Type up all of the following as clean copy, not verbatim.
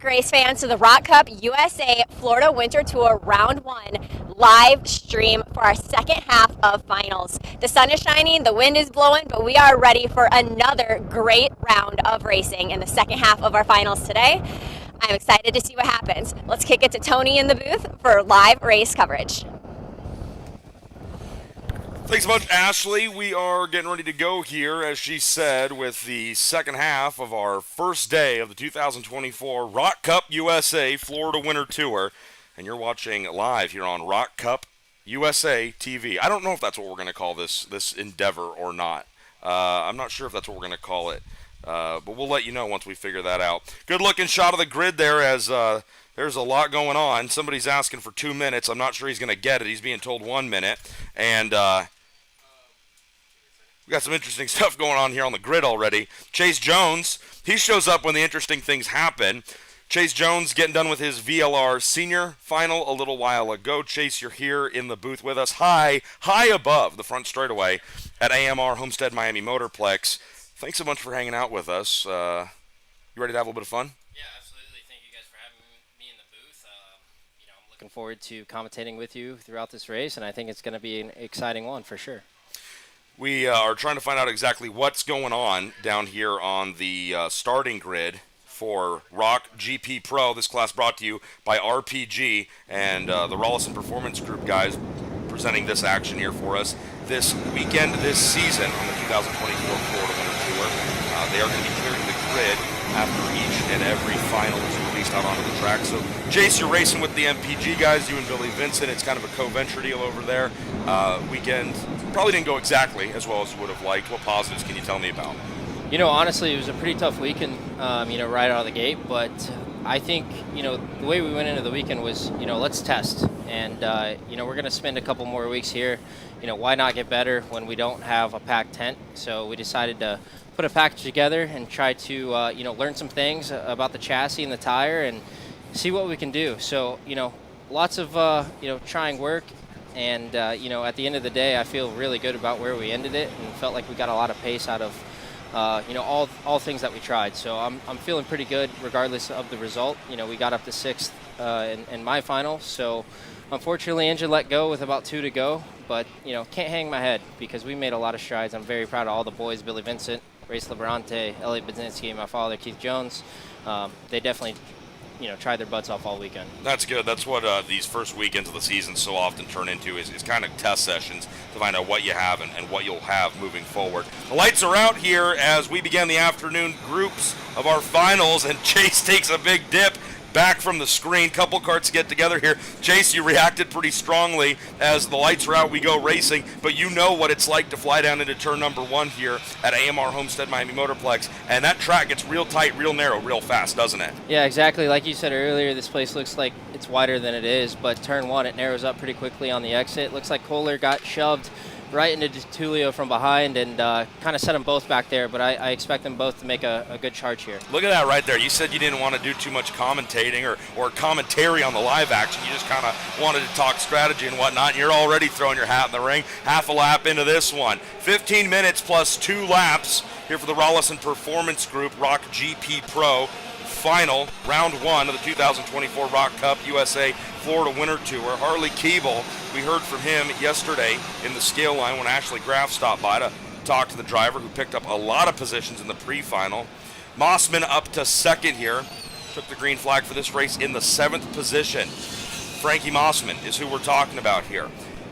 race fans, to the ROK Cup USA Florida Winter Tour Round 1 live stream for our second half of finals. The sun is shining, the wind is blowing, but we are ready for another great round of racing in the second half of our finals today. I'm excited to see what happens. Let's kick it to Tony in the booth for live race coverage. Thanks so much, Ashley. We are getting ready to go here, as she said, with the second half of our first day of the 2024 ROK Cup USA Florida Winter Tour. And you're watching live here on ROK Cup USA TV. I don't know if that's what we're going to call this endeavor or not. I'm not sure if that's what we're going to call it. But we'll let you know once we figure that out. Good looking shot of the grid there as there's a lot going on. Somebody's asking for 2 minutes. I'm not sure he's going to get it. He's being told 1 minute. And we got some interesting stuff going on here on the grid already. Chase Jones, he shows up when the interesting things happen. Chase Jones getting done with his VLR senior final a little while ago. Chase, you're here in the booth with us, high above the front straightaway at AMR Homestead Miami Motorplex. Thanks so much for hanging out with us. You ready to have a little bit of fun? Yeah, absolutely. Thank you guys for having me in the booth. I'm looking forward to commentating with you throughout this race, and I think it's going to be an exciting one for sure. We are trying to find out exactly what's going on down here on the starting grid for ROK GP Pro. This class brought to you by RPG and the Rollison Performance Group guys presenting this action here for us this weekend, this season on the 2024 Florida Winter Tour. They are going to be clearing the grid after each and every final is released out onto the track. So, Jace, you're racing with the MPG guys, you and Billy Vincent. It's kind of a co-venture deal over there. Weekend probably didn't go exactly as well as you would have liked. What positives can you tell me about? You know, honestly, it was a pretty tough weekend, right out of the gate. But I think, the way we went into the weekend was, let's test. And, we're going to spend a couple more weeks here. Why not get better when we don't have a packed tent? So we decided to put a package together and try to, learn some things about the chassis and the tire and see what we can do. So, lots of, trying work. And, at the end of the day, I feel really good about where we ended it and felt like we got a lot of pace out of, all things that we tried. So I'm feeling pretty good regardless of the result. We got up to 6th in my final. So unfortunately, engine let go with about 2 to go. But, can't hang my head because we made a lot of strides. I'm very proud of all the boys, Billy Vincent, Race Laborante, Elliot Budzinski, my father, Keith Jones. They definitely tried their butts off all weekend. That's good. That's what these first weekends of the season so often turn into is kind of test sessions to find out what you have and what you'll have moving forward. The lights are out here as we begin the afternoon groups of our finals, and Chase takes a big dip back from the screen. Couple carts get together here. Chase, you reacted pretty strongly as the lights are out, we go racing, but you know what it's like to fly down into turn number 1 here at AMR Homestead Miami Motorplex, and that track gets real tight, real narrow, real fast, doesn't it? Yeah, exactly. Like you said earlier, this place looks like it's wider than it is, but turn 1, it narrows up pretty quickly on the exit. Looks like Kohler got shoved right into Tulio from behind and kind of set them both back there, but I expect them both to make a good charge here. Look at that right there. You said you didn't want to do too much commentating or commentary on the live action. You just kind of wanted to talk strategy and whatnot, and you're already throwing your hat in the ring. Half a lap into this one. 15 minutes plus 2 laps here for the Rollison Performance Group ROK GP Pro final, round 1 of the 2024 ROK Cup USA Florida Winter Tour. Harley Keeble, we heard from him yesterday in the scale line when Ashley Graff stopped by to talk to the driver who picked up a lot of positions in the pre-final. Mossman up to 2nd here, took the green flag for this race in the 7th position. Frankie Mossman is who we're talking about here.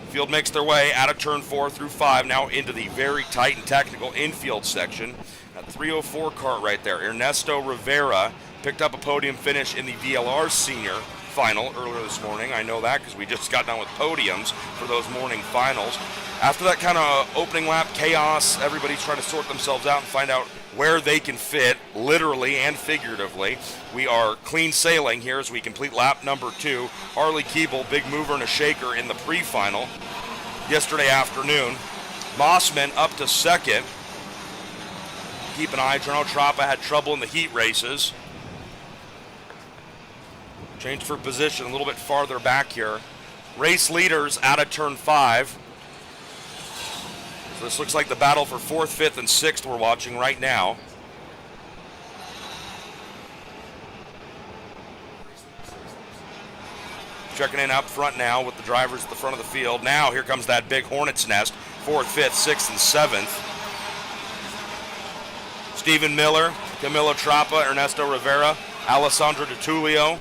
Field makes their way out of turn 4 through 5, now into the very tight and technical infield section. That 304 cart right there, Ernesto Rivera, picked up a podium finish in the VLR senior final earlier this morning. I know that because we just got done with podiums for those morning finals. After that kind of opening lap chaos, everybody's trying to sort themselves out and find out where they can fit, literally and figuratively. We are clean sailing here as we complete lap number 2. Harley Keeble, big mover and a shaker in the pre-final yesterday afternoon. Mossman up to 2nd. Keep an eye, Geno Trappa had trouble in the heat races. Changed for position a little bit farther back here. Race leaders out of turn 5. So this looks like the battle for 4th, 5th, and 6th we're watching right now. checking in up front now with the drivers at the front of the field. Now here comes that big hornet's nest, 4th, 5th, 6th, and 7th. Stephen Miller, Camilo Trappa, Ernesto Rivera, Alessandro DiTullio.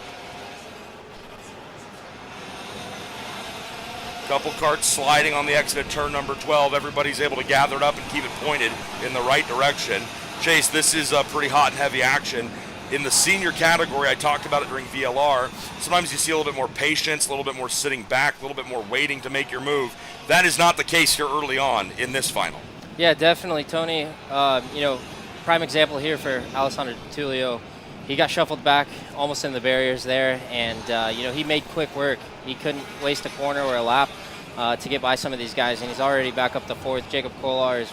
Couple carts sliding on the exit at turn number 12. Everybody's able to gather it up and keep it pointed in the right direction. Chase, this is a pretty hot and heavy action. In the senior category, I talked about it during VLR, sometimes you see a little bit more patience, a little bit more sitting back, a little bit more waiting to make your move. That is not the case here early on in this final. Yeah, definitely, Tony. Prime example here for Alessandro DiTullio. He got shuffled back almost in the barriers there, and he made quick work. He couldn't waste a corner or a lap to get by some of these guys, and he's already back up to 4th. Jacob Kolar is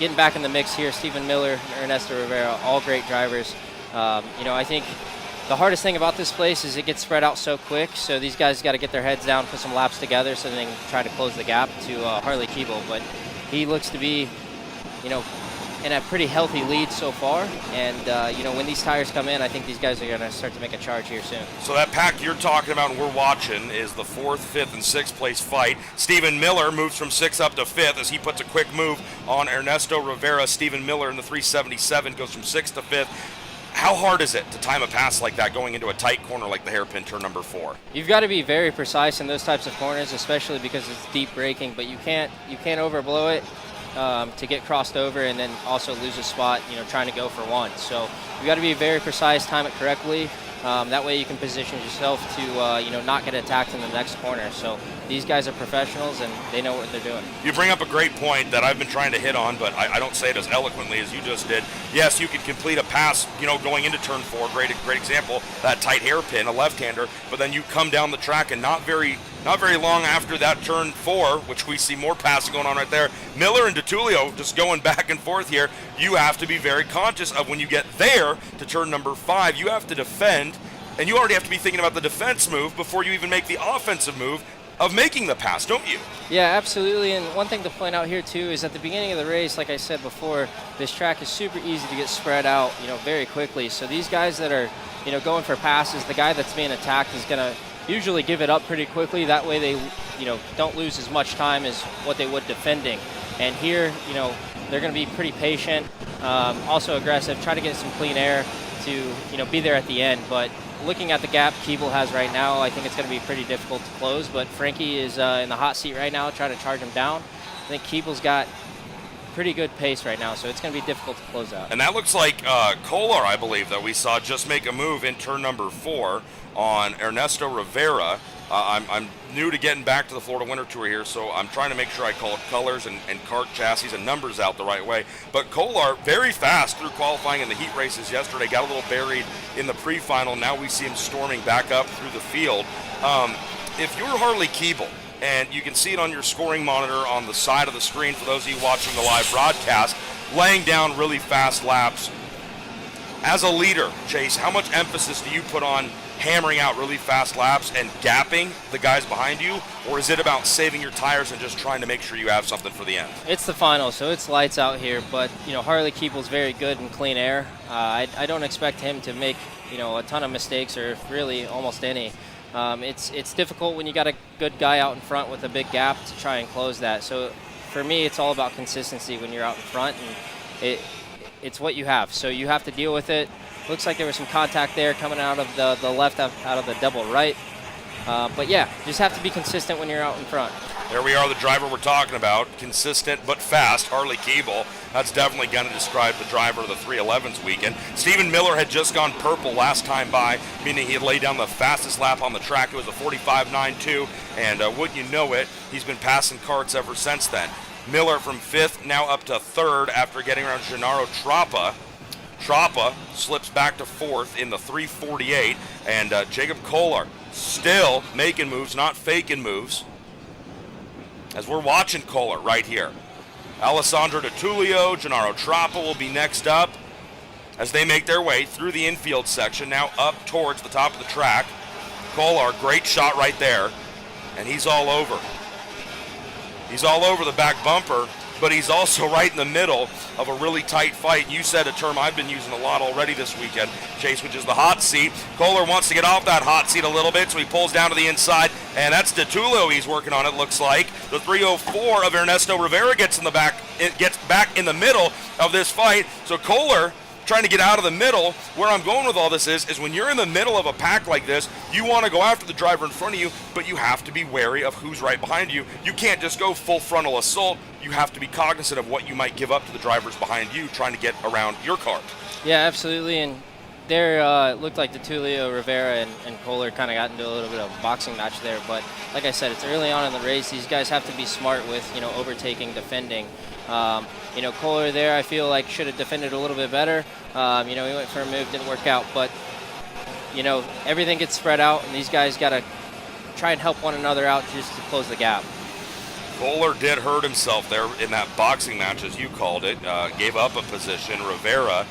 getting back in the mix here. Stephen Miller and Ernesto Rivera, all great drivers. I think the hardest thing about this place is it gets spread out so quick, so these guys got to get their heads down, put some laps together so they can try to close the gap to Harley Keeble. But he looks to be, in a pretty healthy lead so far, and when these tires come in, I think these guys are going to start to make a charge here soon. So that pack you're talking about and we're watching is the 4th, 5th, and 6th place fight. Stephen Miller moves from 6th up to 5th as he puts a quick move on Ernesto Rivera. Stephen Miller in the 377 goes from 6th to 5th. How hard is it to time a pass like that going into a tight corner like the hairpin turn number 4? You've got to be very precise in those types of corners, especially because it's deep braking, but you can't overblow it to get crossed over and then also lose a spot, trying to go for one. So you got to be very precise, time it correctly. That way you can position yourself to, not get attacked in the next corner. So these guys are professionals and they know what they're doing. You bring up a great point that I've been trying to hit on, but I don't say it as eloquently as you just did. Yes, you can complete a pass, going into turn 4. Great example, that tight hairpin, a left-hander, but then you come down the track and not very long after that turn 4, which we see more passing going on right there. Miller and DiTullio just going back and forth here. You have to be very conscious of when you get there to turn number 5, you have to defend, and you already have to be thinking about the defense move before you even make the offensive move of making the pass, don't you? Yeah, absolutely. And one thing to point out here too is at the beginning of the race, like I said before, this track is super easy to get spread out, very quickly. So these guys that are, going for passes, the guy that's being attacked is going to usually give it up pretty quickly. That way they, don't lose as much time as what they would defending. And here, they're going to be pretty patient, also aggressive, try to get some clean air to, be there at the end. But looking at the gap Keeble has right now, I think it's going to be pretty difficult to close. But Frankie is in the hot seat right now, trying to charge him down. I think Keeble's got pretty good pace right now, so it's going to be difficult to close out. And that looks like Kolar, I believe, that we saw just make a move in turn number 4 on Ernesto Rivera. I'm new to getting back to the Florida Winter Tour here, so I'm trying to make sure I call colors and cart chassis and numbers out the right way. But Kolar, very fast through qualifying in the heat races yesterday, got a little buried in the pre-final. Now we see him storming back up through the field. If you're Harley Keeble, and you can see it on your scoring monitor on the side of the screen for those of you watching the live broadcast, laying down really fast laps. As a leader, Chase, how much emphasis do you put on hammering out really fast laps and gapping the guys behind you, or is it about saving your tires and just trying to make sure you have something for the end? It's the final, so it's lights out here, but Harley Keeble's very good in clean air. I don't expect him to make a ton of mistakes, or really almost any. It's difficult when you got a good guy out in front with a big gap to try and close that. So for me, it's all about consistency when you're out in front, and it's what you have. So you have to deal with it. Looks like there was some contact there coming out of the left, out of the double right. But yeah, just have to be consistent when you're out in front. There we are, the driver we're talking about, consistent but fast, Harley Keeble. That's definitely going to describe the driver of the 311's weekend. Stephen Miller had just gone purple last time by, meaning he had laid down the fastest lap on the track. It was a 45.92, and wouldn't you know it, he's been passing karts ever since then. Miller from 5th, now up to 3rd after getting around Gennaro Trappa. Trappa slips back to 4th in the 348, and Jacob Kolar still making moves, not faking moves. As we're watching Kolar right here. Alessandro DiTullio, Gennaro Trappa will be next up as they make their way through the infield section, now up towards the top of the track. Kolar, great shot right there, and he's all over. He's all over the back bumper. but he's also right in the middle of a really tight fight. You said a term I've been using a lot already this weekend, Chase, which is the hot seat. Kohler wants to get off that hot seat a little bit, so he pulls down to the inside, and that's DeTulio he's working on, it looks like. The 304 of Ernesto Rivera gets back in the middle of this fight. So Kohler trying to get out of the middle. Where I'm going with all this is when you're in the middle of a pack like this, you want to go after the driver in front of you, but you have to be wary of who's right behind you. You can't just go full frontal assault. You have to be cognizant of what you might give up to the drivers behind you trying to get around your car. Yeah, absolutely. And there looked like DeTulio, Rivera, and Kohler kind of got into a little bit of a boxing match there. But like I said, it's early on in the race. These guys have to be smart with, overtaking, defending. Kohler there, I feel like should have defended a little bit better. He went for a move, didn't work out. But, everything gets spread out, and these guys got to try and help one another out just to close the gap. Kohler did hurt himself there in that boxing match, as you called it. Gave up a position. Rivera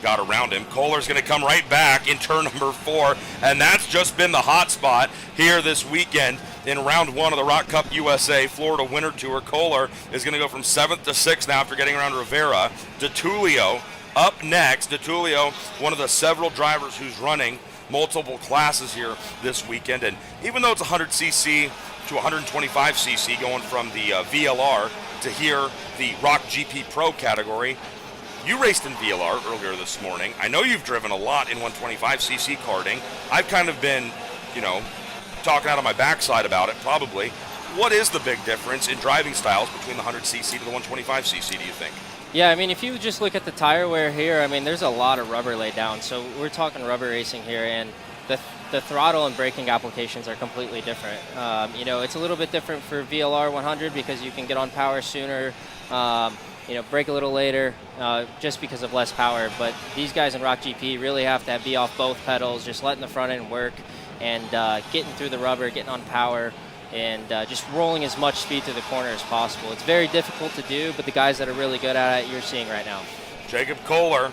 got around him. Kohler's going to come right back in turn number 4, and that's just been the hot spot here this weekend in round 1 of the ROK Cup USA Florida Winter Tour. Kohler is going to go from 7th to 6th now after getting around Rivera. DeTulio up next. DeTulio, one of the several drivers who's running multiple classes here this weekend, and even though it's 100cc to 125cc going from the VLR to here the ROK GP Pro category. You raced in VLR earlier this morning. I know you've driven a lot in 125cc karting. I've kind of been, talking out of my backside about it, probably. What is the big difference in driving styles between the 100cc to the 125cc, do you think? Yeah, if you just look at the tire wear here, there's a lot of rubber laid down. So we're talking rubber racing here, and the throttle and braking applications are completely different. It's a little bit different for VLR 100 because you can get on power sooner, brake a little later just because of less power. But these guys in ROK GP really have to be off both pedals, just letting the front end work and getting through the rubber, getting on power, and just rolling as much speed through the corner as possible. It's very difficult to do, but the guys that are really good at it, you're seeing right now. Jacob Kohler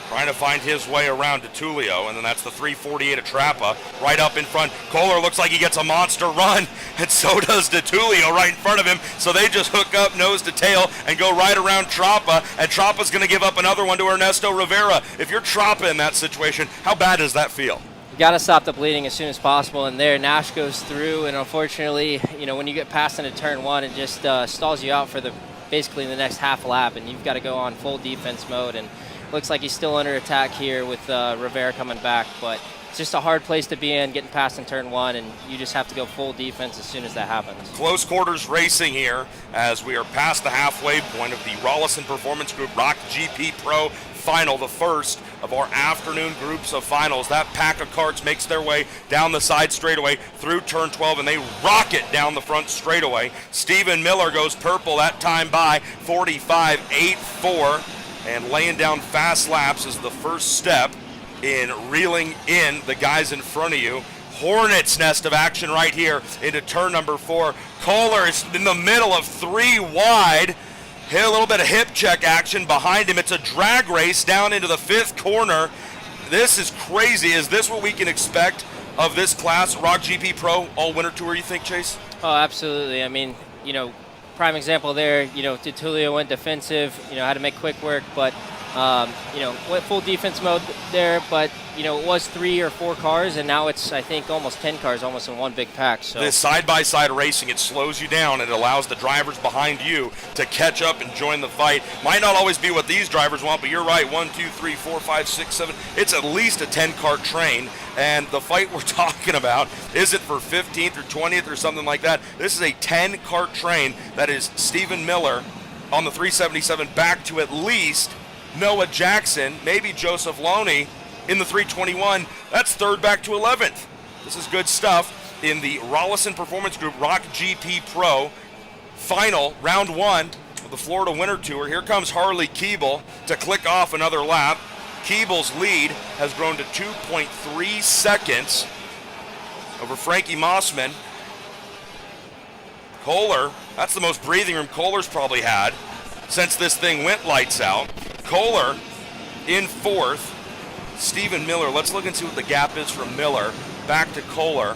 trying to find his way around DeTulio, and then that's the 348 Atrapa right up in front. Kohler looks like he gets a monster run, and so does DeTulio right in front of him. So they just hook up nose to tail and go right around Trappa, and Trappa's going to give up another one to Ernesto Rivera. If you're Trappa in that situation, how bad does that feel? You got to stop the bleeding as soon as possible, and there Nash goes through, and unfortunately, when you get past into turn 1, it just stalls you out for basically the next half lap, and you've got to go on full defense mode. And looks like he's still under attack here with Rivera coming back, but it's just a hard place to be in, getting past in turn 1, and you just have to go full defense as soon as that happens. Close quarters racing here as we are past the halfway point of the Rollison Performance Group ROK GP Pro Final, the first of our afternoon groups of finals. That pack of karts makes their way down the side straightaway through turn 12, and they rocket down the front straightaway. Stephen Miller goes purple that time by 45.84. And laying down fast laps is the first step in reeling in the guys in front of you. Hornet's nest of action right here into turn number 4. Kohler is in the middle of 3 wide. Hit a little bit of hip check action behind him. It's a drag race down into the 5th corner. This is crazy. Is this what we can expect of this class, ROK GP Pro All Winter Tour, you think, Chase? Oh, absolutely. Prime example there, DeTulio went defensive, had to make quick work, but, went full defense mode there, but, it was 3 or 4 cars, and now it's, I think, almost 10 cars, almost in one big pack. So this side-by-side racing, it slows you down, and it allows the drivers behind you to catch up and join the fight. Might not always be what these drivers want, but you're right, 1, 2, 3, 4, 5, 6, 7, it's at least a 10-car train, and the fight we're talking about isn't for 15th or 20th or something like that. This is a 10-car train that is Stephen Miller on the 377 back to at least Noah Jackson, maybe Joseph Loney in the 321. That's 3rd back to 11th. This is good stuff in the Rollison Performance Group ROK GP Pro Final, round 1 of the Florida Winter Tour. Here comes Harley Keeble to click off another lap. Keeble's lead has grown to 2.3 seconds over Frankie Mossman. Kohler, that's the most breathing room Kohler's probably had since this thing went lights out. Kohler in 4th. Stephen Miller, let's look and see what the gap is from Miller back to Kohler.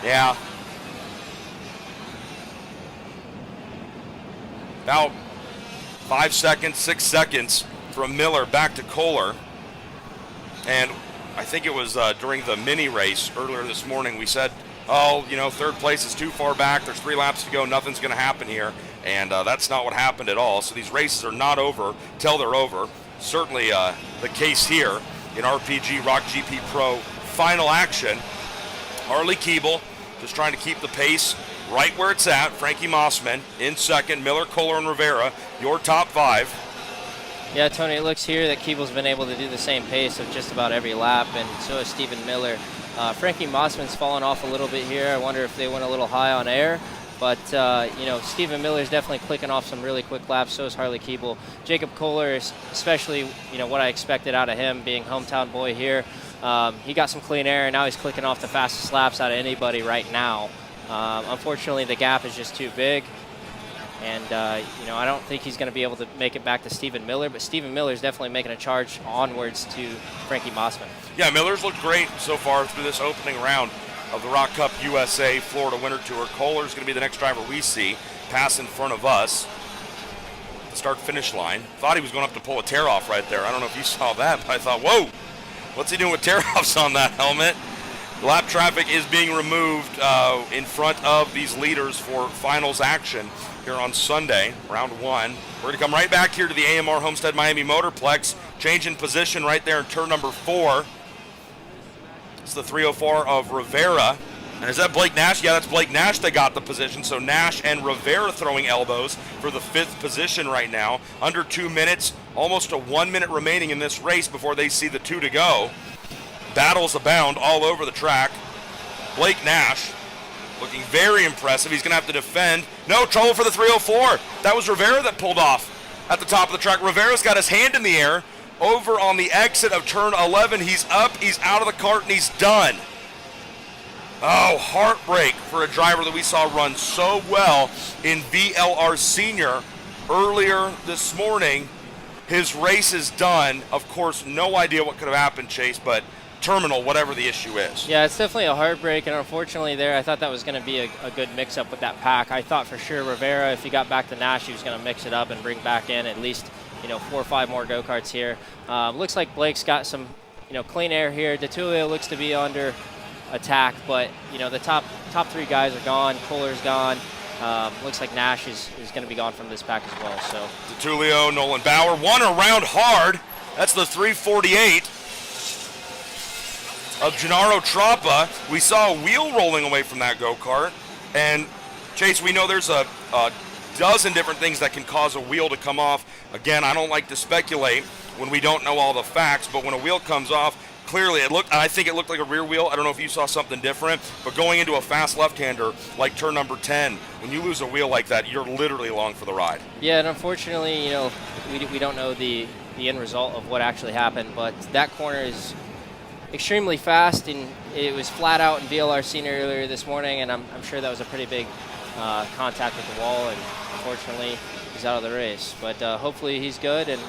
Yeah. about 5 seconds, 6 seconds from Miller back to Kohler. And I think it was during the mini race earlier this morning, we said, oh, you know, third place is too far back. There's 3 laps to go. Nothing's going to happen here. And that's not what happened at all. So these races are not over till they're over. Certainly the case here in RPG ROK GP Pro final action. Harley Keeble just trying to keep the pace right where it's at. Frankie Mossman in second. Miller, Kohler, and Rivera, your top 5. Yeah, Tony, it looks here that Keeble's been able to do the same pace of just about every lap, and so has Stephen Miller. Frankie Mossman's fallen off a little bit here. I wonder if they went a little high on air. But, you know, Stephen Miller's definitely clicking off some really quick laps. So is Harley Keeble. Jacob Kohler is especially, you know, what I expected out of him, being hometown boy here. He got some clean air, and now he's clicking off the fastest laps out of anybody right now. Unfortunately, the gap is just too big. And, you know, I don't think he's going to be able to make it back to Stephen Miller, but Stephen Miller's definitely making a charge onwards to Frankie Mossman. Yeah, Miller's looked great so far through this opening round of the ROK Cup USA Florida Winter Tour. Kohler's going to be the next driver we see pass in front of us. Start-finish line. Thought he was going up to pull a tear-off right there. I don't know if you saw that, but I thought, whoa, what's he doing with tear-offs on that helmet? Lap traffic is being removed in front of these leaders for finals action here on Sunday, round 1. We're going to come right back here to the AMR Homestead Miami Motorplex. Change in position right there in turn number 4. It's the 304 of Rivera. And is that Blake Nash? Yeah, that's Blake Nash that got the position. So Nash and Rivera throwing elbows for the 5th position right now. Under 2 minutes, almost a 1 minute remaining in this race before they see the 2 to go. Battles abound all over the track. Blake Nash looking very impressive. He's going to have to defend. No trouble for the 304. That was Rivera that pulled off at the top of the track. Rivera's got his hand in the air. Over on the exit of turn 11. He's up, he's out of the cart, and he's done. Oh, heartbreak for a driver that we saw run so well in VLR Senior earlier this morning. His race is done. Of course, no idea what could have happened, Chase, but terminal, whatever the issue is. Yeah, it's definitely a heartbreak, and unfortunately there, I thought that was going to be a good mix-up with that pack. I thought for sure Rivera, if he got back to Nash, he was going to mix it up and bring back in at least, you know, 4 or 5 more go-karts here. Looks like Blake's got some, you know, clean air here. DeTulio looks to be under attack, but, you know, the top 3 guys are gone. Kohler's gone. Looks like Nash is going to be gone from this pack as well. So DeTulio, Nolan Bauer, one around hard. That's the 348 of Gennaro Troppa. We saw a wheel rolling away from that go-kart. And, Chase, we know there's a dozen different things that can cause a wheel to come off. Again, I don't like to speculate when we don't know all the facts, but when a wheel comes off, clearly I think it looked like a rear wheel. I don't know if you saw something different, but going into a fast left-hander like turn number 10, when you lose a wheel like that, you're literally along for the ride. Yeah, and unfortunately, you know, we don't know the end result of what actually happened, but that corner is extremely fast, and it was flat out in VLR Senior earlier this morning, and I'm sure that was a pretty big contact with the wall, and unfortunately he's out of the race. But hopefully he's good and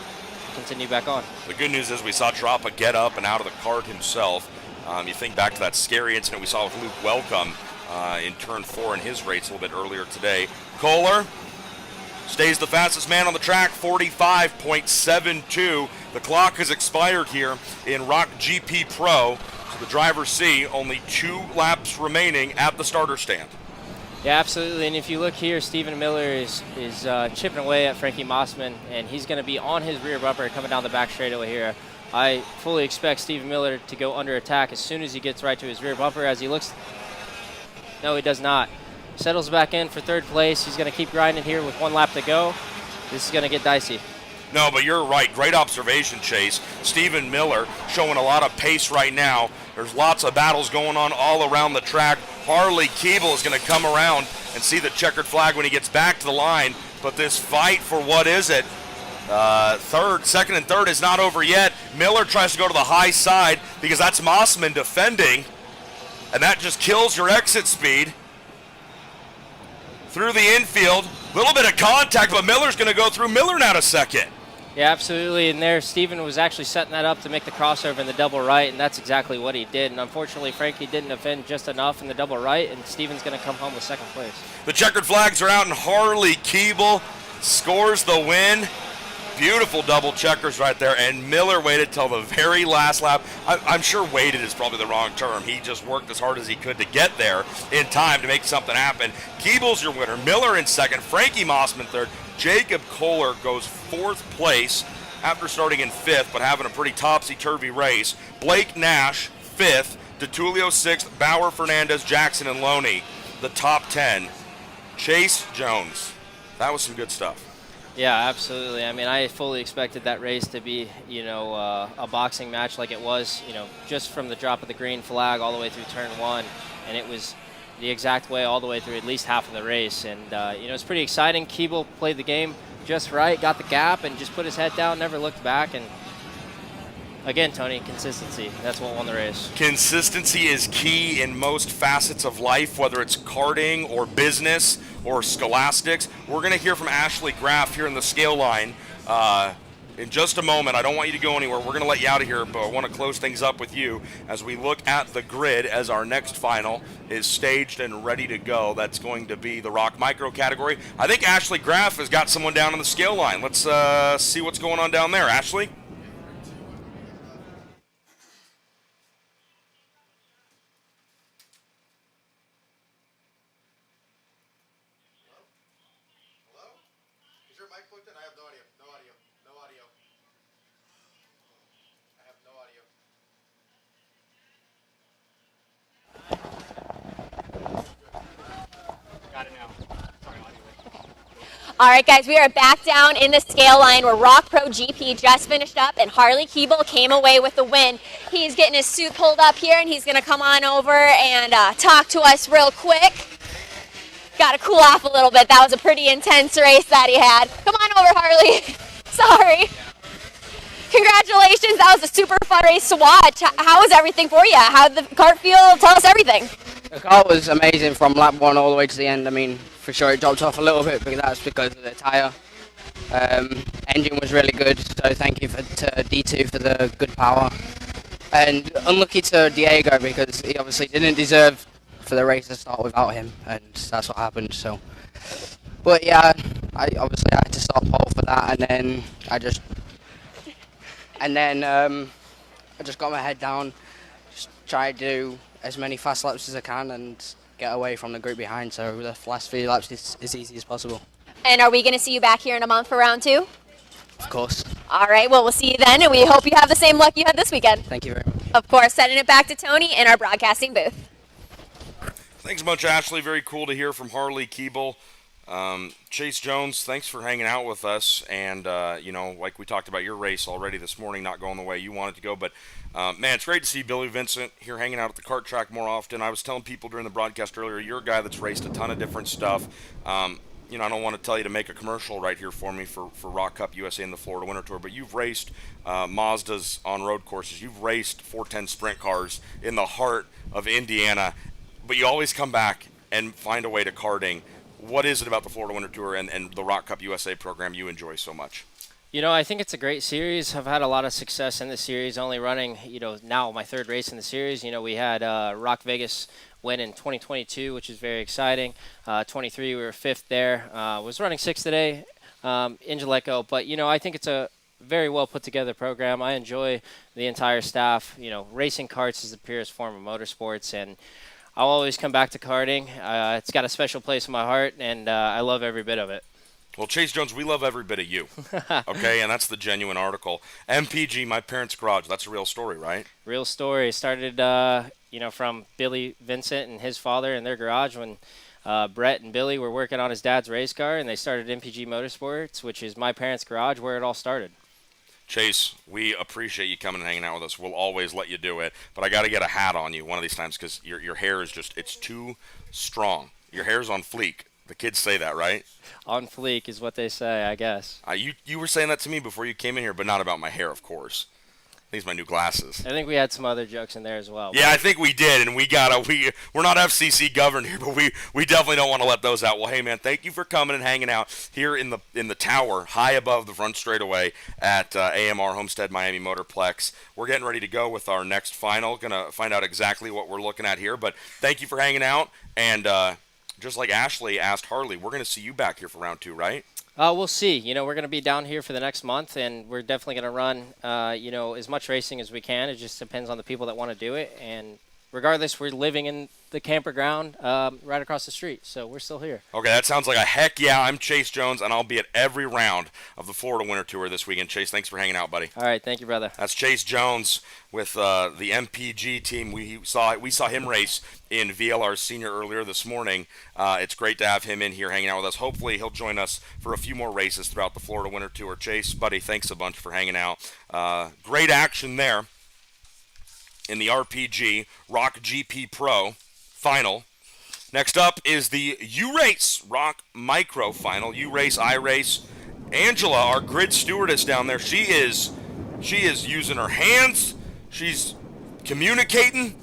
continue back on. The good news is we saw Troppa get up and out of the cart himself. You think back to that scary incident we saw with Luke Welcome in turn 4 in his race a little bit earlier today. Kohler stays the fastest man on the track, 45.72. The clock has expired here in ROK GP Pro. So the drivers see only 2 laps remaining at the starter stand. Yeah, absolutely. And if you look here, Stephen Miller is chipping away at Frankie Mossman, and he's going to be on his rear bumper coming down the back straightaway here. I fully expect Stephen Miller to go under attack as soon as he gets right to his rear bumper. As he looks, no, he does not. Settles back in for 3rd place. He's going to keep grinding here with 1 lap to go. This is going to get dicey. No, but you're right. Great observation, Chase. Stephen Miller showing a lot of pace right now. There's lots of battles going on all around the track. Harley Keeble is going to come around and see the checkered flag when he gets back to the line. But this fight for what is it? Second and third is not over yet. Miller tries to go to the high side because that's Mossman defending. And that just kills your exit speed. Through the infield, a little bit of contact, but Miller's going to go through. Miller now to second. Yeah, absolutely. And there, Steven was actually setting that up to make the crossover in the double right, and that's exactly what he did. And unfortunately, Frankie didn't defend just enough in the double right, and Steven's going to come home with 2nd place. The checkered flags are out, and Harley Keeble scores the win. Beautiful double checkers right there, and Miller waited till the very last lap. I'm sure waited is probably the wrong term. He just worked as hard as he could to get there in time to make something happen. Keeble's your winner. Miller in second. Frankie Mossman third. Jacob Kohler goes fourth place after starting in fifth, but having a pretty topsy-turvy race. Blake Nash fifth. DeTulio sixth. Bauer, Fernandez, Jackson, and Loney, the top 10. Chase Jones. That was some good stuff. Yeah, absolutely. I mean, I fully expected that race to be, a boxing match like it was, just from the drop of the green flag all the way through turn one. And it was the exact way all the way through at least half of the race. And, it's pretty exciting. Keeble played the game just right, got the gap, and just put his head down, never looked back. And, again, Tony, consistency. That's what won the race. Consistency is key in most facets of life, whether it's karting or business or scholastics. We're going to hear from Ashley Graff here in the scale line in just a moment. I don't want you to go anywhere. We're going to let you out of here, but I want to close things up with you as we look at the grid as our next final is staged and ready to go. That's going to be the ROK Micro category. I think Ashley Graff has got someone down on the scale line. Let's see what's going on down there. Ashley? All right, guys, we are back down in the scale line where ROK Pro GP just finished up, and Harley Keeble came away with the win. He's getting his suit pulled up here, and he's going to come on over and talk to us real quick. Got to cool off a little bit. That was a pretty intense race that he had. Come on over, Harley. Sorry. Congratulations. That was a super fun race to watch. How was everything for you? How did the kart feel? Tell us everything. The car was amazing from lap 1 all the way to the end. I mean, for sure it dropped off a little bit, but that's because of the tyre. Engine was really good, so thank you to D2 for the good power. And unlucky to Diego because he obviously didn't deserve for the race to start without him, and that's what happened. So, but yeah, I had to start pole for that, and then I just got my head down, just tried to do as many fast laps as I can and get away from the group behind, so the last few laps is as easy as possible. And are we going to see you back here in a month for round 2? Of course. All right, well, we'll see you then, and we hope you have the same luck you had this weekend. Thank you very much. Of course, sending it back to Tony in our broadcasting booth. Thanks much, Ashley. Very cool to hear from Harley Keeble. Chase Jones, thanks for hanging out with us. And, like we talked about your race already this morning, not going the way you wanted to go. But, man, it's great to see Billy Vincent here hanging out at the kart track more often. I was telling people during the broadcast earlier, you're a guy that's raced a ton of different stuff. I don't want to tell you to make a commercial right here for me for ROK Cup USA and the Florida Winter Tour, but you've raced Mazdas on road courses. You've raced 410 sprint cars in the heart of Indiana, but you always come back and find a way to karting. What is it about the Florida Winter Tour and the ROK Cup USA program you enjoy so much? I think it's a great series. I've had a lot of success in the series, only running, now my third race in the series. We had ROK Vegas win in 2022, which is very exciting. 23, we were fifth there. Was running sixth today in Jaleco. But, I think it's a very well put together program. I enjoy the entire staff. Racing karts is the purest form of motorsports, and I'll always come back to karting. It's got a special place in my heart, and I love every bit of it. Well, Chase Jones, we love every bit of you, okay? And that's the genuine article. MPG, My Parents' Garage, that's a real story, right? Real story. Started, from Billy Vincent and his father in their garage when Brett and Billy were working on his dad's race car, and they started MPG Motorsports, which is My Parents' Garage, where it all started. Chase, we appreciate you coming and hanging out with us. We'll always let you do it, but I got to get a hat on you one of these times because your hair is it's too strong. Your hair's on fleek. The kids say that, right? On fleek is what they say, I guess. You were saying that to me before you came in here, but not about my hair, of course. These are my new glasses. I think we had some other jokes in there as well. Yeah, I think we did, and we're not FCC governed here, but we definitely don't want to let those out. Well, hey man, thank you for coming and hanging out here in the tower, high above the front straightaway at AMR Homestead Miami Motorplex. We're getting ready to go with our next final. Gonna find out exactly what we're looking at here, but thank you for hanging out. And just like Ashley asked Harley, we're gonna see you back here for round 2, right? We'll see. We're going to be down here for the next month, and we're definitely going to run, as much racing as we can. It just depends on the people that want to do it. And regardless, we're living in the camper ground right across the street, so we're still here. Okay, that sounds like a heck yeah. I'm Chase Jones, and I'll be at every round of the Florida Winter Tour this weekend. Chase, thanks for hanging out, buddy. All right, thank you, brother. That's Chase Jones with the MPG team. We saw him race in VLR Senior earlier this morning. It's great to have him in here hanging out with us. Hopefully he'll join us for a few more races throughout the Florida Winter Tour. Chase, buddy, thanks a bunch for hanging out. Great action there in the RPG ROK GP Pro final. Next up is the U-Race ROK Micro final. U-Race, I-Race. Angela, our grid stewardess down there, she is using her hands. She's communicating.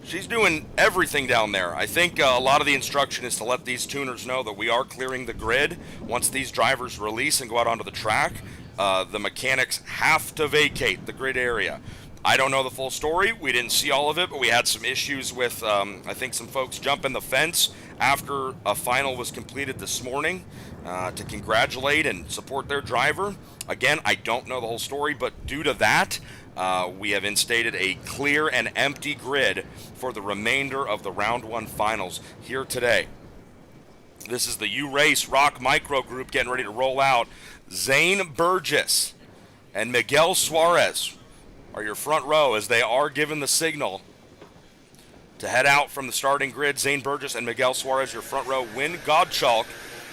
She's doing everything down there. I think a lot of the instruction is to let these tuners know that we are clearing the grid. Once these drivers release and go out onto the track, the mechanics have to vacate the grid area. I don't know the full story. We didn't see all of it, but we had some issues with, I think, some folks jumping the fence after a final was completed this morning to congratulate and support their driver. Again, I don't know the whole story, but due to that, we have instated a clear and empty grid for the remainder of the Round 1 finals here today. This is the U-Race ROK Micro Group getting ready to roll out. Zane Burgess and Miguel Suarez are your front row as they are given the signal to head out from the starting grid. Zane Burgess and Miguel Suarez, your front row. Win Godchalk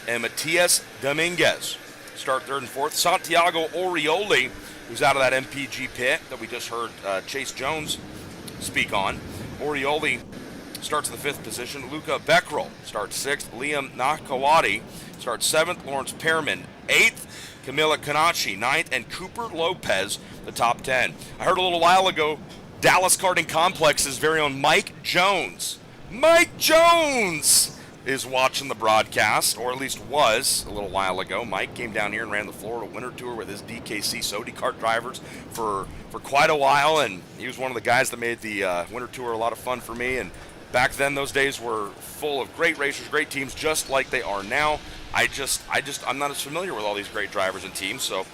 and Matias Dominguez start third and fourth. Santiago Orioli, who's out of that MPG pit that we just heard Chase Jones speak on. Orioli starts in the fifth position. Luca Beckrell starts sixth. Liam Nakawati starts seventh. Lawrence Pearman eighth. Camila Kanachi ninth. And Cooper Lopez the top 10. I heard a little while ago Dallas Karting Complex's very own Mike Jones. Mike Jones is watching the broadcast, or at least was a little while ago. Mike came down here and ran the Florida Winter Tour with his DKC Sodi kart drivers for quite a while, and he was one of the guys that made the Winter Tour a lot of fun for me. And back then, those days were full of great racers, great teams, just like they are now. I'm not as familiar with all these great drivers and teams, so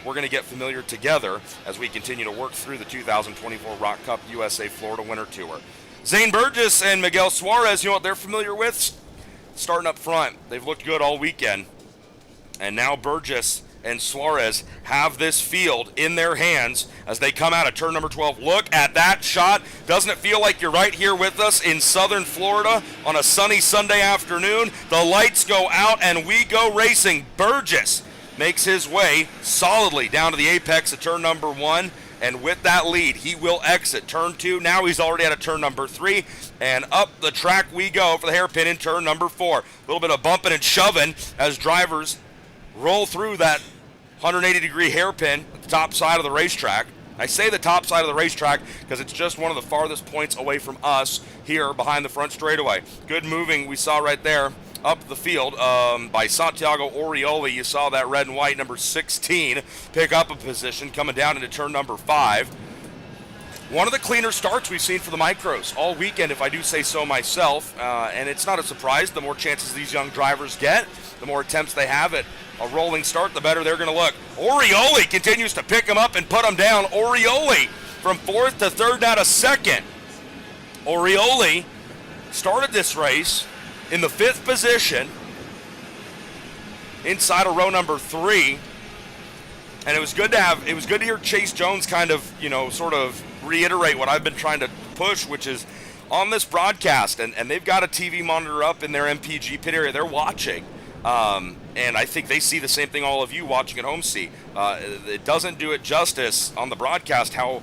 we're going to get familiar together as we continue to work through the 2024 ROK Cup USA Florida Winter Tour. Zane Burgess and Miguel Suarez, you know what they're familiar with? Starting up front. They've looked good all weekend. And now Burgess and Suarez have this field in their hands as they come out of turn number 12. Look at that shot. Doesn't it feel like you're right here with us in southern Florida on a sunny Sunday afternoon? The lights go out and we go racing. Burgess makes his way solidly down to the apex of turn number 1, and with that lead, he will exit turn 2. Now he's already out of turn number 3, and up the track we go for the hairpin in turn number 4. A little bit of bumping and shoving as drivers roll through that 180-degree hairpin at the top side of the racetrack. I say the top side of the racetrack because it's just one of the farthest points away from us here behind the front straightaway. Good moving we saw right there up the field by Santiago Orioli. You saw that red and white number 16 pick up a position coming down into turn number 5. One of the cleaner starts we've seen for the micros all weekend, if I do say so myself, and it's not a surprise. The more chances these young drivers get, the more attempts they have at a rolling start, the better they're going to look. Orioli continues to pick them up and put them down. Orioli from 4th to 3rd, now to 2nd. Orioli started this race in the 5th position inside of row number 3, and it was good to hear Chase Jones kind of, sort of reiterate what I've been trying to push, which is on this broadcast, and they've got a TV monitor up in their MPG pit area. They're watching, and I think they see the same thing all of you watching at home see. It doesn't do it justice on the broadcast how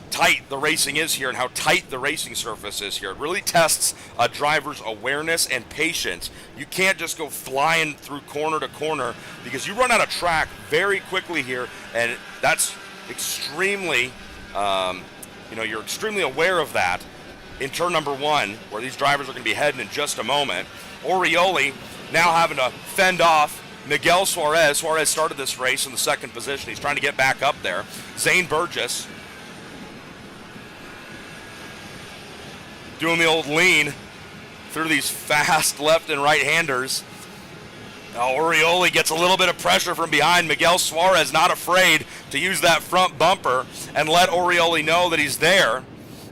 tight the racing is here and how tight the racing surface is here. It really tests a driver's awareness and patience. You can't just go flying through corner to corner because you run out of track very quickly here, and that's extremely, you're extremely aware of that in turn number 1, where these drivers are going to be heading in just a moment. Orioli now having to fend off Miguel Suarez. Suarez started this race in the 2nd position. He's trying to get back up there. Zane Burgess doing the old lean through these fast left and right-handers Now Orioli gets a little bit of pressure from behind. Miguel Suarez not afraid to use that front bumper and let Orioli know that he's there.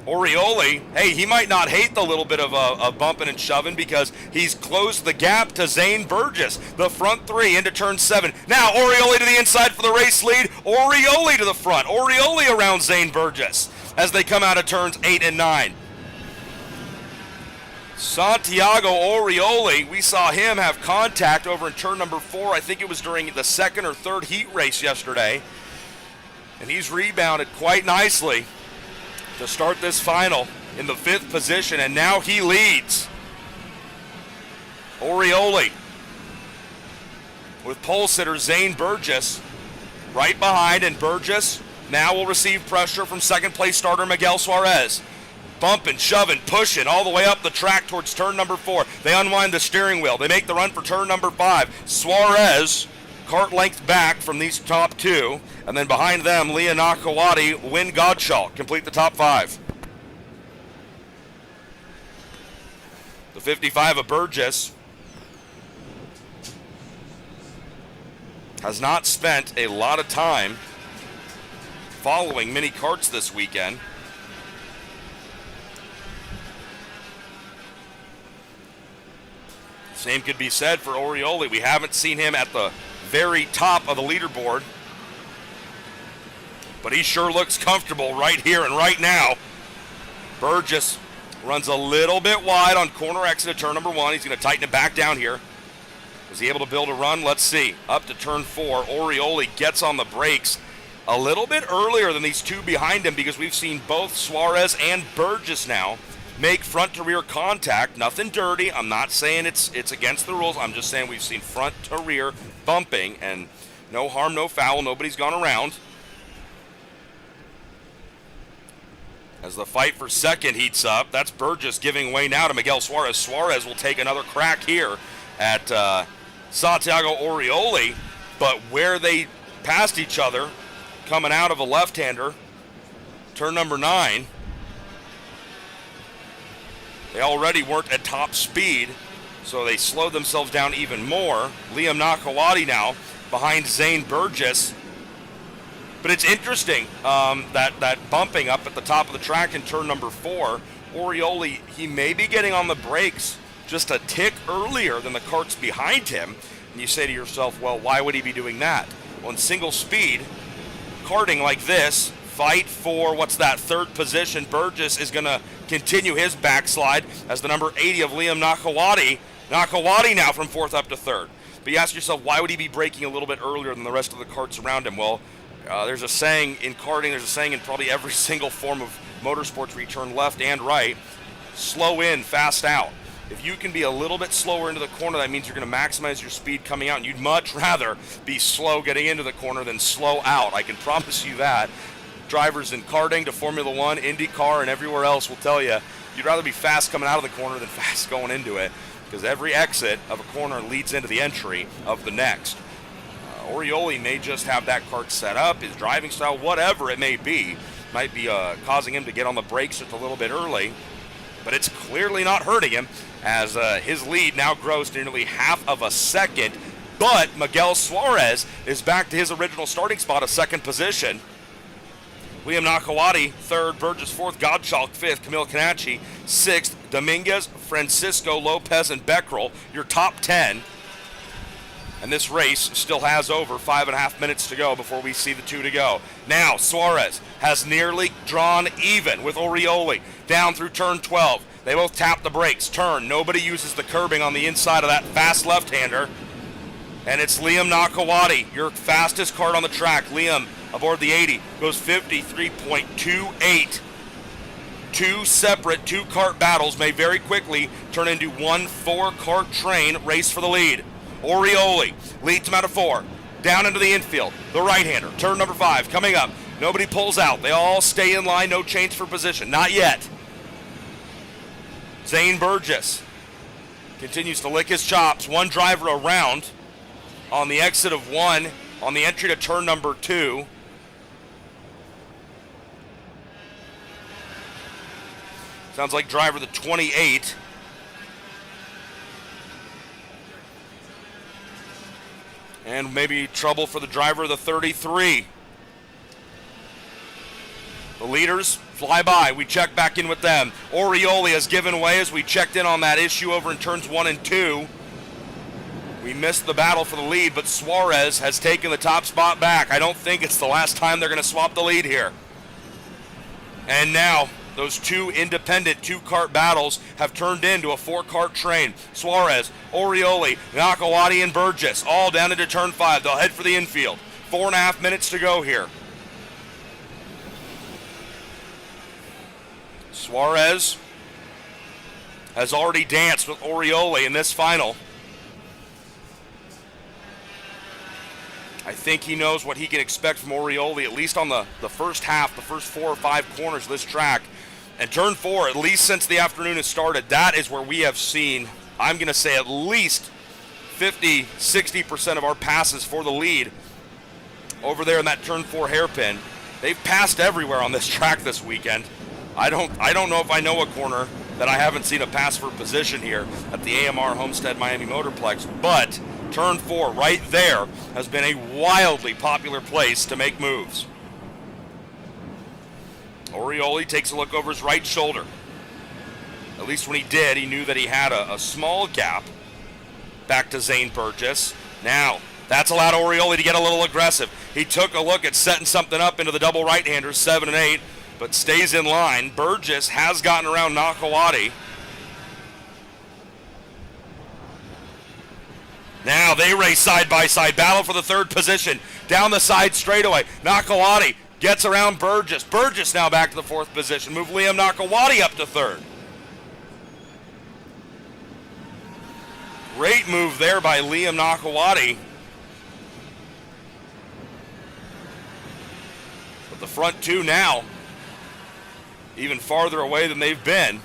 Orioli, hey, he might not hate the little bit of bumping and shoving because he's closed the gap to Zane Burgess. The front three into turn 7. Now Orioli to the inside for the race lead. Orioli to the front. Orioli around Zane Burgess as they come out of turns 8 and 9. Santiago Orioli, we saw him have contact over in turn number 4. I think it was during the second or third heat race yesterday. And he's rebounded quite nicely to start this final in the 5th position, and now he leads. Orioli with pole sitter Zane Burgess right behind, and Burgess now will receive pressure from second place starter Miguel Suarez. Bumping, shoving, pushing all the way up the track towards turn number 4. They unwind the steering wheel. They make the run for turn number 5. Suarez, cart length back from these top 2. And then behind them, Leah Nakawati, Win Gottschalk complete the top 5. The 55 of Burgess has not spent a lot of time following mini carts this weekend. Same could be said for Orioli. We haven't seen him at the very top of the leaderboard, but he sure looks comfortable right here and right now. Burgess runs a little bit wide on corner exit of turn number 1. He's going to tighten it back down here. Was he able to build a run? Let's see. Up to turn 4. Orioli gets on the brakes a little bit earlier than these two behind him because we've seen both Suarez and Burgess now make front to rear contact. Nothing dirty. I'm not saying it's against the rules. I'm just saying we've seen front to rear bumping, and no harm, no foul. Nobody's gone around. As the fight for second heats up, that's Burgess giving way now to Miguel Suarez. Suarez will take another crack here at Santiago Orioli, but where they passed each other coming out of a left-hander, turn number 9, they already weren't at top speed, so they slowed themselves down even more. Liam Nakawati now behind Zane Burgess. But it's interesting that bumping up at the top of the track in turn number 4, Orioli, he may be getting on the brakes just a tick earlier than the carts behind him. And you say to yourself, well, why would he be doing that? Well, in single speed, karting like this, fight for, what's that, 3rd position. Burgess is going to continue his backslide as the number 80 of Liam Nakawati. Nakawati now from 4th up to 3rd. But you ask yourself, why would he be braking a little bit earlier than the rest of the carts around him? Well, there's a saying in karting, there's a saying in probably every single form of motorsports where you turn left and right, slow in, fast out. If you can be a little bit slower into the corner, that means you're going to maximize your speed coming out, and you'd much rather be slow getting into the corner than slow out. I can promise you that. Drivers in karting to Formula One, IndyCar, and everywhere else will tell you you'd rather be fast coming out of the corner than fast going into it, because every exit of a corner leads into the entry of the next. Orioli may just have that kart set up, his driving style, whatever it may be, might be causing him to get on the brakes just a little bit early, but it's clearly not hurting him as his lead now grows to nearly half of a second. But Miguel Suarez is back to his original starting spot of 2nd position. Liam Nakawati, 3rd, Burgess 4th, Gottschalk 5th, Camille Canacci 6th, Dominguez, Francisco, Lopez, and Beckrell, your top 10. And this race still has over 5.5 minutes to go before we see the 2 to go. Now, Suarez has nearly drawn even with Orioli down through turn 12. They both tap the brakes, turn. Nobody uses the curbing on the inside of that fast left-hander. And it's Liam Nakawati, your fastest kart on the track. Liam, aboard the 80, goes 53.28. 2 separate 2-kart battles may very quickly turn into one 4-kart train race for the lead. Orioli leads him out of 4, down into the infield. The right-hander, turn number 5, coming up. Nobody pulls out. They all stay in line, no change for position. Not yet. Zane Burgess continues to lick his chops. One driver around on the exit of 1 on the entry to turn number 2. Sounds like driver the 28. And maybe trouble for the driver of the 33. The leaders fly by. We check back in with them. Orioli has given way as we checked in on that issue over in turns 1 and 2. We missed the battle for the lead, but Suarez has taken the top spot back. I don't think it's the last time they're going to swap the lead here. And now, those two independent two-kart battles have turned into a four-kart train. Suarez, Orioli, Nakawati, and Burgess all down into turn 5. They'll head for the infield. 4.5 minutes to go here. Suarez has already danced with Orioli in this final. I think he knows what he can expect from Orioli, at least on the first half, the first 4 or 5 corners of this track. And turn 4, at least since the afternoon has started, that is where we have seen, I'm going to say at least 50, 60% of our passes for the lead over there in that turn 4 hairpin. They've passed everywhere on this track this weekend. I don't know if I know a corner that I haven't seen a pass for position here at the AMR Homestead Miami Motorplex, but turn 4 right there has been a wildly popular place to make moves. Orioli takes a look over his right shoulder. At least when he did, he knew that he had a small gap back to Zane Burgess. Now, that's allowed Orioli to get a little aggressive. He took a look at setting something up into the double right-handers, 7 and 8, but stays in line. Burgess has gotten around Nakawati. Now they race side by side, battle for the 3rd position. Down the side straightaway, Nakawati gets around Burgess. Burgess now back to the 4th position. Move Liam Nakawati up to 3rd. Great move there by Liam Nakawati. But the front 2 now, even farther away than they've been.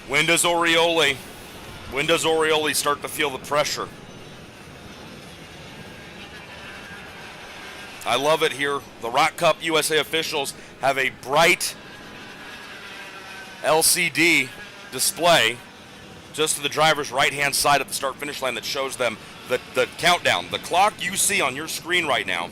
When does Orioli start to feel the pressure? I love it here. The ROK Cup USA officials have a bright LCD display just to the driver's right-hand side at the start-finish line that shows them the countdown. The clock you see on your screen right now,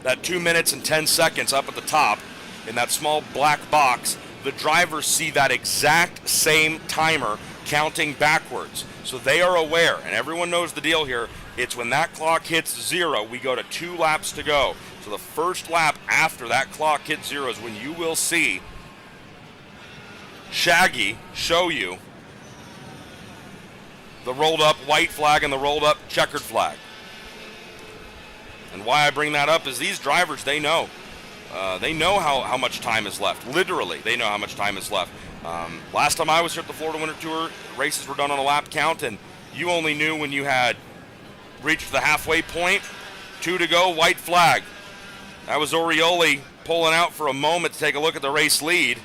that 2 minutes and 10 seconds up at the top in that small black box, the drivers see that exact same timer counting backwards. So they are aware, and everyone knows the deal here. It's when that clock hits 0, we go to 2 laps to go. So the first lap after that clock hits 0 is when you will see Shaggy show you the rolled up white flag and the rolled up checkered flag. And why I bring that up is these drivers, they know. They know how much time is left. Literally, they know how much time is left. Last time I was here at the Florida Winter Tour, races were done on a lap count, and you only knew when you had reached the halfway point. 2 to go, white flag. That was Orioli pulling out for a moment to take a look at the race lead.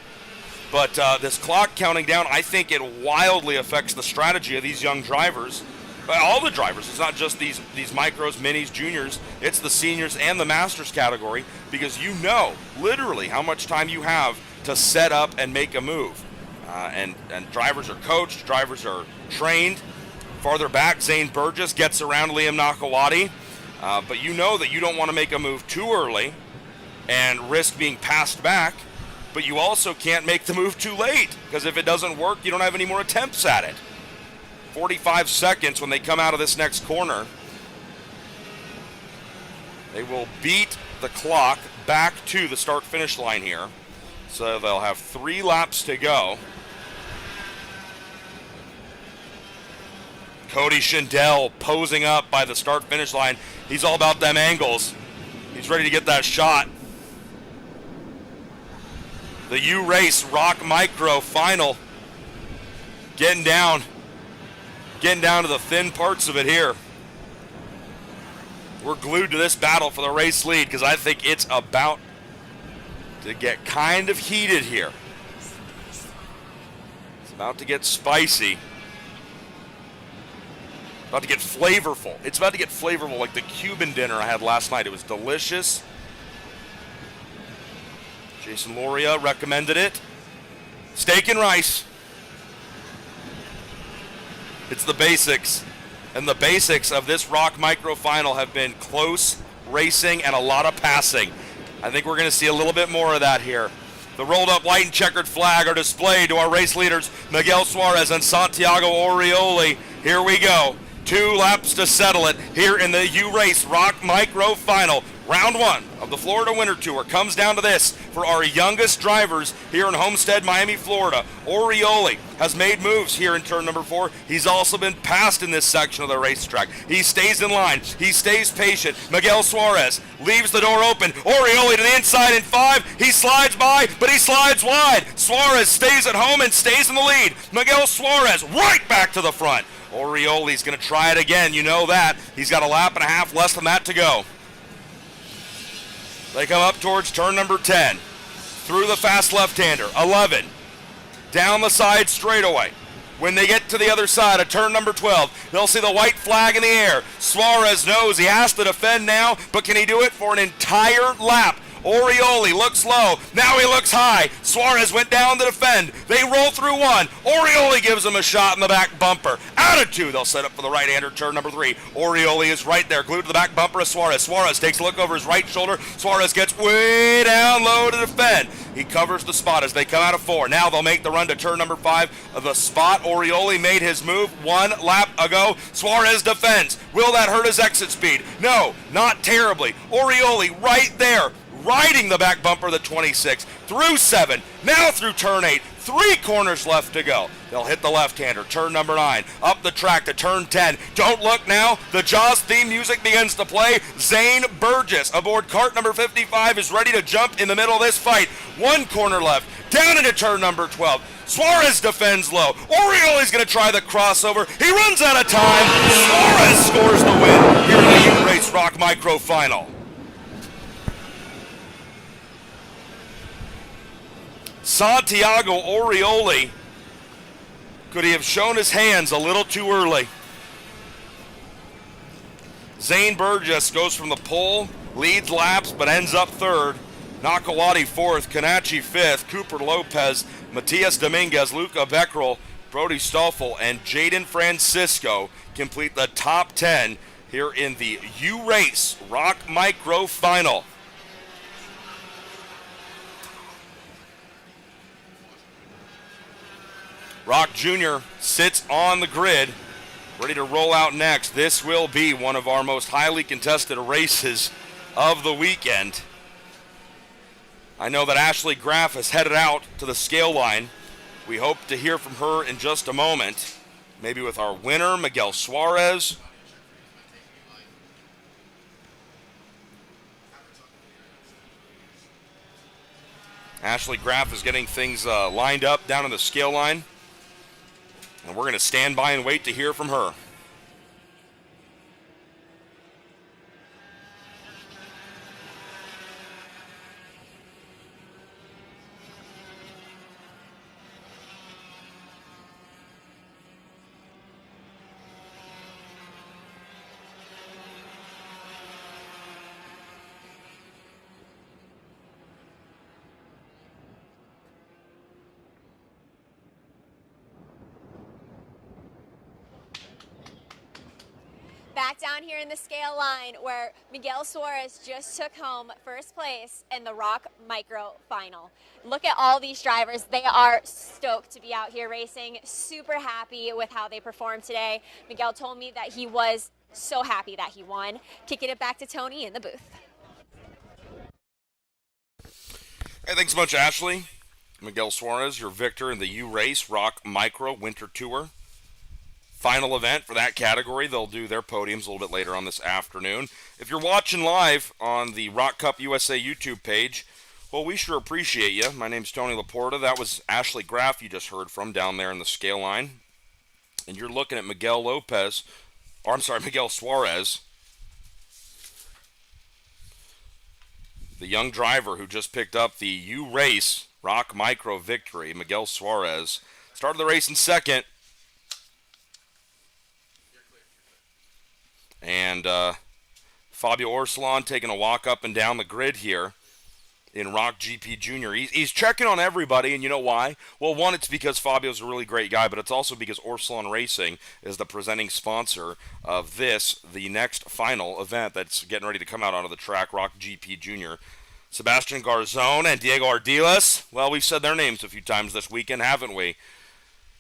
But this clock counting down, I think it wildly affects the strategy of these young drivers. All the drivers. It's not just these micros, minis, juniors. It's the seniors and the masters category, because you know literally how much time you have to set up and make a move. And drivers are coached, drivers are trained. Farther back, Zane Burgess gets around Liam Nakawati. But you know that you don't want to make a move too early and risk being passed back. But you also can't make the move too late, because if it doesn't work, you don't have any more attempts at it. 45 seconds when they come out of this next corner. They will beat the clock back to the start-finish line here. So they'll have 3 laps to go. Cody Schindel posing up by the start-finish line. He's all about them angles. He's ready to get that shot. The U-Race ROK Micro final. Getting down to the thin parts of it here. We're glued to this battle for the race lead, because I think it's about to get kind of heated here. It's about to get spicy. About to get flavorful. It's about to get flavorful like the Cuban dinner I had last night. It was delicious. Jason Loria recommended it. Steak and rice. It's the basics. And the basics of this ROK Micro Final have been close racing and a lot of passing. I think we're going to see a little bit more of that here. The rolled up white and checkered flag are displayed to our race leaders, Miguel Suarez and Santiago Orioli. Here we go. 2 laps to settle it here in the U-Race ROK Micro Final. Round 1 of the Florida Winter Tour comes down to this for our youngest drivers here in Homestead, Miami, Florida. Orioli has made moves here in turn number 4. He's also been passed in this section of the racetrack. He stays in line. He stays patient. Miguel Suarez leaves the door open. Orioli to the inside in 5. He slides by, but he slides wide. Suarez stays at home and stays in the lead. Miguel Suarez right back to the front. Orioli's going to try it again. You know that. He's got a lap and a half less than that to go. They come up towards turn number 10. Through the fast left-hander. 11. Down the side straightaway. When they get to the other side of turn number 12, they'll see the white flag in the air. Suarez knows he has to defend now, but can he do it for an entire lap? Orioli looks low. Now he looks high. Suarez went down to defend. They roll through 1. Orioli gives him a shot in the back bumper. Out of 2. They'll set up for the right-hander, turn number 3. Orioli is right there, glued to the back bumper of Suarez. Suarez takes a look over his right shoulder. Suarez gets way down low to defend. He covers the spot as they come out of 4. Now they'll make the run to turn number 5. The spot Orioli made his move 1 lap ago. Suarez defends. Will that hurt his exit speed? No, not terribly. Orioli right there, riding the back bumper of the 26, through 7, now through turn 8, 3 corners left to go. They'll hit the left-hander, turn number 9, up the track to turn 10. Don't look now, the Jaws theme music begins to play. Zane Burgess aboard cart number 55 is ready to jump in the middle of this fight. 1 corner left, down into turn number 12. Suarez defends low. Orioli's going to try the crossover. He runs out of time. Suarez scores the win here in the U-Race ROK Micro Final. Santiago Orioli, could he have shown his hands a little too early? Zane Burgess goes from the pole, leads laps, but ends up 3rd. Nakawati 4th, Kanachi 5th, Cooper Lopez, Matias Dominguez, Luca Beckrell, Brody Stoffel, and Jaden Francisco complete the top 10 here in the U-Race ROK Micro Final. ROK Jr. sits on the grid, ready to roll out next. This will be one of our most highly contested races of the weekend. I know that Ashley Graff has headed out to the scale line. We hope to hear from her in just a moment, maybe with our winner, Miguel Suarez. Ashley Graff is getting things lined up down on the scale line. And we're going to stand by and wait to hear from her. Back down here in the scale line where Miguel Suarez just took home first place in the ROK Micro Final. Look at all these drivers. They are stoked to be out here racing, super happy with how they performed today. Miguel told me that he was so happy that he won. Kicking it back to Tony in the booth. Hey, thanks so much, Ashley. Miguel Suarez, your victor in the U-Race ROK Micro Winter Tour. Final event for that category. They'll do their podiums a little bit later on this afternoon. If you're watching live on the ROK Cup USA YouTube page, well, we sure appreciate you. My name's Tony Laporta. That was Ashley Graff you just heard from down there in the scale line. And you're looking at Miguel Suarez, the young driver who just picked up the U-Race ROK Micro victory. Miguel Suarez started the race in 2nd. And Fabio Orsolon taking a walk up and down the grid here in ROK GP Junior. He's checking on everybody, and you know why? Well, one, it's because Fabio's a really great guy, but it's also because Orsolon Racing is the presenting sponsor of this, the next final event that's getting ready to come out onto the track, ROK GP Junior. Sebastian Garzon and Diego Ardiles, well, we've said their names a few times this weekend, haven't we?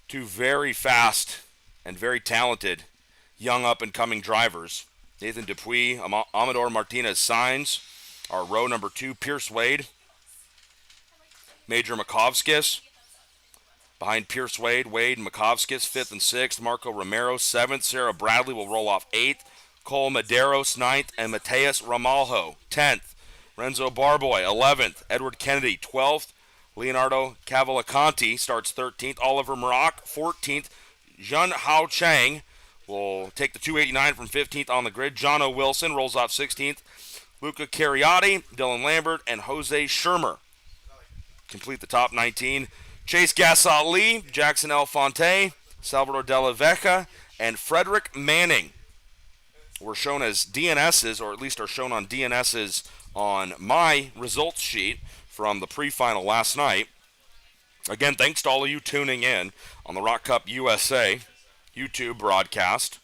Two very fast and very talented young up-and-coming drivers. Nathan Dupuis, Amador Martinez Sainz, our row number 2, Pierce Wade, Major Makovskis. Behind Pierce Wade, Makovskis, 5th and 6th. Marco Romero, 7th. Sarah Bradley will roll off 8th. Cole Medeiros, 9th. And Mateus Ramalho, 10th. Renzo Barboy, 11th. Edward Kennedy, 12th. Leonardo Cavalcanti starts 13th. Oliver Maroc, 14th. Jun Hao Chang will take the 289 from 15th on the grid. Jono Wilson rolls off 16th. Luca Cariotti, Dylan Lambert, and Jose Shermer complete the top 19. Chase Gasol-Lee, Jackson Elfonte, Salvador Della Vecchia, and Frederick Manning were shown as DNSs, or at least are shown on DNSs on my results sheet from the pre-final last night. Again, thanks to all of you tuning in on the ROK Cup USA YouTube broadcast.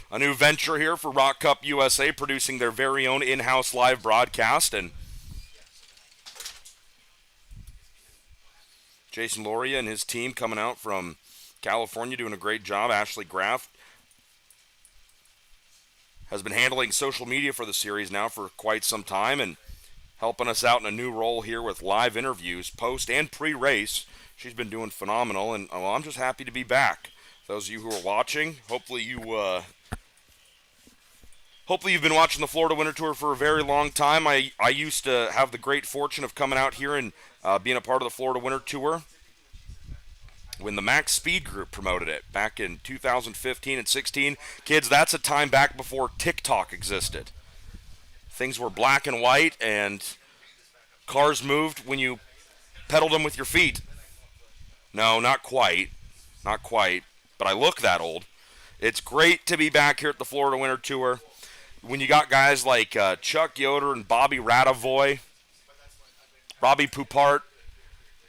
A new venture here for ROK Cup USA, producing their very own in-house live broadcast. And Jason Loria and his team coming out from California doing a great job. Ashley Graff has been handling social media for the series now for quite some time and helping us out in a new role here with live interviews, post and pre-race. She's been doing phenomenal, and well, I'm just happy to be back. Those of you who are watching, hopefully you've been watching the Florida Winter Tour for a very long time. I used to have the great fortune of coming out here and being a part of the Florida Winter Tour when the Max Speed Group promoted it back in 2015 and 16. Kids, that's a time back before TikTok existed. Things were black and white, and cars moved when you pedaled them with your feet. No, not quite. Not quite. But I look that old. It's great to be back here at the Florida Winter Tour. When you got guys like Chuck Yoder and Bobby Radavoy, Robbie Poupart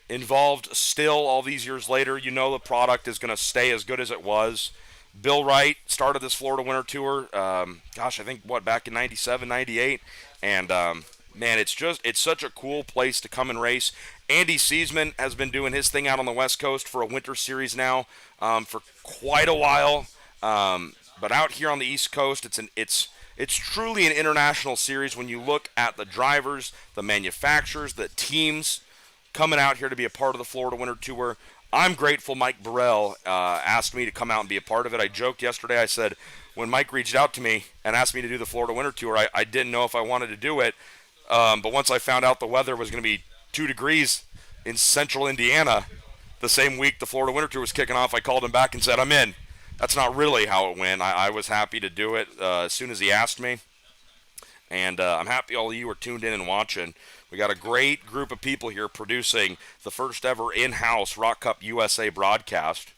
involved still all these years later, you know the product is going to stay as good as it was. Bill Wright started this Florida Winter Tour, I think, back in 97, 98. And, man, it's such a cool place to come and race. Andy Seisman has been doing his thing out on the West Coast for a winter series now for quite a while. But out here on the East Coast, it's truly an international series when you look at the drivers, the manufacturers, the teams coming out here to be a part of the Florida Winter Tour. I'm grateful Mike Burrell asked me to come out and be a part of it. I joked yesterday, I said, when Mike reached out to me and asked me to do the Florida Winter Tour, I didn't know if I wanted to do it. But once I found out the weather was going to be 2 degrees in central Indiana the same week the Florida Winter Tour was kicking off, I called him back and said, I'm in. That's not really how it went. I was happy to do it as soon as he asked me. And I'm happy all of you are tuned in and watching. We got a great group of people here producing the first ever in-house ROK Cup USA broadcast.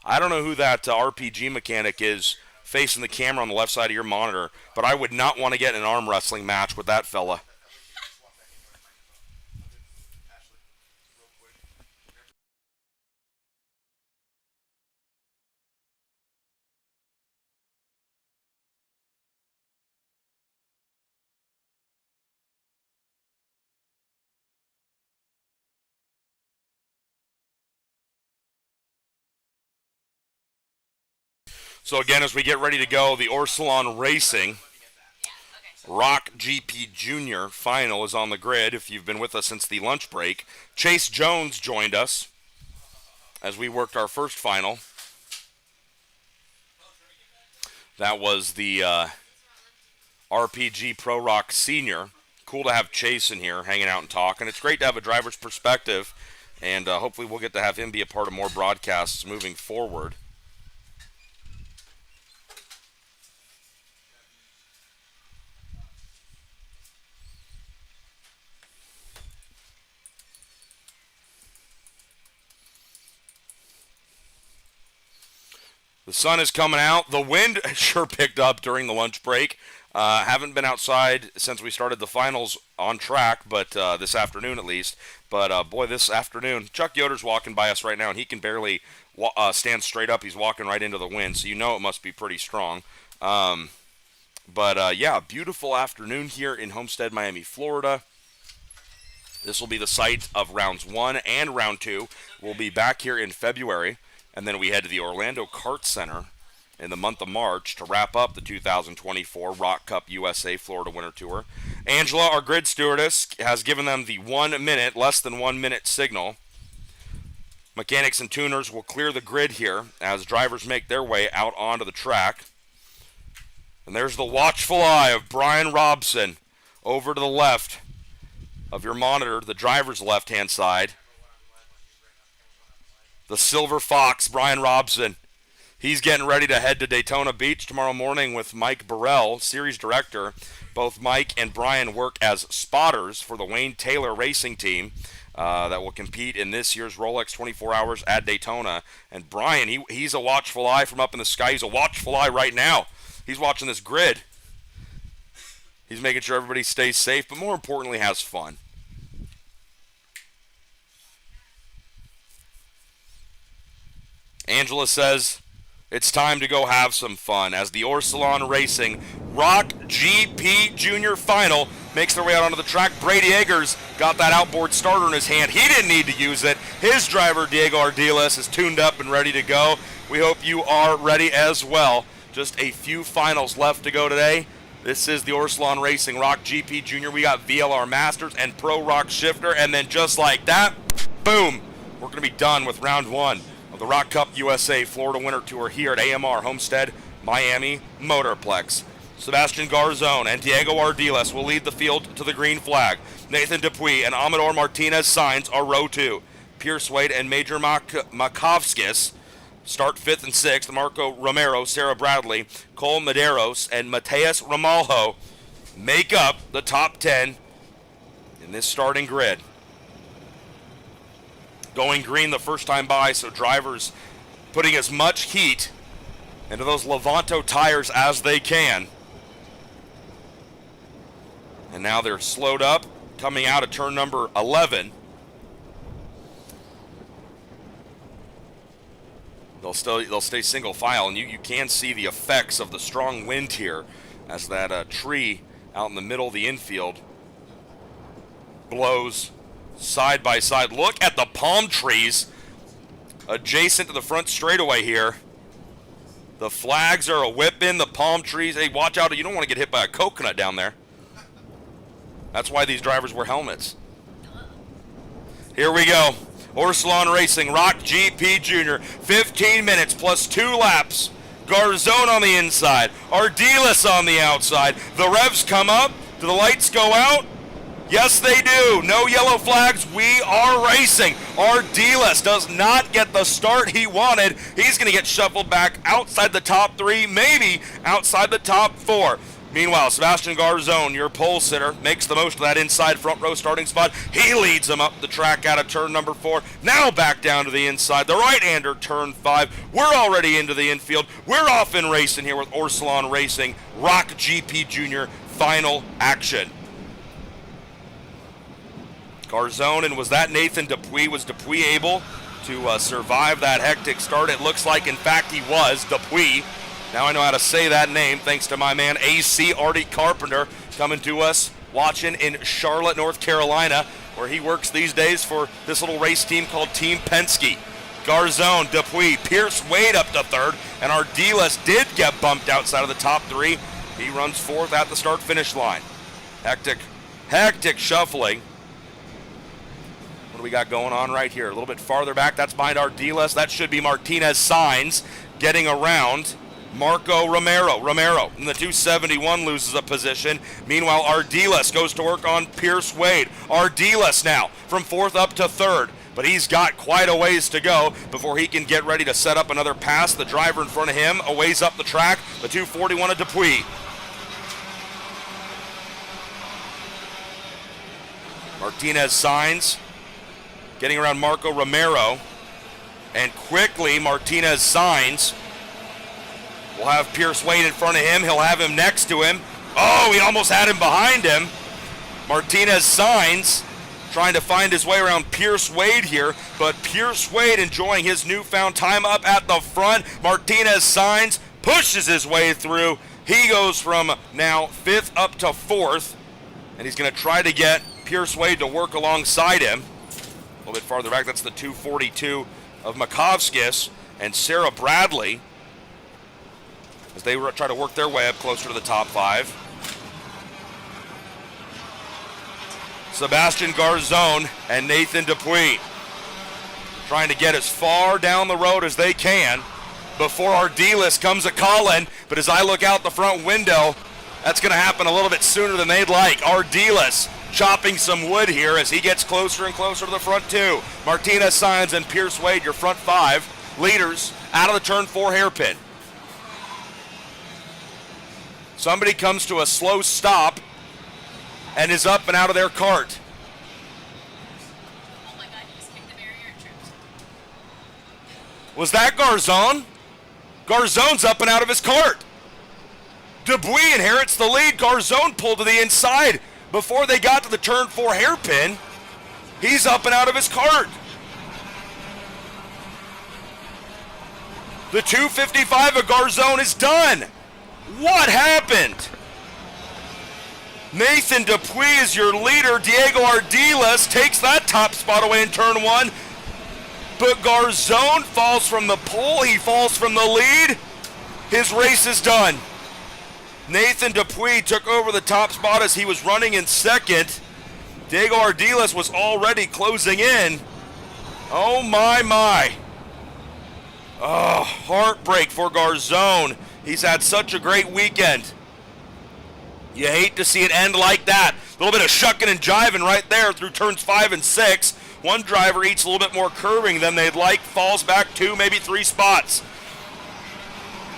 I don't know who that RPG mechanic is facing the camera on the left side of your monitor, but I would not want to get in an arm wrestling match with that fella. So again, as we get ready to go, the Orsolon Racing ROK GP Junior final is on the grid. If you've been with us since the lunch break, Chase Jones joined us as we worked our first final. That was the RPG Pro Rock Senior. Cool to have Chase in here hanging out and talking. It's great to have a driver's perspective, and hopefully we'll get to have him be a part of more broadcasts moving forward. The sun is coming out. The wind sure picked up during the lunch break. Haven't been outside since we started the finals on track, but this afternoon at least. But boy, this afternoon, Chuck Yoder's walking by us right now, and he can barely stand straight up. He's walking right into the wind, so you know it must be pretty strong. Yeah, beautiful afternoon here in Homestead, Miami, Florida. This will be the site of rounds 1 and round 2. We'll be back here in February, and then we head to the Orlando Kart Center in the month of March to wrap up the 2024 ROK Cup USA Florida Winter Tour. Angela, our grid stewardess, has given them the 1 minute, less than 1 minute signal. Mechanics and tuners will clear the grid here as drivers make their way out onto the track. And there's the watchful eye of Brian Robson over to the left of your monitor, the driver's left-hand side. The Silver Fox, Brian Robson. He's getting ready to head to Daytona Beach tomorrow morning with Mike Burrell, series director. Both Mike and Brian work as spotters for the Wayne Taylor racing team that will compete in this year's Rolex 24 Hours at Daytona. And Brian, he's a watchful eye from up in the sky. He's a watchful eye right now. He's watching this grid. He's making sure everybody stays safe, but more importantly, has fun. Angela says it's time to go have some fun as the Orsalon Racing ROK GP Junior Final makes their way out onto the track. Brady Eggers got that outboard starter in his hand. He didn't need to use it. His driver, Diego Ardiles, is tuned up and ready to go. We hope you are ready as well. Just a few finals left to go today. This is the Orsalon Racing ROK GP Junior. We got VLR Masters and Pro ROK Shifter, and then just like that, boom, we're going to be done with round 1 of the ROK Cup USA Florida Winter Tour here at AMR Homestead, Miami Motorplex. Sebastian Garzone and Diego Ardiles will lead the field to the green flag. Nathan Dupuis and Amador Martinez Sainz are row 2. Pierce Wade and Major Makovskis start 5th and 6th. Marco Romero, Sarah Bradley, Cole Medeiros, and Mateus Ramalho make up the top 10 in this starting grid. Going green the first time by, so drivers putting as much heat into those Levanto tires as they can. And now they're slowed up, coming out of turn number 11. They'll stay single file, and you can see the effects of the strong wind here as that tree out in the middle of the infield blows side by side. Look at the palm trees adjacent to the front straightaway here. The flags are a whipping, the palm trees. Hey, watch out, you don't want to get hit by a coconut down there. That's why these drivers wear helmets. Here we go. Orsalon Racing, ROK GP Junior, 15 minutes plus 2 laps. Garzone on the inside, Ardiles on the outside. The revs come up. Do the lights go out? Yes, they do. No yellow flags. We are racing. Ardiles does not get the start he wanted. He's going to get shuffled back outside the top 3, maybe outside the top 4. Meanwhile, Sebastian Garzone, your pole sitter, makes the most of that inside front row starting spot. He leads them up the track out of turn number 4. Now back down to the inside. The right-hander, turn 5. We're already into the infield. We're off in racing here with Orsalon Racing. ROK GP Junior final action. Garzone, and was that Nathan Dupuis? Was Dupuis able to survive that hectic start? It looks like, in fact, he was. Dupuis. Now I know how to say that name thanks to my man AC Artie Carpenter coming to us, watching in Charlotte, North Carolina, where he works these days for this little race team called Team Penske. Garzone, Dupuis, Pierce Wade up to 3rd, and Ardiles did get bumped outside of the top 3. He runs 4th at the start-finish line. Hectic shuffling. What do we got going on right here? A little bit farther back, that's behind Ardiles. That should be Martinez Sainz getting around Marco Romero in the 271 loses a position. Meanwhile, Ardiles goes to work on Pierce Wade. Ardiles now from 4th up to 3rd, but he's got quite a ways to go before he can get ready to set up another pass. The driver in front of him, a ways up the track, the 241 of Dupuis. Martinez Sainz getting around Marco Romero, and quickly Martinez Sainz We'll have Pierce Wade in front of him. He'll have him next to him. Oh, he almost had him behind him. Martinez Signs trying to find his way around Pierce Wade here, but Pierce Wade enjoying his newfound time up at the front. Martinez Signs pushes his way through. He goes from now 5th up to 4th, and he's going to try to get Pierce Wade to work alongside him. A little bit farther back, that's the 242 of Makovskis and Sarah Bradley as they try to work their way up closer to the top 5. Sebastian Garzone and Nathan Dupuis trying to get as far down the road as they can before Ardiles comes a-calling. But as I look out the front window, that's going to happen a little bit sooner than they'd like. Ardiles chopping some wood here as he gets closer and closer to the front 2. Martinez Signs and Pierce Wade, your front 5 leaders, out of the turn 4 hairpin. Somebody comes to a slow stop and is up and out of their cart. Oh my God, you just kicked the barrier and tripped. Was that Garzone? Garzone's up and out of his cart. Dupuis inherits the lead. Garzone pulled to the inside before they got to the turn 4 hairpin. He's up and out of his cart. The 255 of Garzone is done. What happened? Nathan Dupuis is your leader. Diego Ardiles takes that top spot away in turn 1. But Garzone falls from the pole. He falls from the lead. His race is done. Nathan Dupuis took over the top spot as he was running in 2nd. Diego Ardiles was already closing in. Oh my. Oh, heartbreak for Garzone. He's had such a great weekend. You hate to see it end like that. A little bit of shucking and jiving right there through turns 5 and 6. One driver eats a little bit more curving than they'd like, falls back 2, maybe 3 spots.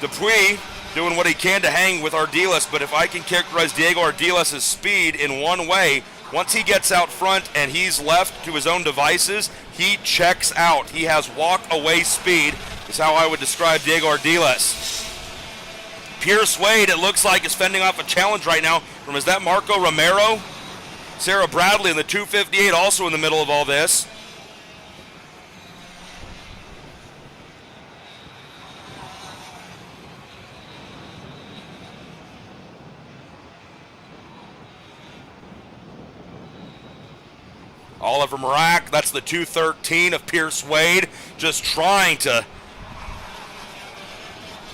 Dupuis doing what he can to hang with Ardiles, but if I can characterize Diego Ardiles' speed in one way, once he gets out front and he's left to his own devices, he checks out. He has walk-away speed, is how I would describe Diego Ardiles. Pierce Wade, it looks like, is fending off a challenge right now from, is that Marco Romero? Sarah Bradley in the 258 also in the middle of all this. Oliver Marak, that's the 213 of Pierce Wade, just trying to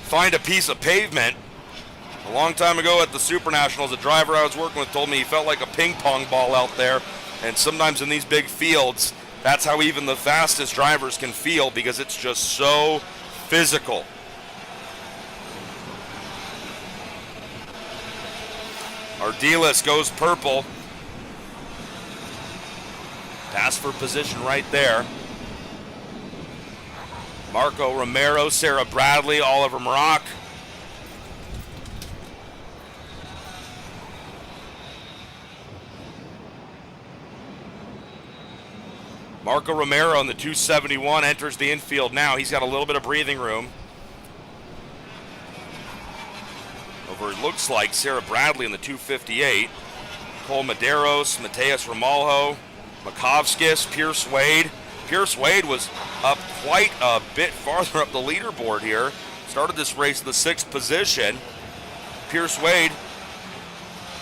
find a piece of pavement. A long time ago at the Super Nationals, a driver I was working with told me he felt like a ping pong ball out there. And sometimes in these big fields, that's how even the fastest drivers can feel, because it's just so physical. Ardiles goes purple. Pass for position right there. Marco Romero, Sarah Bradley, Oliver Marak. Marco Romero on the 271 enters the infield now. He's got a little bit of breathing room. Over, it looks like, Sarah Bradley in the 258. Cole Medeiros, Mateus Ramalho, Makovskis, Pierce Wade. Pierce Wade was up quite a bit farther up the leaderboard here. Started this race in the 6th position. Pierce Wade,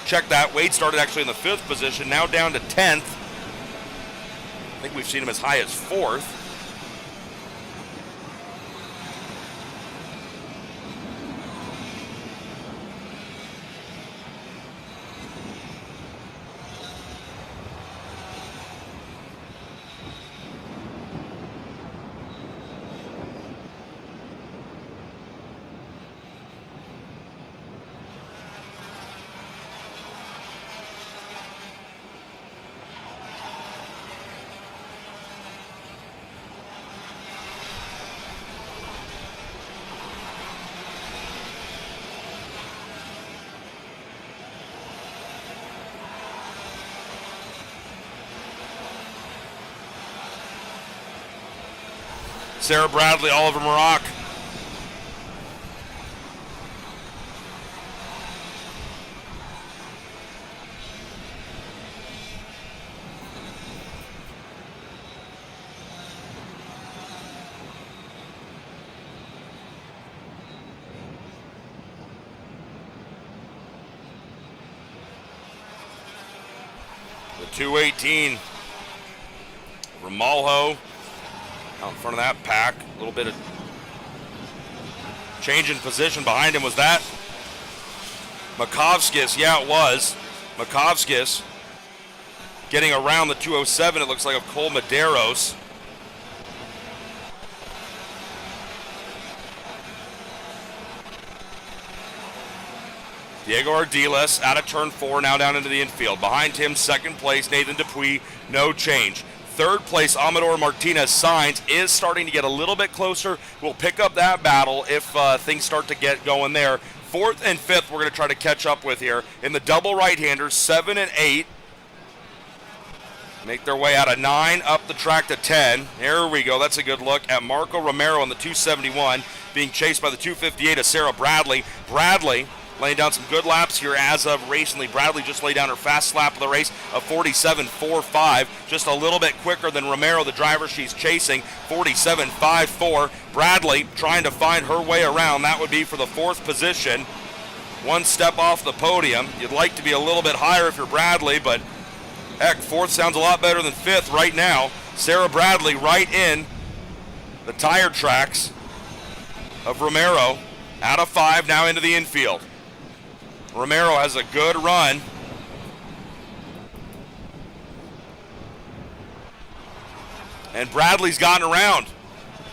check that. Wade started actually in the 5th position, now down to 10th. I think we've seen him as high as 4th. Sarah Bradley, Oliver Marak. 218. Romalho out in front of that pack. A little bit of change in position behind him. Was that Makovskis? Yeah, it was. Makovskis getting around the 207, it looks like, of Cole Medeiros. Diego Ardiles out of turn 4, now down into the infield. Behind him, second place, Nathan Dupuis, no change. Third place, Amador Martinez Sainz is starting to get a little bit closer. We'll pick up that battle if things start to get going there. Fourth and fifth, we're going to try to catch up with here. In the double right-handers, 7 and 8. Make their way out of 9 up the track to 10. There we go. That's a good look at Marco Romero in the 271, being chased by the 258 of Sarah Bradley. Bradley laying down some good laps here as of recently. Bradley just laid down her fast lap of the race of 47.45, just a little bit quicker than Romero, the driver she's chasing, 47.54. Bradley trying to find her way around. That would be for the fourth position. One step off the podium. You'd like to be a little bit higher if you're Bradley, but heck, fourth sounds a lot better than fifth right now. Sarah Bradley right in the tire tracks of Romero. Out of 5, now into the infield. Romero has a good run. And Bradley's gotten around.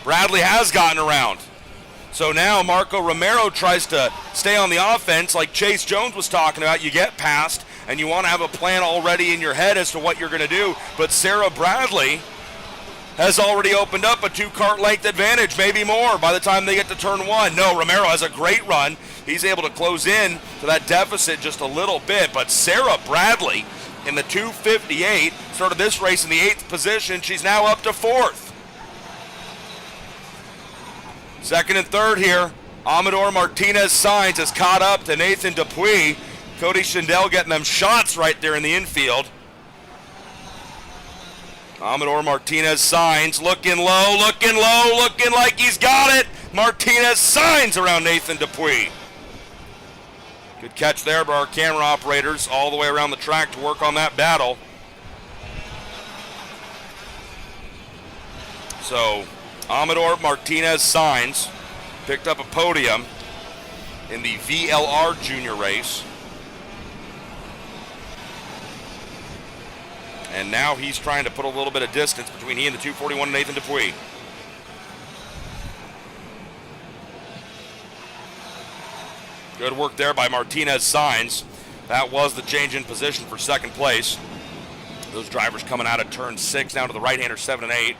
Bradley has gotten around. So now Marco Romero tries to stay on the offense like Chase Jones was talking about. You get past and you want to have a plan already in your head as to what you're going to do. But Sarah Bradley has already opened up a 2-cart length advantage, maybe more by the time they get to turn 1. No, Romero has a great run. He's able to close in to that deficit just a little bit. But Sarah Bradley in the 258 started this race in the 8th position. She's now up to 4th. Second and third here, Amador Martinez Sainz has caught up to Nathan Dupuis. Cody Schindel getting them shots right there in the infield. Amador Martinez Sainz looking low, looking like he's got it. Martinez Sainz around Nathan Dupuis. Good catch there by our camera operators all the way around the track to work on that battle. So Amador Martinez Sainz picked up a podium in the VLR junior race. And now he's trying to put a little bit of distance between he and the 241 Nathan Dupuis. Good work there by Martinez Sainz. That was the change in position for second place. Those drivers coming out of turn 6 down to the right-hander 7 and 8.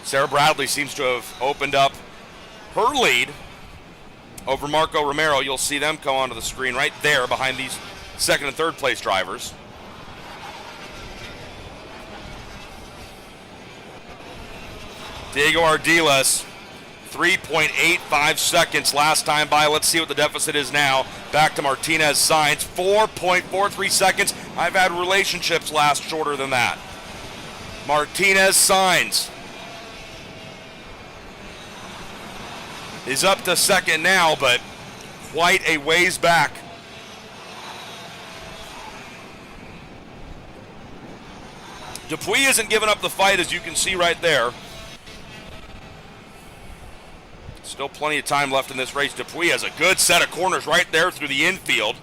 Sarah Bradley seems to have opened up her lead over Marco Romero. You'll see them come onto the screen right there behind these second and third place drivers. Diego Ardiles, 3.85 seconds last time by. Let's see what the deficit is now. Back to Martinez Sainz, 4.43 seconds. I've had relationships last shorter than that. Martinez Sainz is up to second now, but quite a ways back. Dupuis isn't giving up the fight, as you can see right there. Still plenty of time left in this race. Dupuis has a good set of corners right there through the infield.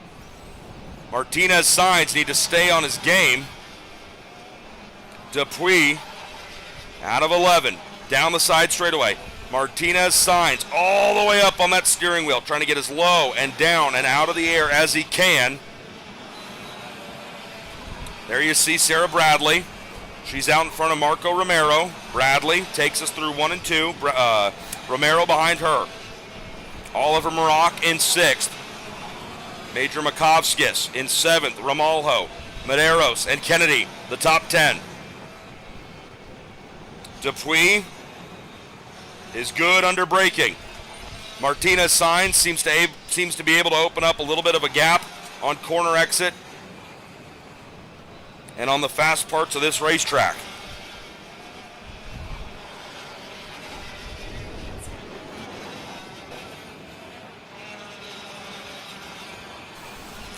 Martinez Sainz need to stay on his game. Dupuis out of 11, down the side straightaway. Martinez Sainz all the way up on that steering wheel, trying to get as low and down and out of the air as he can. There you see Sarah Bradley. She's out in front of Marco Romero. Bradley takes us through 1 and 2. Romero behind her. Oliver Maroc in 6th. Major Makovskis in 7th. Romalho, Medeiros, and Kennedy, the top 10. Dupuis is good under braking. Martinez Sainz seems to be able to open up a little bit of a gap on corner exit and on the fast parts of this racetrack.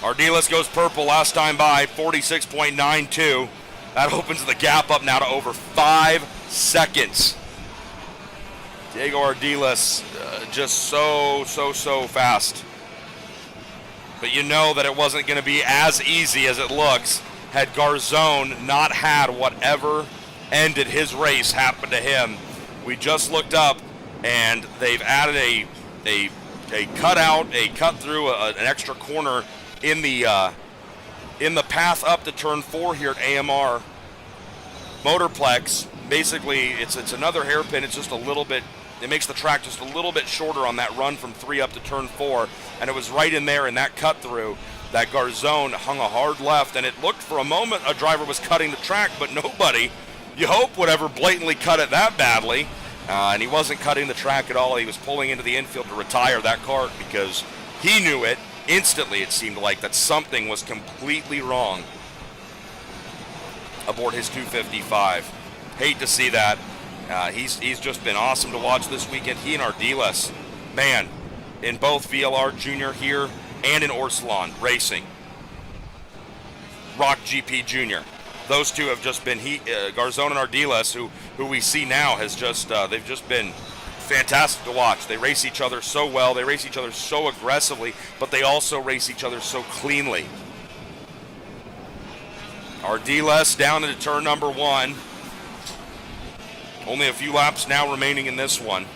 Ardiles goes purple last time by, 46.92. That opens the gap up now to over 5 seconds. Diego Ardiles just so fast. But you know that it wasn't going to be as easy as it looks had Garzone not had whatever ended his race happen to him. We just looked up, and they've added a cut through, an extra corner in the path up to turn 4 here at AMR Motorplex. Basically, it's another hairpin. It's just a little bit. It makes the track just a little bit shorter on that run from 3 up to turn 4, and it was right in there in that cut through that Garzone hung a hard left, and it looked for a moment a driver was cutting the track, but nobody, you hope, would ever blatantly cut it that badly. And he wasn't cutting the track at all. He was pulling into the infield to retire that kart because he knew it instantly, it seemed like, that something was completely wrong aboard his 255. Hate to see that. He's just been awesome to watch this weekend. He and Ardiles, man, in both VLR Junior here and in Orslon Racing. ROK GP Junior. Those two have just been, Garzone and Ardiles, who we see now, has just, they've just been fantastic to watch. They race each other so well, they race each other so aggressively, but they also race each other so cleanly. Ardiles down into turn number 1. Only a few laps now remaining in this one.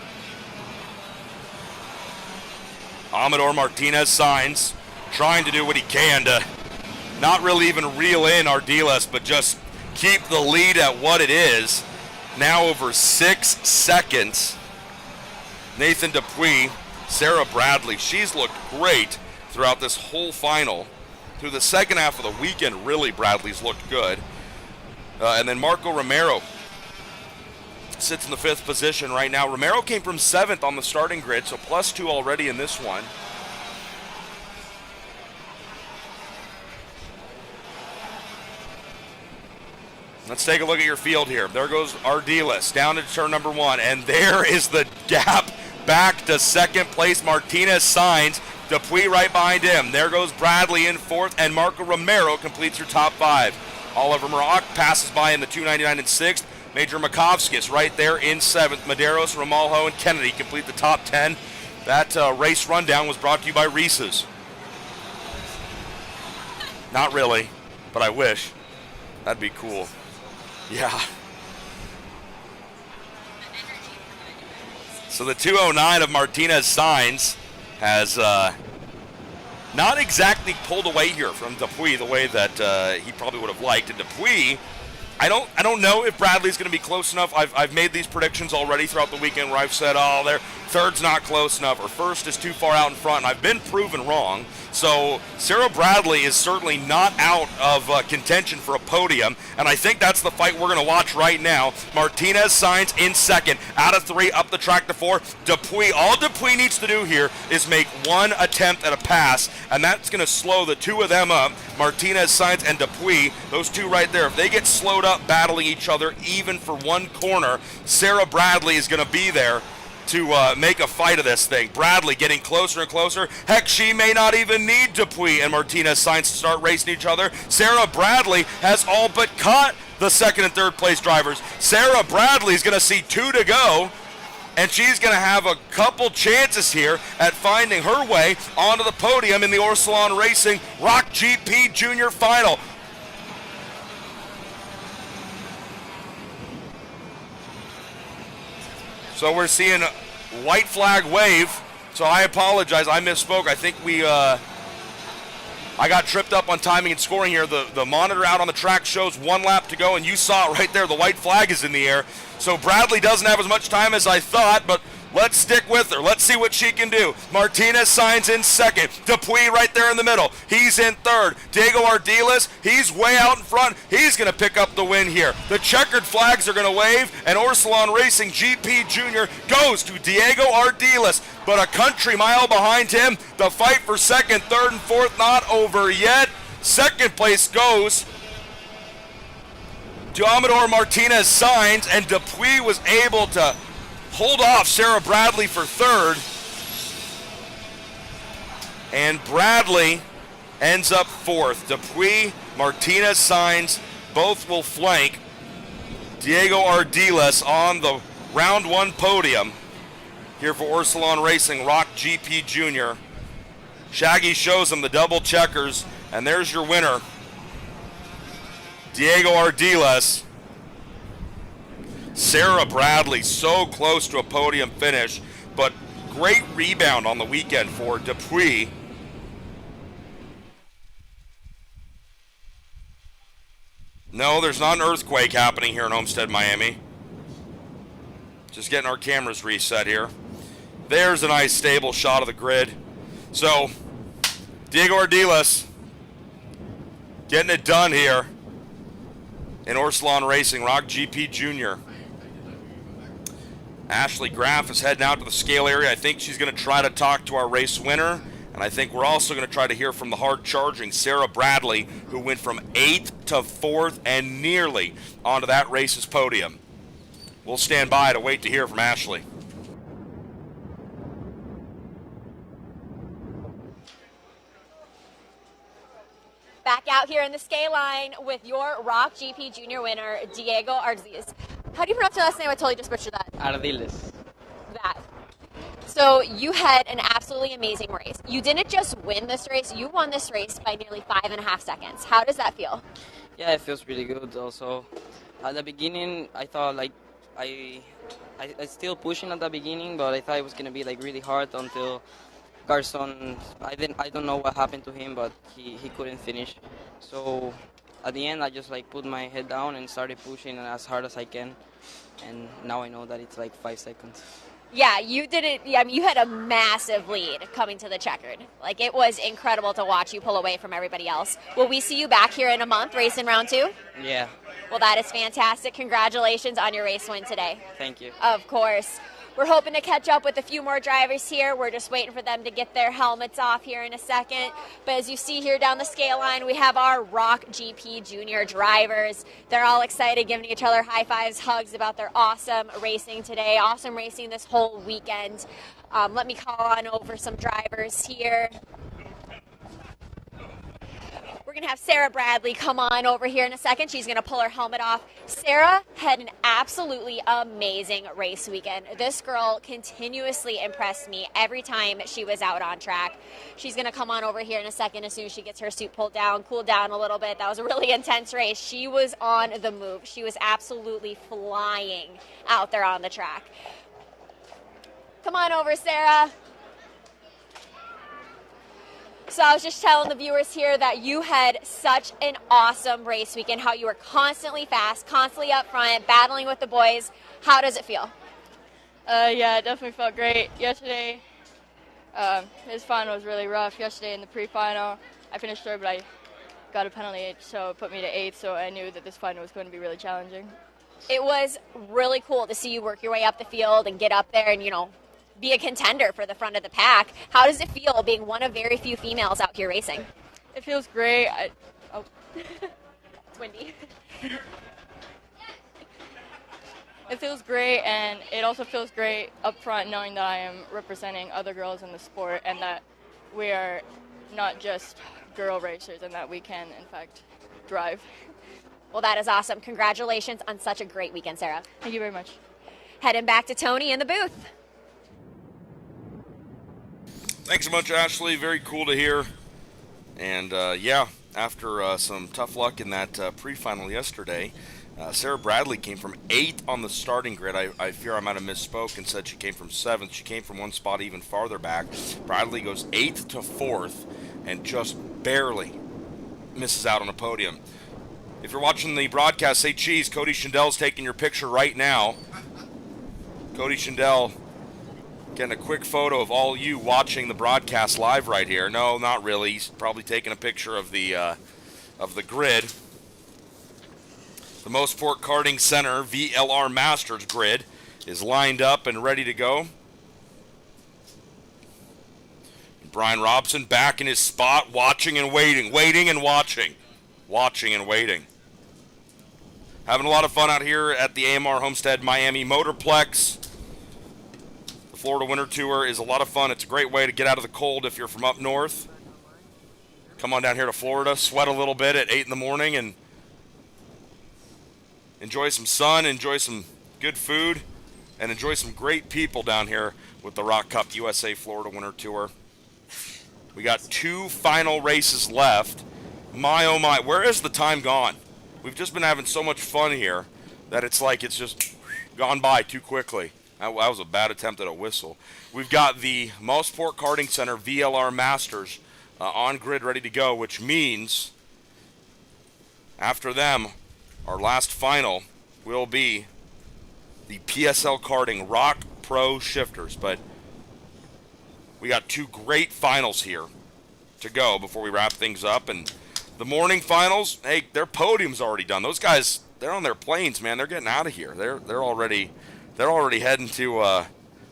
Amador Martinez Sainz trying to do what he can to not really even reel in Ardiles, but just keep the lead at what it is. Now over 6 seconds. Nathan Dupuis, Sarah Bradley, she's looked great throughout this whole final. Through the second half of the weekend, really, Bradley's looked good. And then Marco Romero sits in the 5th position right now. Romero came from 7th on the starting grid, so +2 already in this one. Let's take a look at your field here. There goes Ardiles down to turn number 1, and there is the gap back to second place. Martinez Sainz, Dupuis right behind him. There goes Bradley in 4th, and Marco Romero completes your top 5. Oliver Maroc passes by in the 299 in 6th. Major Makovskis right there in 7th. Medeiros, Romalho, and Kennedy complete the top 10. That race rundown was brought to you by Reese's. Not really, but I wish. That'd be cool. Yeah. So the 209 of Martinez Sainz has not exactly pulled away here from Dupuis the way that he probably would have liked. And Dupuis, I don't know if Bradley's going to be close enough. I've made these predictions already throughout the weekend where I've said, oh, their third's not close enough, or first is too far out in front, and I've been proven wrong. So Sarah Bradley is certainly not out of contention for a podium, and I think that's the fight we're going to watch right now. Martinez Sainz in 2nd, out of 3, up the track to 4. Dupuis, all Dupuis needs to do here is make one attempt at a pass, and that's going to slow the 2 of them up. Martinez Sainz and Dupuis, those 2 right there, if they get slowed up battling each other even for 1 corner, Sarah Bradley is going to be there to make a fight of this thing. Bradley getting closer and closer. Heck, she may not even need Dupuis and Martinez Sainz to start racing each other. Sarah Bradley has all but caught the 2nd and 3rd place drivers. Sarah Bradley is going to see 2 to go, and she's going to have a couple chances here at finding her way onto the podium in the Orsalon Racing ROK GP Junior Final. So we're seeing a white flag wave. So I apologize, I misspoke. I think I got tripped up on timing and scoring here. The monitor out on the track shows 1 lap to go, and you saw it right there. The white flag is in the air. So Bradley doesn't have as much time as I thought, but let's stick with her. Let's see what she can do. Martinez Sainz in 2nd. Dupuis right there in the middle. He's in 3rd. Diego Ardiles, he's way out in front. He's going to pick up the win here. The checkered flags are going to wave, and Orsalon Racing GP Junior goes to Diego Ardiles. But a country mile behind him. The fight for 2nd, 3rd, and 4th not over yet. 2nd place goes to Amador Martinez Sainz, and Dupuis was able to hold off Sarah Bradley for 3rd. And Bradley ends up 4th. Dupuis, Martinez Sainz, both will flank Diego Ardiles on the round 1 podium here for Orsalon Racing, ROK GP Junior. Shaggy shows him the double checkers, and there's your winner, Diego Ardiles. Sarah Bradley so close to a podium finish, but great rebound on the weekend for Dupuis. No, there's not an earthquake happening here in Homestead, Miami. Just getting our cameras reset here. There's a nice stable shot of the grid. So, Diego Ardiles getting it done here in Orsalon Racing, ROK GP Junior. Ashley Graff is heading out to the scale area. I think she's going to try to talk to our race winner. And I think we're also going to try to hear from the hard-charging Sarah Bradley, who went from 8th to 4th and nearly onto that race's podium. We'll stand by to wait to hear from Ashley. Back out here in the scale line with your ROK GP Junior winner, Diego Ardiles. How do you pronounce your last name? I totally just butchered that. Ardiles. That. So you had an absolutely amazing race. You didn't just win this race, you won this race by nearly 5.5 seconds. How does that feel? Yeah, it feels pretty good. Also, at the beginning, I thought like I still pushing at the beginning, but I thought it was gonna be like really hard until Garson. I don't know what happened to him, but he couldn't finish. So at the end, I just like put my head down and started pushing as hard as I can. And now I know that it's like 5 seconds. Yeah, you did it. Yeah, I mean, you had a massive lead coming to the checkered. Like, it was incredible to watch you pull away from everybody else. Will we see you back here in a month racing round 2? Yeah. Well, that is fantastic. Congratulations on your race win today. Thank you. Of course. We're hoping to catch up with a few more drivers here. We're just waiting for them to get their helmets off here in a second. But as you see here down the scale line, we have our ROK GP Junior drivers. They're all excited, giving each other high fives, hugs about their awesome racing today, awesome racing this whole weekend. Let me call on over some drivers here. We're going to have Sarah Bradley come on over here in a second. She's going to pull her helmet off. Sarah had an absolutely amazing race weekend. This girl continuously impressed me every time she was out on track. She's going to come on over here in a second as soon as she gets her suit pulled down, cooled down a little bit. That was a really intense race. She was on the move. She was absolutely flying out there on the track. Come on over, Sarah. So I was just telling the viewers here that you had such an awesome race weekend, how you were constantly fast, constantly up front, battling with the boys. How does it feel? Yeah, it definitely felt great. Yesterday, his final was really rough. Yesterday in the pre-final, I finished third, but I got a penalty, so it put me to 8th, so I knew that this final was going to be really challenging. It was really cool to see you work your way up the field and get up there and, be a contender for the front of the pack. How does it feel being one of very few females out here racing? It feels great. It's windy. It feels great, and it also feels great up front knowing that I am representing other girls in the sport and that we are not just girl racers and that we can, in fact, drive. Well, that is awesome. Congratulations on such a great weekend, Sarah. Thank you very much. Heading back to Tony in the booth. Thanks so much, Ashley. Very cool to hear. And, yeah, after some tough luck in that pre-final yesterday, Sarah Bradley came from 8th on the starting grid. I fear I might have misspoke and said she came from 7th. She came from one spot even farther back. Bradley goes 8th to 4th and just barely misses out on a podium. If you're watching the broadcast, say cheese. Cody Schindell's taking your picture right now. Cody Schindell getting a quick photo of all you watching the broadcast live right here. No, not really. He's probably taking a picture of the grid. The Mossport Karting Center VLR Masters grid is lined up and ready to go. Brian Robson back in his spot, watching and waiting, waiting and watching, watching and waiting. Having a lot of fun out here at the AMR Homestead Miami Motorplex. Florida Winter Tour is a lot of fun. It's a great way to get out of the cold if you're from up north. Come on down here to Florida, sweat a little bit at 8 in the morning, and enjoy some sun, enjoy some good food, and enjoy some great people down here with the ROK Cup USA Florida Winter Tour. We got 2 final races left. My, oh my, where has the time gone? We've just been having so much fun here that it's like it's just gone by too quickly. That was a bad attempt at a whistle. We've got the Mosport Karting Center VLR Masters on grid ready to go, which means after them, our last final will be the PSL Karting ROK Pro Shifters. But we got 2 great finals here to go before we wrap things up. And the morning finals, hey, their podium's already done. Those guys, they're on their planes, man. They're getting out of here. They're already heading to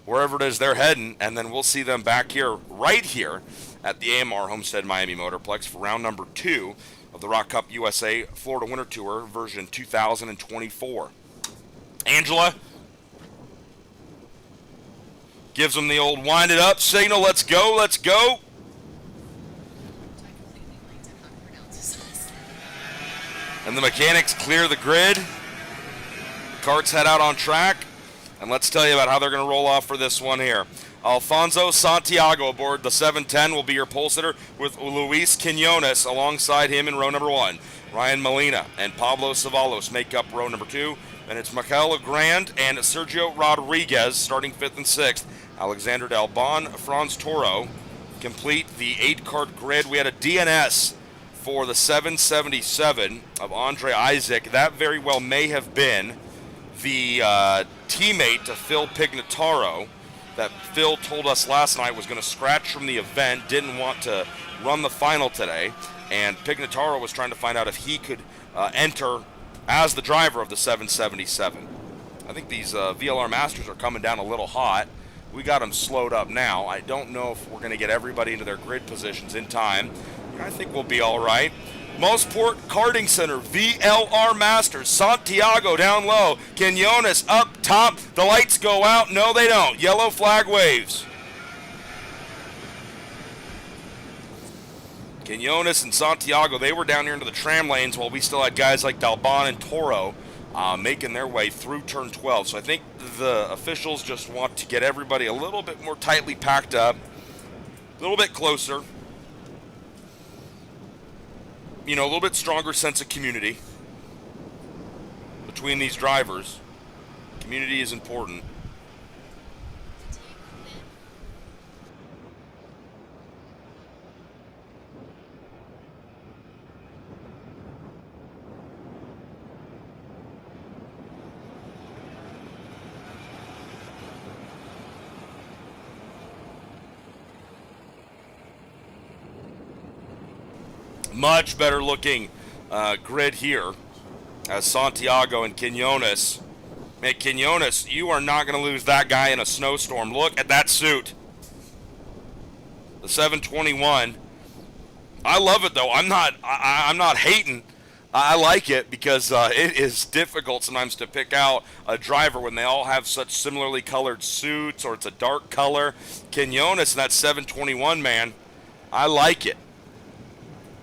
wherever it is they're heading, and then we'll see them back here, right here, at the AMR Homestead Miami Motorplex for round number 2 of the ROK Cup USA Florida Winter Tour version 2024. Angela gives them the old wind it up signal. Let's go, let's go. And the mechanics clear the grid. Carts head out on track. And let's tell you about how they're going to roll off for this one here. Alfonso Santiago aboard the 710 will be your pole sitter with Luis Quinones alongside him in row number 1. Ryan Molina and Pablo Ceballos make up row number 2. And it's Michael Grand and Sergio Rodriguez starting 5th and 6th. Alexander Dalbon, Franz Toro complete the 8-card grid. We had a DNS for the 777 of Andre Isaac. That very well may have been the teammate to Phil Pignataro that Phil told us last night was going to scratch from the event, didn't want to run the final today, and Pignataro was trying to find out if he could enter as the driver of the 777. I think these VLR Masters are coming down a little hot. We got them slowed up now. I don't know if we're going to get everybody into their grid positions in time. I think we'll be all right. Mosport Karting Center, VLR Masters, Santiago down low, Quinones up top, the lights go out, no they don't, yellow flag waves. Quinones and Santiago, they were down here into the tram lanes while we still had guys like Dalbon and Toro making their way through turn 12. So I think the officials just want to get everybody a little bit more tightly packed up, a little bit closer. You know, a little bit stronger sense of community between these drivers. Community is important. Much better looking grid here as Santiago and Quinones. Man, Quinones, you are not going to lose that guy in a snowstorm. Look at that suit. The 721. I love it though. I'm not hating. I like it because it is difficult sometimes to pick out a driver when they all have such similarly colored suits or it's a dark color. Quinones in that 721, man, I like it.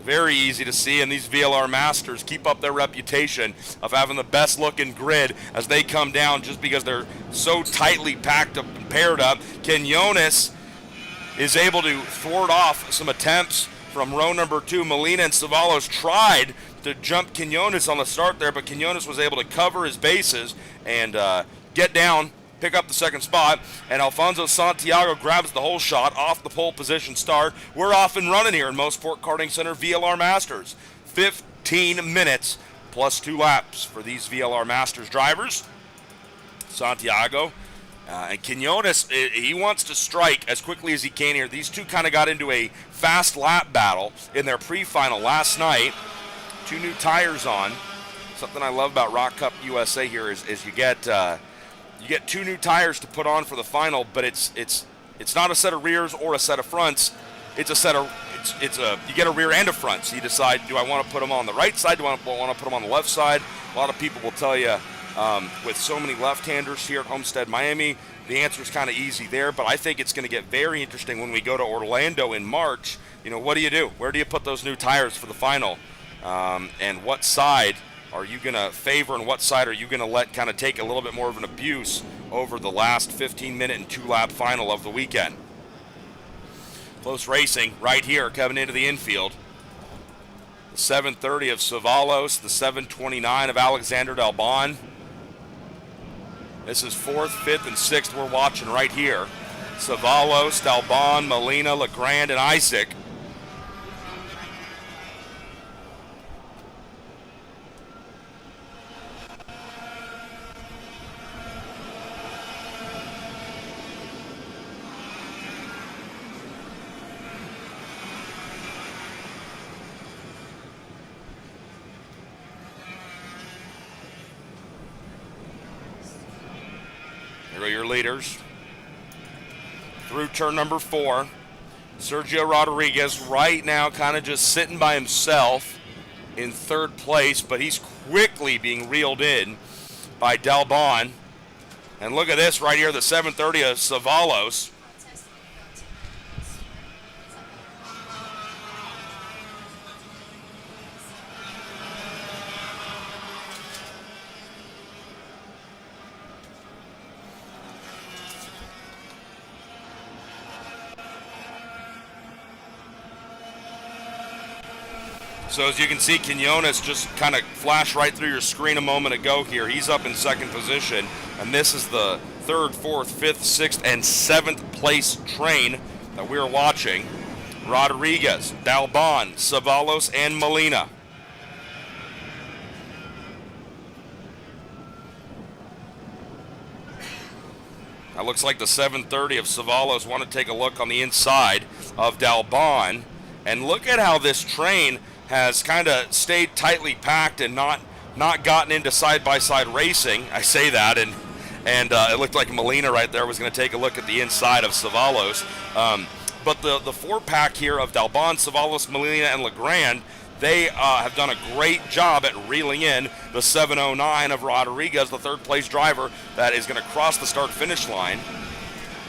Very easy to see, and these VLR Masters keep up their reputation of having the best looking grid as they come down just because they're so tightly packed up and paired up. Quinones is able to thwart off some attempts from row number 2. Molina and Ceballos tried to jump Quinones on the start there, but Quinones was able to cover his bases and get down, pick up the second spot, and Alfonso Santiago grabs the whole shot off the pole position start. We're off and running here in Mosport Karting Center VLR Masters. 15 minutes plus 2 laps for these VLR Masters drivers. Santiago and Quinones, he wants to strike as quickly as he can here. These two kind of got into a fast lap battle in their pre-final last night. 2 new tires on. Something I love about ROK Cup USA here is you get 2 new tires to put on for the final, but it's not a set of rears or a set of fronts. It's a set of you get a rear and a front. So you decide, do I want to put them on the right side? Do I want to put them on the left side? A lot of people will tell you with so many left-handers here at Homestead Miami, the answer is kind of easy there. But I think it's going to get very interesting when we go to Orlando in March. You know, what do you do? Where do you put those new tires for the final? And what side are you going to favor, and what side are you going to let kind of take a little bit more of an abuse over the last 15-minute and 2-lap final of the weekend? Close racing right here coming into the infield. The 730 of Savalos, the 729 of Alexander Dalbon. This is 4th, 5th, and 6th we're watching right here. Savalos, Dalbon, Molina, Legrand, and Isaac. Here are your leaders. Through turn number 4, Sergio Rodriguez right now kind of just sitting by himself in 3rd place, but he's quickly being reeled in by Dalbon. And look at this right here, the 730 of Savalos. So as you can see, Quinones just kind of flashed right through your screen a moment ago here. He's up in 2nd position, and this is the 3rd, 4th, 5th, 6th, and 7th place train that we're watching. Rodriguez, Dalbon, Savalos, and Molina. That looks like the 730 of Savalos. Want to take a look on the inside of Dalbon, and look at how this train has kind of stayed tightly packed and not gotten into side-by-side racing. I say that, and it looked like Molina right there was going to take a look at the inside of Savalos. But the 4-pack here of Dalbon, Savalos, Molina, and Legrand, they have done a great job at reeling in the 709 of Rodriguez, the 3rd-place driver that is going to cross the start-finish line.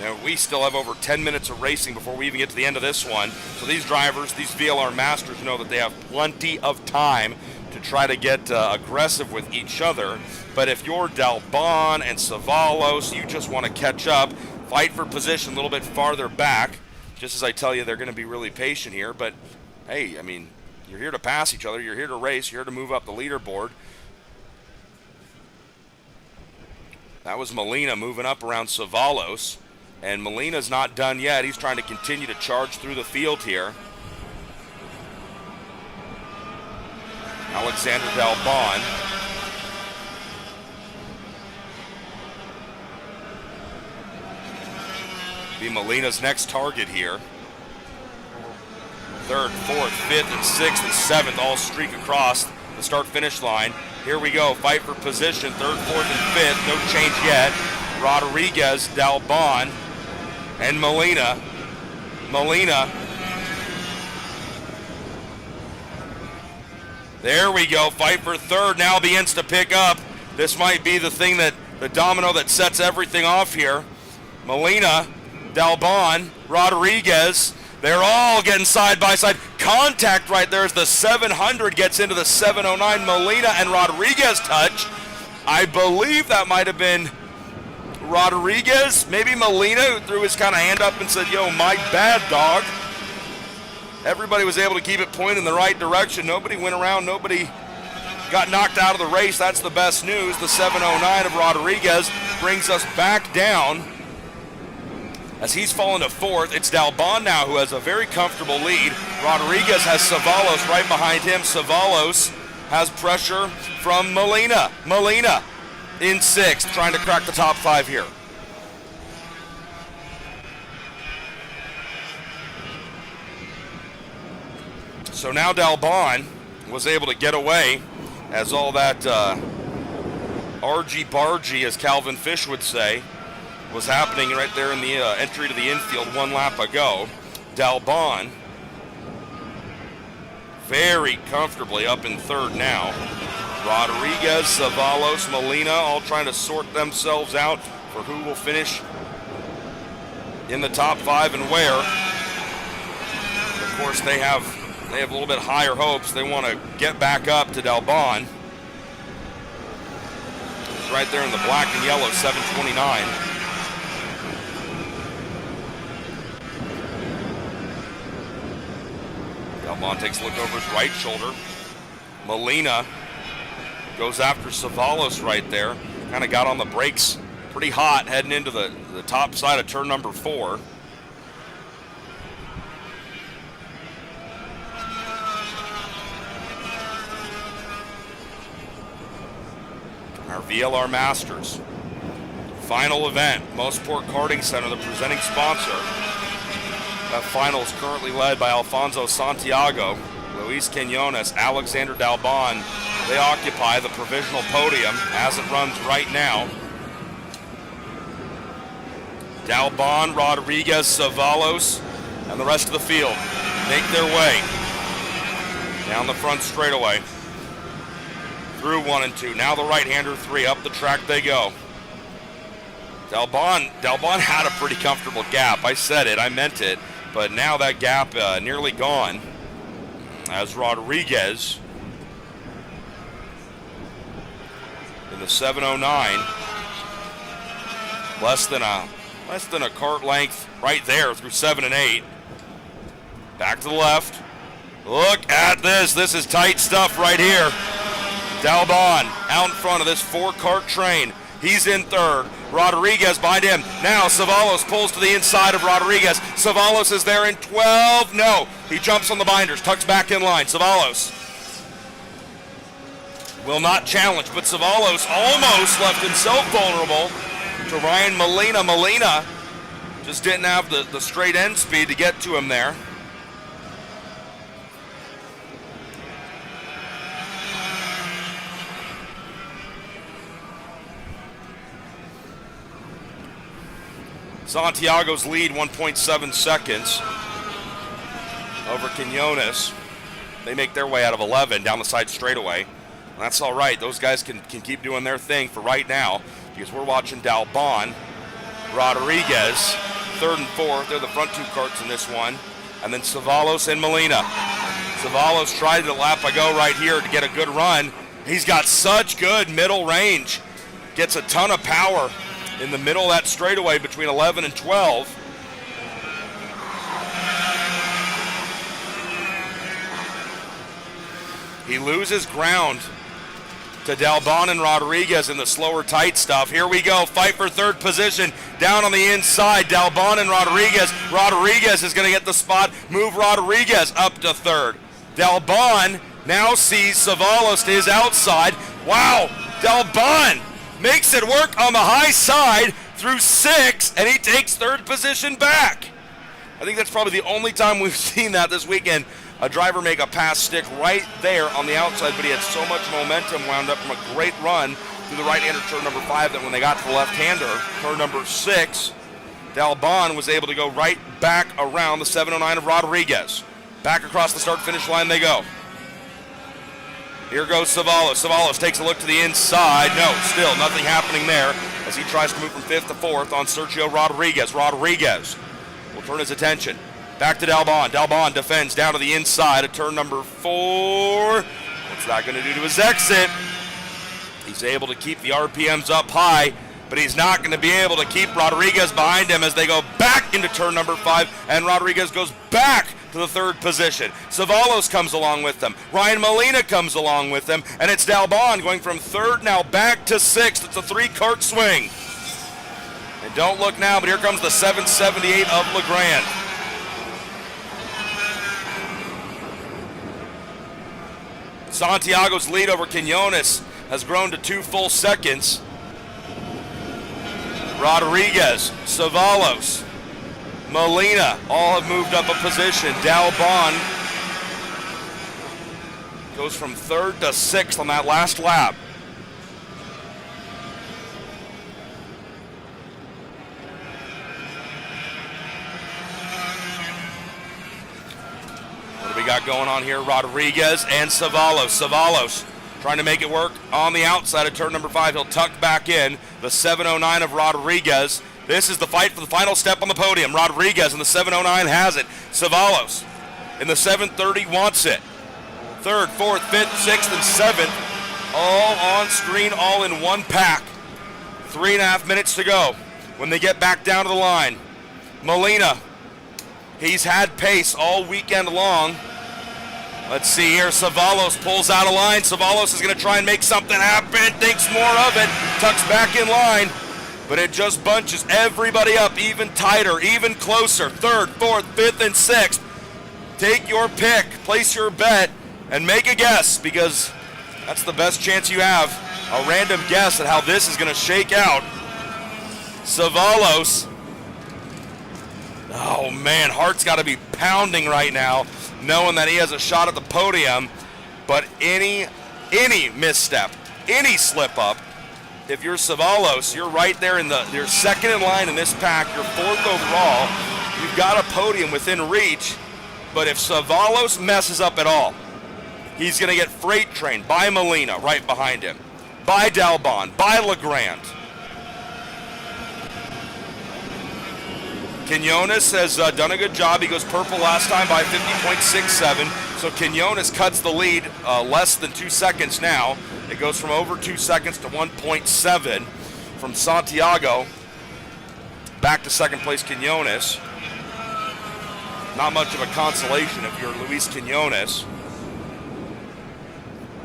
Now, we still have over 10 minutes of racing before we even get to the end of this one. So these drivers, these VLR masters, know that they have plenty of time to try to get aggressive with each other. But if you're Dalbon and Savalos, you just want to catch up, fight for position a little bit farther back. Just as I tell you, they're going to be really patient here. But, hey, I mean, you're here to pass each other. You're here to race. You're here to move up the leaderboard. That was Molina moving up around Savalos. And Molina's not done yet. He's trying to continue to charge through the field here. Alexander Dalbon. Be Molina's next target here. 3rd, 4th, 5th, and 6th, and 7th all streak across the start-finish line. Here we go. Fight for position. 3rd, 4th, and 5th. No change yet. Rodriguez, Dalbon, and Molina. There we go. Fight for 3rd. Now begins to pick up. This might be the thing that the domino that sets everything off here. Molina, Dalbon, Rodriguez. They're all getting side by side. Contact right there as the 700 gets into the 709. Molina and Rodriguez touch. I believe that might have been Rodriguez, maybe Molina, who threw his kind of hand up and said, yo, my bad, dog. Everybody was able to keep it pointed in the right direction. Nobody went around. Nobody got knocked out of the race. That's the best news. The 709 of Rodriguez brings us back down as he's fallen to 4th. It's Dalbon now who has a very comfortable lead. Rodriguez has Savalos right behind him. Savalos has pressure from Molina. Molina in 6th, trying to crack the top 5 here. So now Dalbon was able to get away as all that argy-bargy, as Calvin Fish would say, was happening right there in the entry to the infield 1 lap ago. Dalbon very comfortably up in 3rd now. Rodriguez, Savalos, Molina all trying to sort themselves out for who will finish in the top 5 and where. Of course, they have a little bit higher hopes. They want to get back up to Dalbon. right there in the black and yellow, 7:29. Dalbon takes a look over his right shoulder. Molina goes after Savalos right there. Kind of got on the brakes pretty hot heading into the top side of turn number 4. Our VLR Masters final event, Mosport Karting Center, the presenting sponsor. That final is currently led by Alfonso Santiago, Luis Quinones, Alexander Dalbon. They occupy the provisional podium as it runs right now. Dalbon, Rodriguez, Savalos, and the rest of the field make their way down the front straightaway. Through 1 and 2. Now the right-hander 3. Up the track they go. Dalbon had a pretty comfortable gap. I said it. I meant it. But now that gap nearly gone. As Rodriguez in the 7:09, less than a kart length right there through 7 and 8. Back to the left. Look at this. This is tight stuff right here. Dalbon out in front of this 4-kart train. He's in third. Rodriguez behind him. Now Savalos pulls to the inside of Rodriguez. Savalos is there in 12. No, he jumps on the binders, tucks back in line. Savalos will not challenge, but Savalos almost left himself vulnerable to Ryan Molina. Molina just didn't have the straight end speed to get to him there. Santiago's lead 1.7 seconds over Quinones. They make their way out of 11 down the side straightaway. And that's all right. Those guys can keep doing their thing for right now because we're watching Dalbon, Rodriguez, 3rd and 4th. They're the front 2 karts in this one. And then Savalos and Molina. Savalos tried to lap a go right here to get a good run. He's got such good middle range. Gets a ton of power in the middle of that straightaway between 11 and 12. He loses ground to Dalbon and Rodriguez in the slower tight stuff. Here we go, fight for 3rd position. Down on the inside, Dalbon and Rodriguez. Rodriguez is gonna get the spot, move Rodriguez up to 3rd. Dalbon now sees Savalos to his outside. Wow, Dalbon makes it work on the high side through 6, and he takes 3rd position back. I think that's probably the only time we've seen that this weekend. A driver make a pass stick right there on the outside, but he had so much momentum, wound up from a great run through the right-hander turn number 5 that when they got to the left-hander, turn number 6, Dalbon was able to go right back around the 7:09 of Rodriguez. Back across the start-finish line they go. Here goes Savalos. Savalos takes a look to the inside. No, still nothing happening there as he tries to move from 5th to 4th on Sergio Rodriguez. Rodriguez will turn his attention back to Dalbon. Dalbon defends down to the inside of turn number 4. What's that going to do to his exit? He's able to keep the RPMs up high, but he's not going to be able to keep Rodriguez behind him as they go back into turn number 5, and Rodriguez goes back to the 3rd position. Savalos comes along with them. Ryan Molina comes along with them, and it's Dalbon going from 3rd now back to 6th. It's a 3-kart swing. And don't look now, but here comes the 778 of LeGrand. Santiago's lead over Quinones has grown to 2 full seconds. Rodriguez, Savalos, Molina all have moved up a position. Dalbon goes from 3rd to 6th on that last lap. What do we got going on here? Rodriguez and Savalos. Savalos trying to make it work on the outside of turn number 5. He'll tuck back in the 7:09 of Rodriguez. This is the fight for the final step on the podium. Rodriguez in the 7:09 has it. Savalos in the 7:30 wants it. 3rd, 4th, 5th, 6th, and 7th all on screen, all in one pack. 3.5 minutes to go when they get back down to the line. Molina, he's had pace all weekend long. Let's see here, Savalos pulls out a line. Savalos is going to try and make something happen, thinks more of it, tucks back in line, but it just bunches everybody up even tighter, even closer. Third, fourth, fifth, and sixth. Take your pick, place your bet, and make a guess, because that's the best chance you have. A random guess at how this is going to shake out. Savalos. Oh man, heart's got to be pounding right now, knowing that he has a shot at the podium. But any misstep, any slip up, if you're Savalos, you're right there you're second in line in this pack, you're fourth overall. You've got a podium within reach. But if Savalos messes up at all, he's going to get freight trained by Molina right behind him, by Dalbon, by Legrand. Quinones has done a good job. He goes purple last time by 50.67. So Quinones cuts the lead less than 2 seconds now. It goes from over 2 seconds to 1.7 from Santiago. Back to second place Quinones. Not much of a consolation if you're Luis Quinones.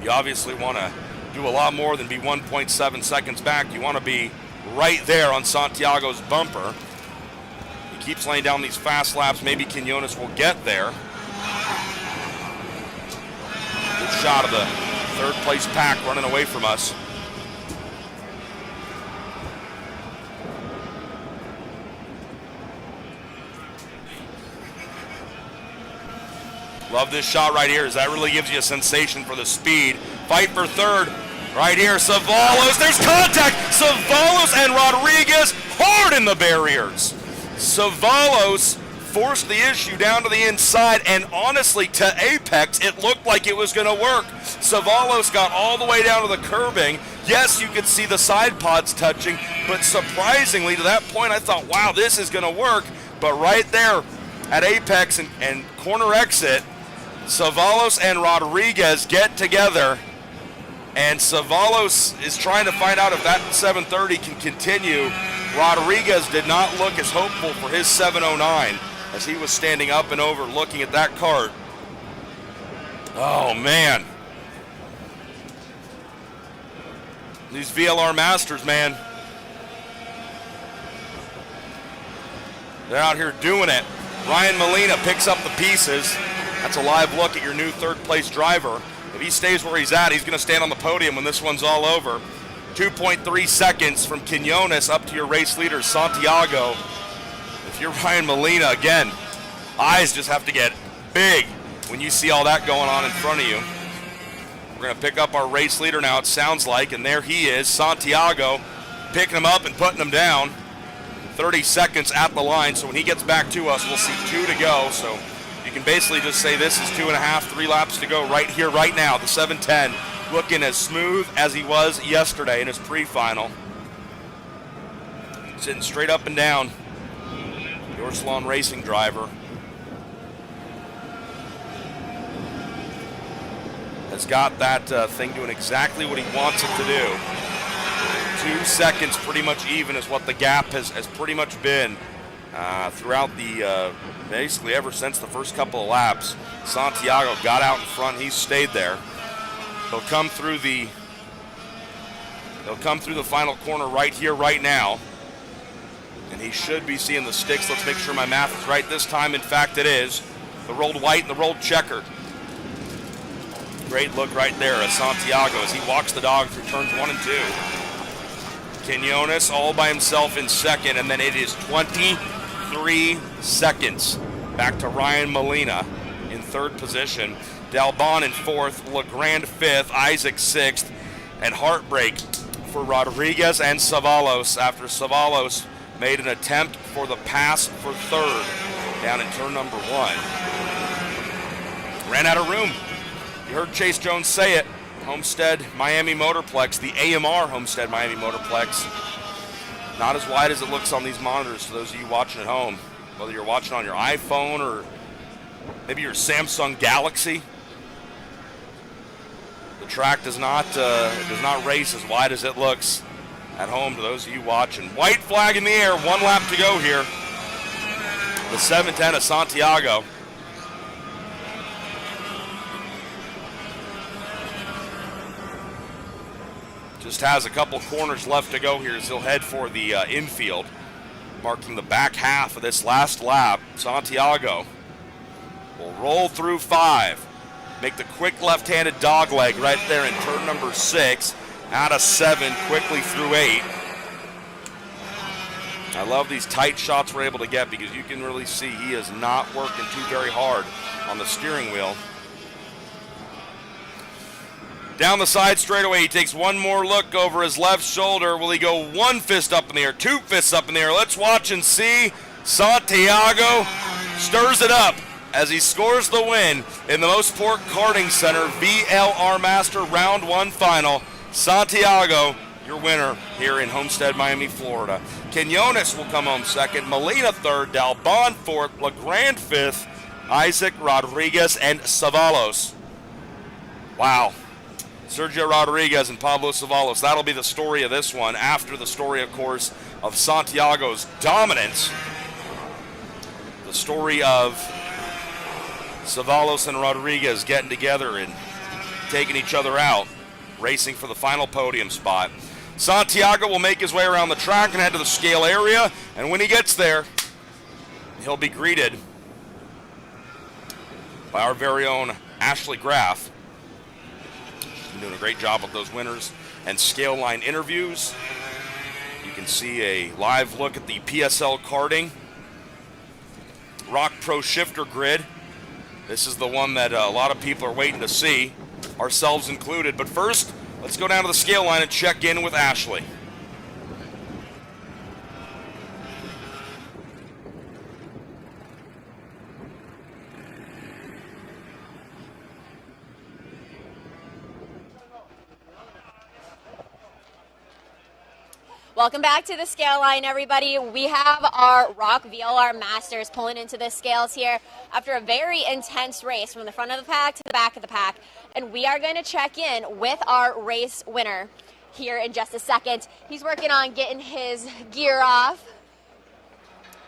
You obviously want to do a lot more than be 1.7 seconds back. You want to be right there on Santiago's bumper. He keeps laying down these fast laps. Maybe Quinones will get there. Good shot of the third place pack running away from us. Love this shot right here, as that really gives you a sensation for the speed. Fight for third right here. Savalos, there's contact. Savalos and Rodriguez hard in the barriers. Savalos forced the issue down to the inside, and honestly, to apex, it looked like it was going to work. Savalos got all the way down to the curbing. Yes, you could see the side pods touching, but surprisingly, to that point, I thought, wow, this is going to work. But right there at apex and corner exit, Savalos and Rodriguez get together, and Savalos is trying to find out if that 730 can continue. Rodriguez did not look as hopeful for his 709 as he was standing up and over looking at that cart. Oh man. These VLR Masters, man. They're out here doing it. Ryan Molina picks up the pieces. That's a live look at your new third place driver. If he stays where he's at, he's going to stand on the podium when this one's all over. 2.3 seconds from Quinones up to your race leader, Santiago. If you're Ryan Molina, again, eyes just have to get big when you see all that going on in front of you. We're going to pick up our race leader now, it sounds like, and there he is, Santiago, picking him up and putting him down. 30 seconds at the line, so when he gets back to us, we'll see 2 to go. So you can basically just say this is 2.5, 3 laps to go right here, right now. The 710 looking as smooth as he was yesterday in his pre-final. Sitting straight up and down. Your Salon Racing driver has got that thing doing exactly what he wants it to do. 2 seconds pretty much even is what the gap has pretty much been throughout the basically ever since the first couple of laps. Santiago got out in front, he's stayed there. He'll come through the final corner right here, right now. And he should be seeing the sticks. Let's make sure my math is right this time. In fact, it is. The rolled white and the rolled checkered. Great look right there at Santiago as he walks the dog through turns 1 and 2. Quinones all by himself in second, and then it is 23 seconds back to Ryan Molina in third position. Dalbon in fourth, Legrand fifth, Isaac sixth, and heartbreak for Rodriguez and Savalos after Savalos made an attempt for the pass for third down in turn number 1. Ran out of room. You heard Chase Jones say it. Homestead Miami Motorplex, the AMR Homestead Miami Motorplex. Not as wide as it looks on these monitors for those of you watching at home. Whether you're watching on your iPhone or maybe your Samsung Galaxy. The track does not race as wide as it looks at home to those of you watching. White flag in the air, 1 lap to go here. The 710 of Santiago. Just has a couple corners left to go here as he'll head for the infield, marking the back half of this last lap. Santiago will roll through 5, make the quick left-handed dog leg right there in turn number 6, out of 7, quickly through 8. I love these tight shots we're able to get because you can really see he is not working too very hard on the steering wheel. Down the side straightaway, he takes one more look over his left shoulder. Will he go 1 fist up in the air, 2 fists up in the air? Let's watch and see. Santiago stirs it up as he scores the win in the Mosport Karting Center VLR Master Round 1 Final. Santiago, your winner here in Homestead, Miami, Florida. Quinones will come home second, Molina third, Dalbon fourth, Legrand fifth, Isaac Rodriguez and Savalos. Wow. Sergio Rodriguez and Pablo Savalos. That'll be the story of this one, after the story, of course, of Santiago's dominance. The story of Savalos and Rodriguez getting together and taking each other out, racing for the final podium spot. Santiago will make his way around the track and head to the scale area, and when he gets there, he'll be greeted by our very own Ashley Graff. She's doing a great job with those winners and scale line interviews. You can see a live look at the PSL karting ROK Pro Shifter grid. This is the one that a lot of people are waiting to see, ourselves included. But first, let's go down to the scale line and check in with Ashley. Welcome back to the scale line, everybody. We have our ROK VLR Masters pulling into the scales here after a very intense race from the front of the pack to the back of the pack. And we are going to check in with our race winner here in just a second. He's working on getting his gear off.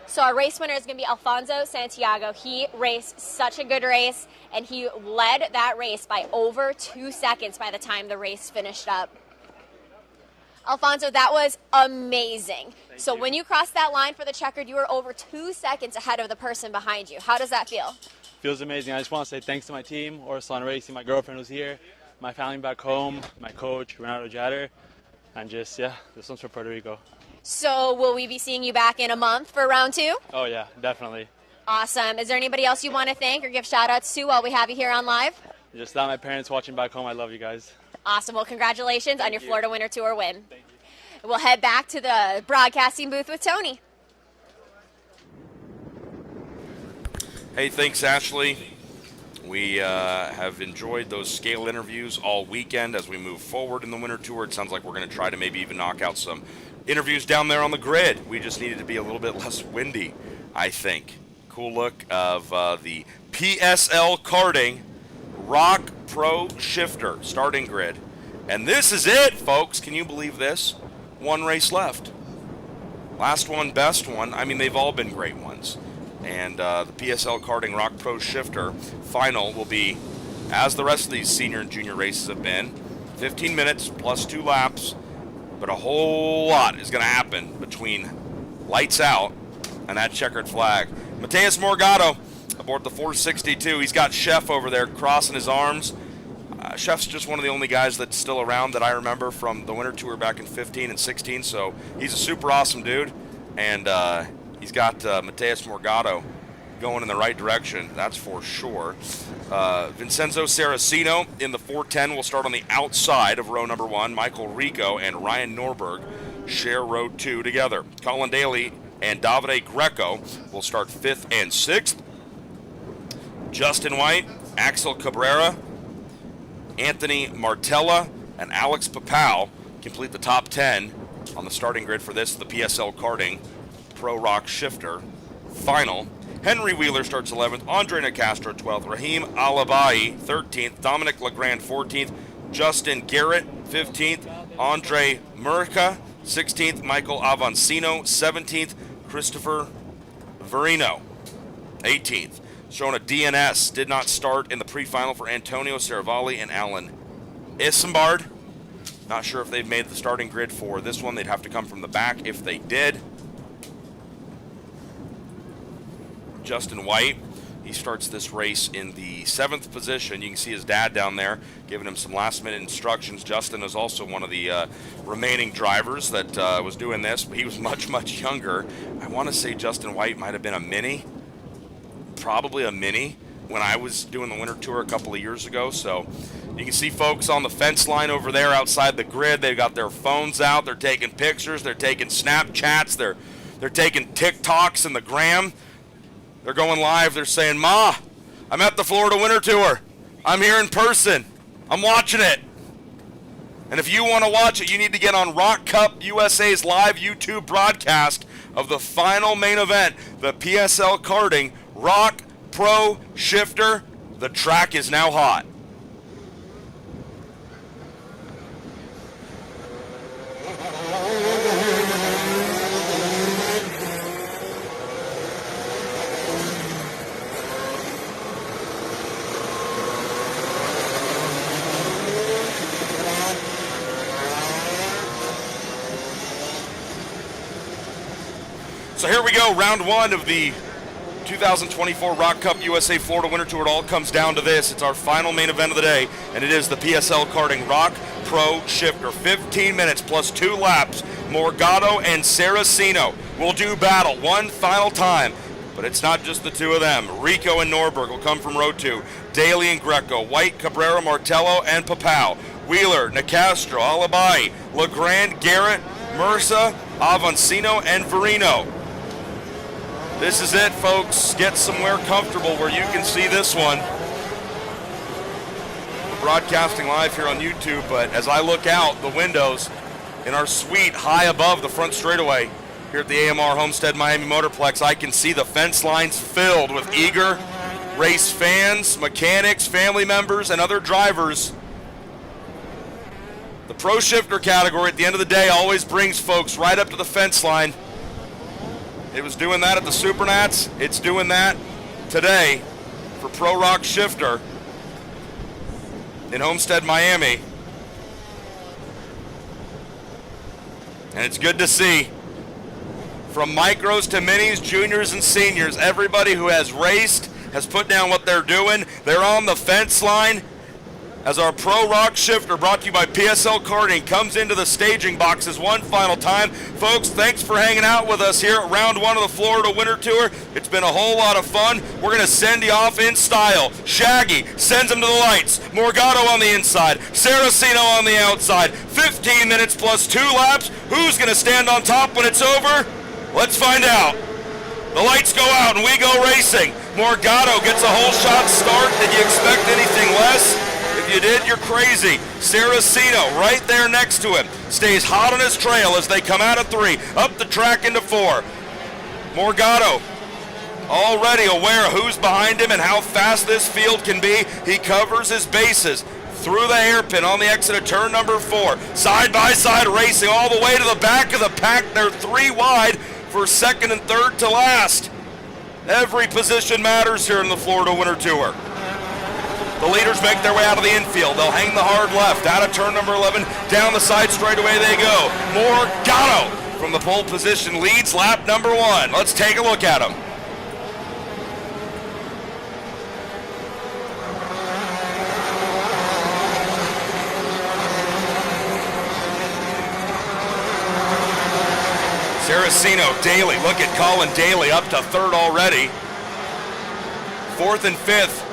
So our race winner is going to be Alfonso Santiago. He raced such a good race, and he led that race by over 2 seconds by the time the race finished up. Alfonso, that was amazing. So when you crossed that line for the checkered, you were over 2 seconds ahead of the person behind you. How does that feel? Feels amazing. I just want to say thanks to my team, Orson Racing, my girlfriend was here, my family back home, my coach, Renato Jatter, and just, yeah, this one's for Puerto Rico. So will we be seeing you back in a month for round 2? Oh, yeah, definitely. Awesome. Is there anybody else you want to thank or give shout-outs to while we have you here on live? Just not my parents watching back home. I love you guys. Awesome. Well, congratulations on your Florida Winter Tour win. Thank you. We'll head back to the broadcasting booth with Tony. Hey, thanks, Ashley. We have enjoyed those scale interviews all weekend as we move forward in the Winter Tour. It sounds like we're going to try to maybe even knock out some interviews down there on the grid. We just needed to be a little bit less windy, I think. Cool look of the PSL Karting ROK Pro Shifter starting grid. And this is it, folks. Can you believe this? One race left. Last one, best one. I mean, they've all been great ones. And the PSL Karting ROK Pro Shifter final will be, as the rest of these senior and junior races have been, 15 minutes plus 2 laps. But a whole lot is going to happen between lights out and that checkered flag. Mateus Morgado aboard the 462. He's got Chef over there crossing his arms. Chef's just one of the only guys that's still around that I remember from the Winter Tour back in 15 and 16, so he's a super awesome dude. And he's got Mateus Morgado going in the right direction, that's for sure. Vincenzo Saraceno in the 410 will start on the outside of row number 1. Michael Rico and Ryan Norberg share row 2 together. Colin Daly and Davide Greco will start 5th and 6th. Justin White, Axel Cabrera, Anthony Martella, and Alex Papal complete the top 10 on the starting grid for this, the PSL Karting Pro ROK Shifter final. Henry Wheeler starts 11th, Andre Nicastro 12th, Raheem Alabai 13th, Dominic Legrand 14th, Justin Garrett 15th, Andre Murica 16th, Michael Avancino. 17th, Christopher Verino. 18th, showing a DNS. Did not start in the pre-final for Antonio Saravalli and Alan Isambard. Not sure if they've made the starting grid for this one. They'd have to come from the back if they did. Justin White, he starts this race in the 7th position. You can see his dad down there giving him some last-minute instructions. Justin is also one of the remaining drivers that was doing this, but he was much, much younger. I want to say Justin White might have been a mini, probably a mini, when I was doing the Winter Tour a couple of years ago. So you can see folks on the fence line over there outside the grid. They've got their phones out. They're taking pictures. They're taking Snapchats. They're taking TikToks and the gram. They're going live. They're saying, "Ma, I'm at the Florida Winter Tour. I'm here in person. I'm watching it." And if you want to watch it, you need to get on ROK Cup USA's live YouTube broadcast of the final main event, the PSL karting ROK Pro Shifter. The track is now hot. So here we go, round one of the 2024 ROK Cup USA Florida Winter Tour. It all comes down to this. It's our final main event of the day, and it is the PSL Karting ROK Pro Shifter. 15 minutes plus 2 laps. Morgado and Saraceno will do battle one final time, but it's not just the two of them. Rico and Norberg will come from row 2. Daly and Greco, White, Cabrera, Martello, and Papao. Wheeler, Nicastro, Alabai, LeGrand, Garrett, Mersa, Avancino, and Verino. This is it, folks. Get somewhere comfortable where you can see this one. We're broadcasting live here on YouTube, but as I look out the windows in our suite high above the front straightaway here at the AMR Homestead Miami Motorplex, I can see the fence lines filled with eager race fans, mechanics, family members, and other drivers. The Pro Shifter category at the end of the day always brings folks right up to the fence line. It was doing that at the Supernats. It's doing that today for Pro ROK Shifter in Homestead, Miami. And it's good to see. From micros to minis, juniors and seniors, everybody who has raced has put down what they're doing. They're on the fence line as our Pro ROK Shifter, brought to you by PSL Karting, comes into the staging boxes one final time. Folks, thanks for hanging out with us here at round one of the Florida Winter Tour. It's been a whole lot of fun. We're going to send you off in style. Shaggy sends him to the lights. Morgado on the inside. Saraceno on the outside. 15 minutes plus 2 laps. Who's going to stand on top when it's over? Let's find out. The lights go out and we go racing. Morgado gets a whole shot start. Did you expect anything less? If you did, you're crazy. Saraceno right there next to him. Stays hot on his trail as they come out of 3. Up the track into 4. Morgado already aware of who's behind him and how fast this field can be. He covers his bases through the hairpin on the exit of turn number 4. Side-by-side racing all the way to the back of the pack. They're 3 wide for second and third to last. Every position matters here in the Florida Winter Tour. The leaders make their way out of the infield. They'll hang the hard left. Out of turn number 11, down the side straightaway they go. Morgado from the pole position leads lap number 1. Let's take a look at him. Saraceno, Daly, look at Colin Daly up to 3rd already. 4th and 5th.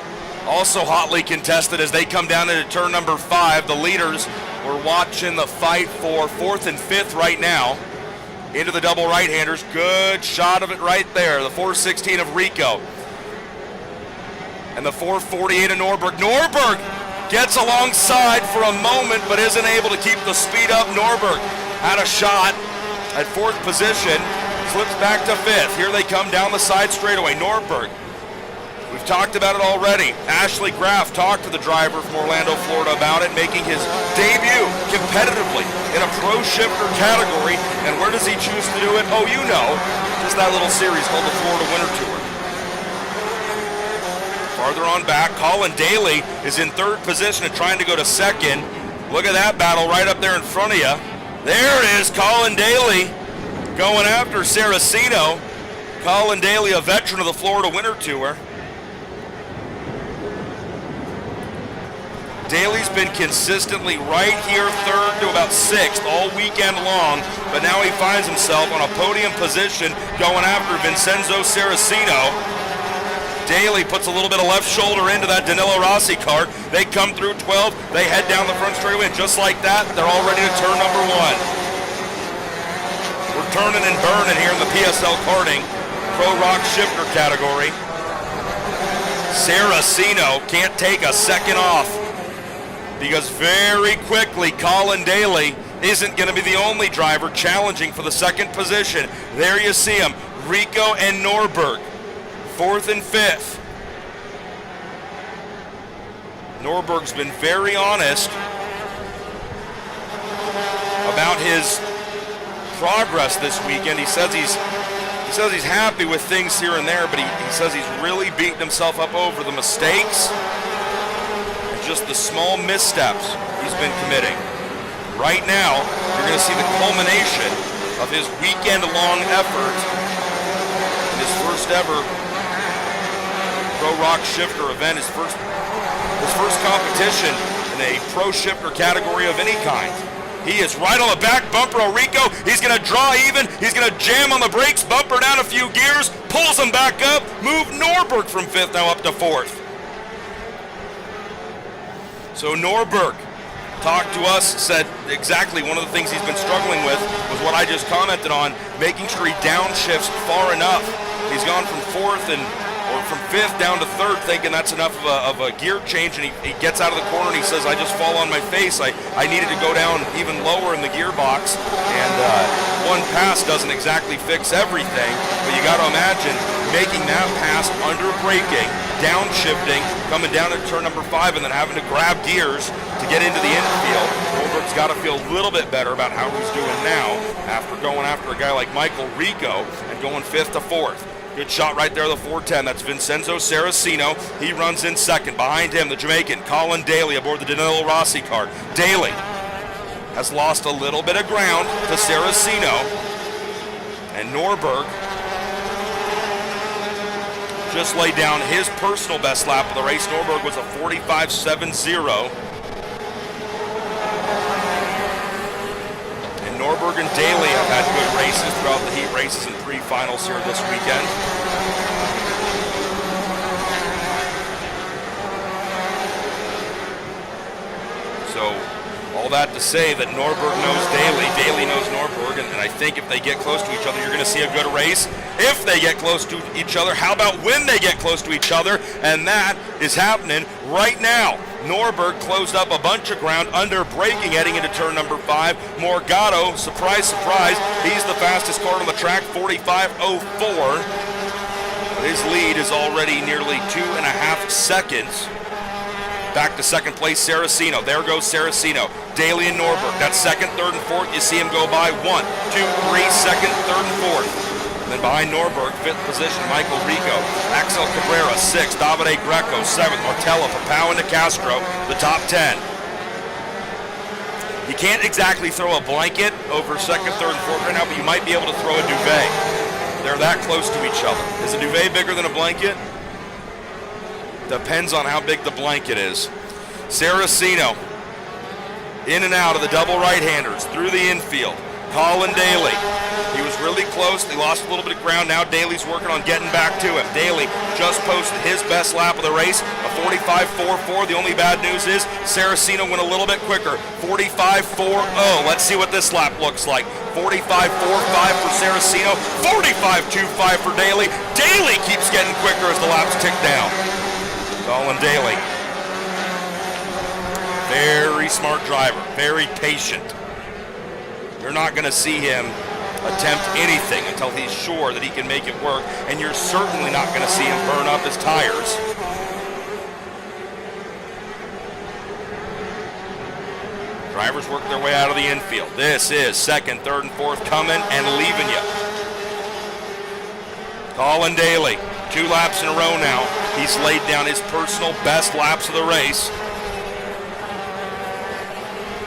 Also hotly contested as they come down into turn number 5. The leaders, we're watching the fight for 4th and 5th right now. Into the double right-handers. Good shot of it right there. The 416 of Rico. And the 448 of Norberg. Norberg gets alongside for a moment but isn't able to keep the speed up. Norberg had a shot at 4th position. Slips back to 5th. Here they come down the side straightaway. Norberg We've talked about it already. Ashley Graff talked to the driver from Orlando, Florida about it, making his debut competitively in a pro shifter category. And where does he choose to do it? Oh, you know, just that little series called the Florida Winter Tour. Farther on back, Colin Daly is in third position and trying to go to second. Look at that battle right up there in front of you. There is Colin Daly going after Saraceno. Colin Daly, a veteran of the Florida Winter Tour. Daly's been consistently right here, third to about sixth all weekend long, but now he finds himself on a podium position going after Vincenzo Saraceno. Daly puts a little bit of left shoulder into that Danilo Rossi car. They come through 12, they head down the front straightaway, and just like that, they're all ready to turn number one. We're turning and burning here in the PSL karting Pro ROK shifter category. Saraceno can't take a second off, because very quickly Colin Daly isn't going to be the only driver challenging for the second position. There you see him, Rico and Norberg, fourth and fifth. Norberg's been very honest about his progress this weekend. He says he's happy with things here and there, but he says he's really beaten himself up over the mistakes, just the small missteps he's been committing. Right now, you're going to see the culmination of his weekend-long effort in his first ever Pro ROK shifter event, his first competition in a pro shifter category of any kind. He is right on the back bumper of Rico. He's going to draw even. He's going to jam on the brakes, bumper down a few gears, pulls him back up, move Norberg from fifth now up to fourth. So Norberg talked to us, said exactly one of the things he's been struggling with was what I just commented on, making sure he downshifts far enough. He's gone from from fifth down to third, thinking that's enough of a gear change, and he gets out of the corner and he says, I just fall on my face. I needed to go down even lower in the gearbox, and one pass doesn't exactly fix everything, but you got to imagine making that pass under braking, downshifting, coming down at turn number 5, and then having to grab gears to get into the infield. Norberg's got to feel a little bit better about how he's doing now after going after a guy like Michael Rico and going fifth to fourth. Good shot right there, the 410. That's Vincenzo Saraceno. He runs in second. Behind him, the Jamaican, Colin Daly, aboard the Danilo Rossi car. Daly has lost a little bit of ground to Saraceno. And Norberg just laid down his personal best lap of the race. Norberg was a 45.70. Norberg and Daly have had good races throughout the heat races and pre-finals here this weekend. So, all that to say that Norberg knows Daly, Daly knows Norberg, and I think if they get close to each other, you're going to see a good race. If they get close to each other, how about when they get close to each other? And that is happening right now. Norberg closed up a bunch of ground under braking heading into turn number 5. Morgado, surprise, surprise, he's the fastest car on the track, 45.04. His lead is already nearly 2.5 seconds. Back to second place, Saraceno. There goes Saraceno. Daly and Norberg. That's second, third, and fourth. You see him go by 1, 2, 3, second, third, and fourth. And then behind Norberg, fifth position, Michael Rico. Axel Cabrera, sixth. Davide Greco, seventh. Martella, Papau, and Castro, the top 10. You can't exactly throw a blanket over second, third, and fourth right now, but you might be able to throw a duvet. They're that close to each other. Is a duvet bigger than a blanket? Depends on how big the blanket is. Saraceno, in and out of the double right-handers, through the infield. Colin Daly, he was really close. They lost a little bit of ground. Now Daly's working on getting back to him. Daly just posted his best lap of the race, a 45.44. The only bad news is Saraceno went a little bit quicker, 45.40. Let's see what this lap looks like. 45.45 for Saraceno, 45.25 for Daly. Daly keeps getting quicker as the laps tick down. Colin Daly, very smart driver, very patient. You're not going to see him attempt anything until he's sure that he can make it work, and you're certainly not going to see him burn up his tires. Drivers work their way out of the infield. This is second, third, and fourth coming and leaving you. Colin Daly, 2 laps in a row now. He's laid down his personal best laps of the race.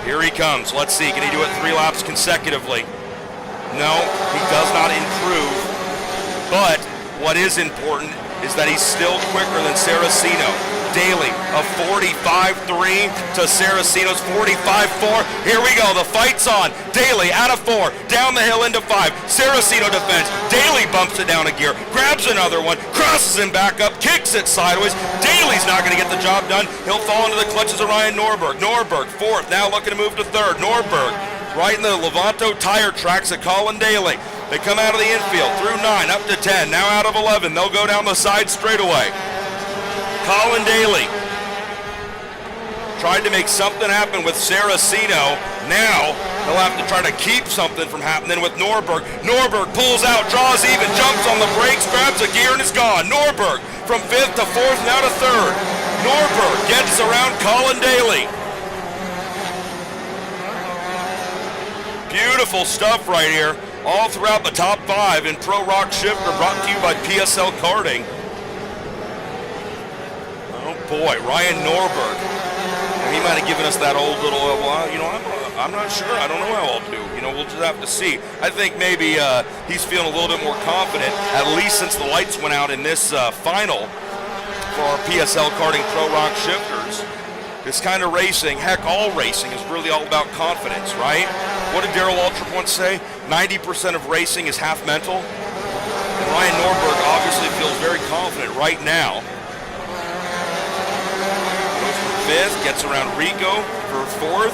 Here he comes. Let's see, can he do it 3 laps consecutively? No, he does not improve. But what is important is that he's still quicker than Saraceno. Daly, a 45.3 to Saraceno's 45.4. Here we go, the fight's on. Daly out of 4, down the hill into 5. Saraceno defends. Daly bumps it down a gear, grabs another one, crosses him back up, kicks it sideways. Daly's not going to get the job done. He'll fall into the clutches of Ryan Norberg. Norberg, 4th, now looking to move to 3rd. Norberg, right in the Levanto tire tracks at Colin Daly. They come out of the infield through 9, up to 10, now out of 11. They'll go down the side straightaway. Colin Daly tried to make something happen with Saraceno. Now he'll have to try to keep something from happening with Norberg. Norberg pulls out, draws even, jumps on the brakes, grabs a gear, and is gone. Norberg from 5th to 4th, now to 3rd. Norberg gets around Colin Daly. Beautiful stuff right here, all throughout the top 5 in Pro ROK Shifter, brought to you by PSL Karting. Oh boy, Ryan Norberg. He might have given us that old little, I'm not sure. I don't know how I'll do. We'll just have to see. I think maybe he's feeling a little bit more confident, at least since the lights went out in this final for our PSL Karting Pro ROK Shifters. This kind of racing, heck, all racing is really all about confidence, right? What did Darrell Waltrip once say? 90% of racing is half mental. And Ryan Norberg obviously feels very confident right now. 5th, gets around Rico for 4th,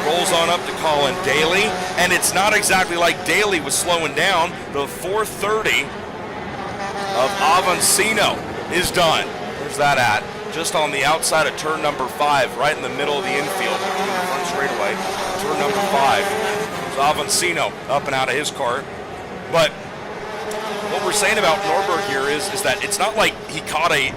rolls on up to Colin Daly, and it's not exactly like Daly was slowing down. The 430 of Avancino is done. Where's that at? Just on the outside of turn number 5, right in the middle of the infield, between the front straightaway. Turn number 5. There's Avancino up and out of his car. But what we're saying about Norberg here is that it's not like he caught a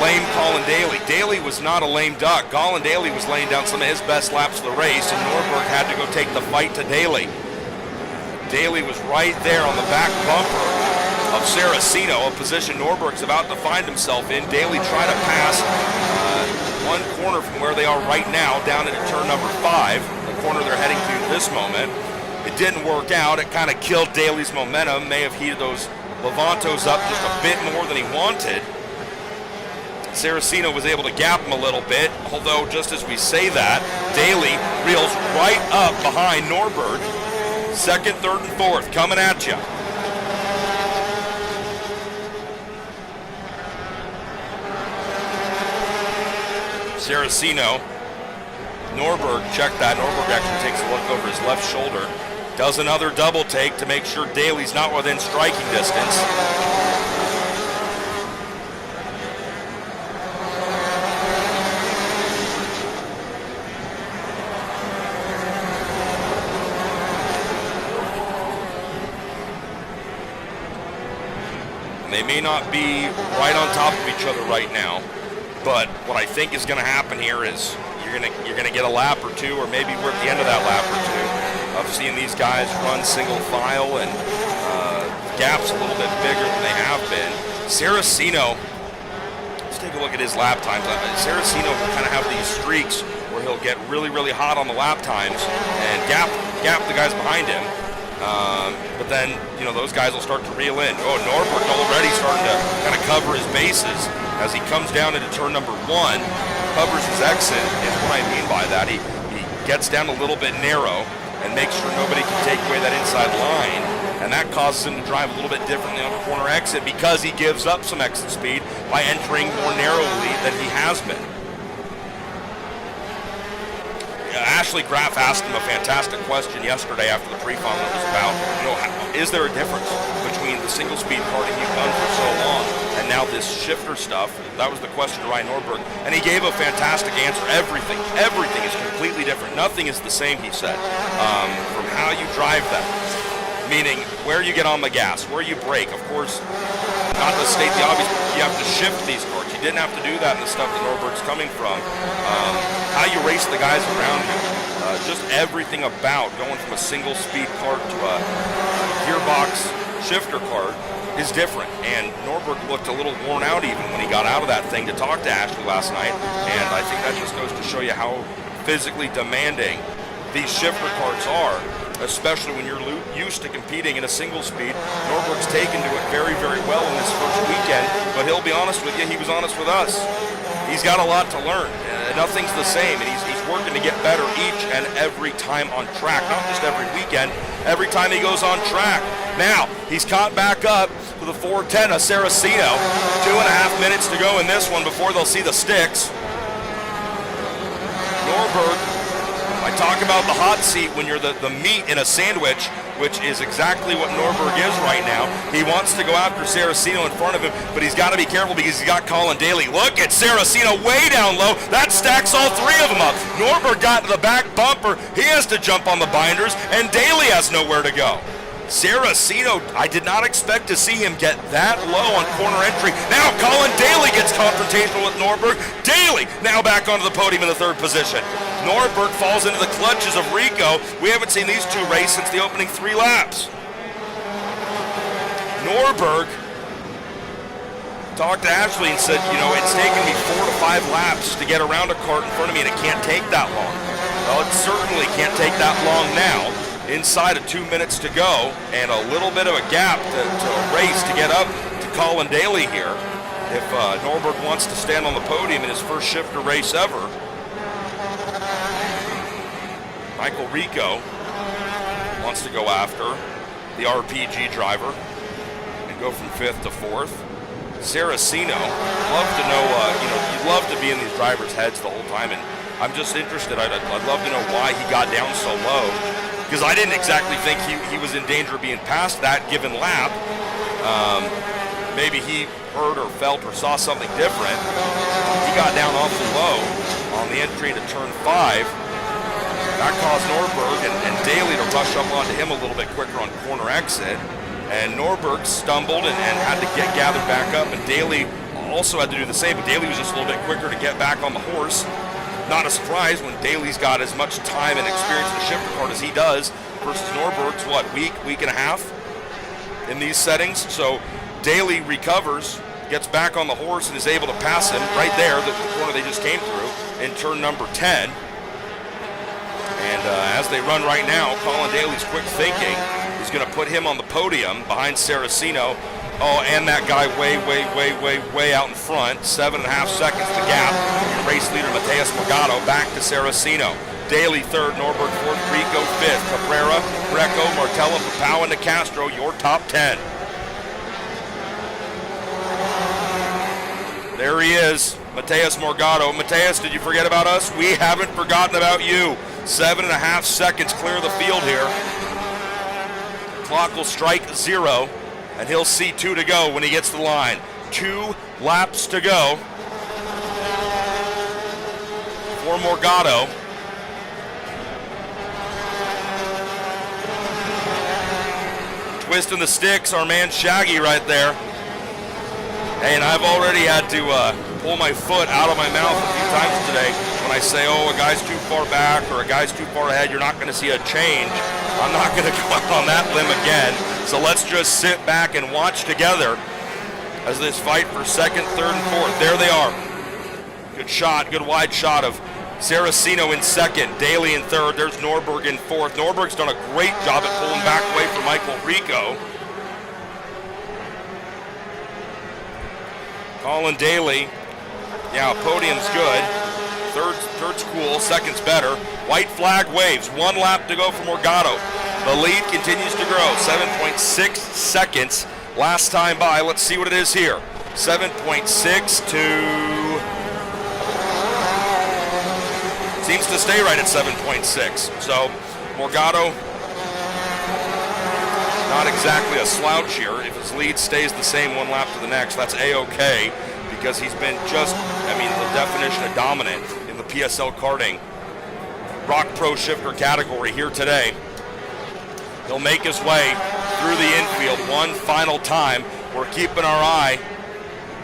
lame Colin Daly. Daly was not a lame duck. Colin Daly was laying down some of his best laps of the race, and Norberg had to go take the fight to Daly. Daly was right there on the back bumper of Saraceno, a position Norberg's about to find himself in. Daly trying to pass one corner from where they are right now, down into turn number 5, the corner they're heading to this moment. It didn't work out. It kind of killed Daly's momentum, may have heated those Levantos up just a bit more than he wanted. Saraceno was able to gap him a little bit, although just as we say that, Daly reels right up behind Norberg. 2nd, 3rd, and 4th coming at you. Saraceno, Norberg, check that. Norberg actually takes a look over his left shoulder, does another double take to make sure Daly's not within striking distance. They may not be right on top of each other right now, but what I think is going to happen here is you're going to get a lap or 2, or maybe we're at the end of that lap or 2 of seeing these guys run single file, and gaps a little bit bigger than they have been. Saraceno, let's take a look at his lap times. Saraceno will kind of have these streaks where he'll get really, really hot on the lap times and gap the guys behind him. But then, those guys will start to reel in. Oh, Norberg already starting to kind of cover his bases as he comes down into turn number 1, covers his exit, is what I mean by that. He gets down a little bit narrow and makes sure nobody can take away that inside line, and that causes him to drive a little bit differently on the corner exit because he gives up some exit speed by entering more narrowly than he has been. Ashley Graff asked him a fantastic question yesterday after the pre-final. It was about, is there a difference between the single-speed karting you've done for so long and now about this shifter stuff. That was the question to Ryan Norberg, and he gave a fantastic answer. Everything is completely different. Nothing is the same, he said, from how you drive them, meaning where you get on the gas, where you brake. Of course, not to state the obvious, you have to shift these carts. You didn't have to do that in the stuff that Norberg's coming from. How you race the guys around you. Just everything about going from a single speed cart to a gearbox shifter cart is different. And Norberg looked a little worn out even when he got out of that thing to talk to Ashley last night. And I think that just goes to show you how physically demanding these shifter carts are, especially when you're used to competing in a single speed. Norberg's taken to it very, very well in this first weekend, but he'll be honest with you, he was honest with us. He's got a lot to learn. Nothing's the same, and he's working to get better each and every time on track, not just every weekend, every time he goes on track. Now, he's caught back up to the 410 of Saraceno. 2.5 minutes to go in this one before they'll see the sticks. Norberg, I talk about the hot seat when you're the meat in a sandwich, which is exactly what Norberg is right now. He wants to go after Saraceno in front of him, but he's got to be careful because he's got Colin Daly. Look at Saraceno way down low. That stacks all three of them up. Norberg got to the back bumper. He has to jump on the binders, and Daly has nowhere to go. Saraceno, I did not expect to see him get that low on corner entry. Now Colin Daly gets confrontational with Norberg. Daly now back onto the podium in the third position. Norberg falls into the clutches of Rico. We haven't seen these two race since the opening 3 laps. Norberg talked to Ashley and said, you know, it's taken me 4 to 5 laps to get around a cart in front of me, and it can't take that long. Well, it certainly can't take that long now. Inside of 2 minutes to go, and a little bit of a gap to race to get up to Colin Daly here. If Norberg wants to stand on the podium in his first shifter race ever. Michael Rico wants to go after the RPG driver and go from 5th to 4th. Saraceno, love to know, you'd love to be in these drivers' heads the whole time, and I'm just interested. I'd love to know why he got down so low, because I didn't exactly think he was in danger of being past that given lap. Maybe he heard or felt or saw something different. He got down awfully low on the entry into turn 5. That caused Norberg and Daly to rush up onto him a little bit quicker on corner exit. And Norberg stumbled and had to get gathered back up, and Daly also had to do the same, but Daly was just a little bit quicker to get back on the horse. Not a surprise when Daly's got as much time and experience in the shifter cart as he does versus Norberg's, week and a half in these settings. So Daly recovers, gets back on the horse, and is able to pass him right there, the corner they just came through, in turn number 10. And as they run right now, Colin Daly's quick thinking is going to put him on the podium behind Saraceno. Oh, and that guy way out in front. 7.5 seconds the gap. Race leader Mateus Morgado back to Saraceno. Daly 3rd, Norberg 4th, Rico 5th, Cabrera, Greco, Martella, Papau, and DeCastro, your top 10. There he is, Mateus Morgado. Mateus, did you forget about us? We haven't forgotten about you. 7.5 seconds clear of the field here. Clock will strike 0, and he'll see 2 to go when he gets to the line. 2 laps to go for Morgado. Twisting the sticks, our man Shaggy right there. Hey, and I've already had to pull my foot out of my mouth a few times today when I say, oh, a guy's too far back or a guy's too far ahead, you're not going to see a change. I'm not going to go out on that limb again. So let's just sit back and watch together as this fight for 2nd, 3rd, and 4th. There they are. Good shot, good wide shot of Saraceno in 2nd, Daly in 3rd. There's Norberg in 4th. Norberg's done a great job at pulling back away from Michael Rico. Colin Daly, yeah, podium's good. Third's cool, 2nd's better. White flag waves, 1 lap to go for Morgado. The lead continues to grow, 7.6 seconds last time by. Let's see what it is here. 7.6 to... seems to stay right at 7.6. So Morgado, not exactly a slouch here. If his His lead stays the same one lap to the next. That's A-OK because he's been just, the definition of dominant in the PSL karting ROK Pro Shifter category here today. He'll make his way through the infield one final time. We're keeping our eye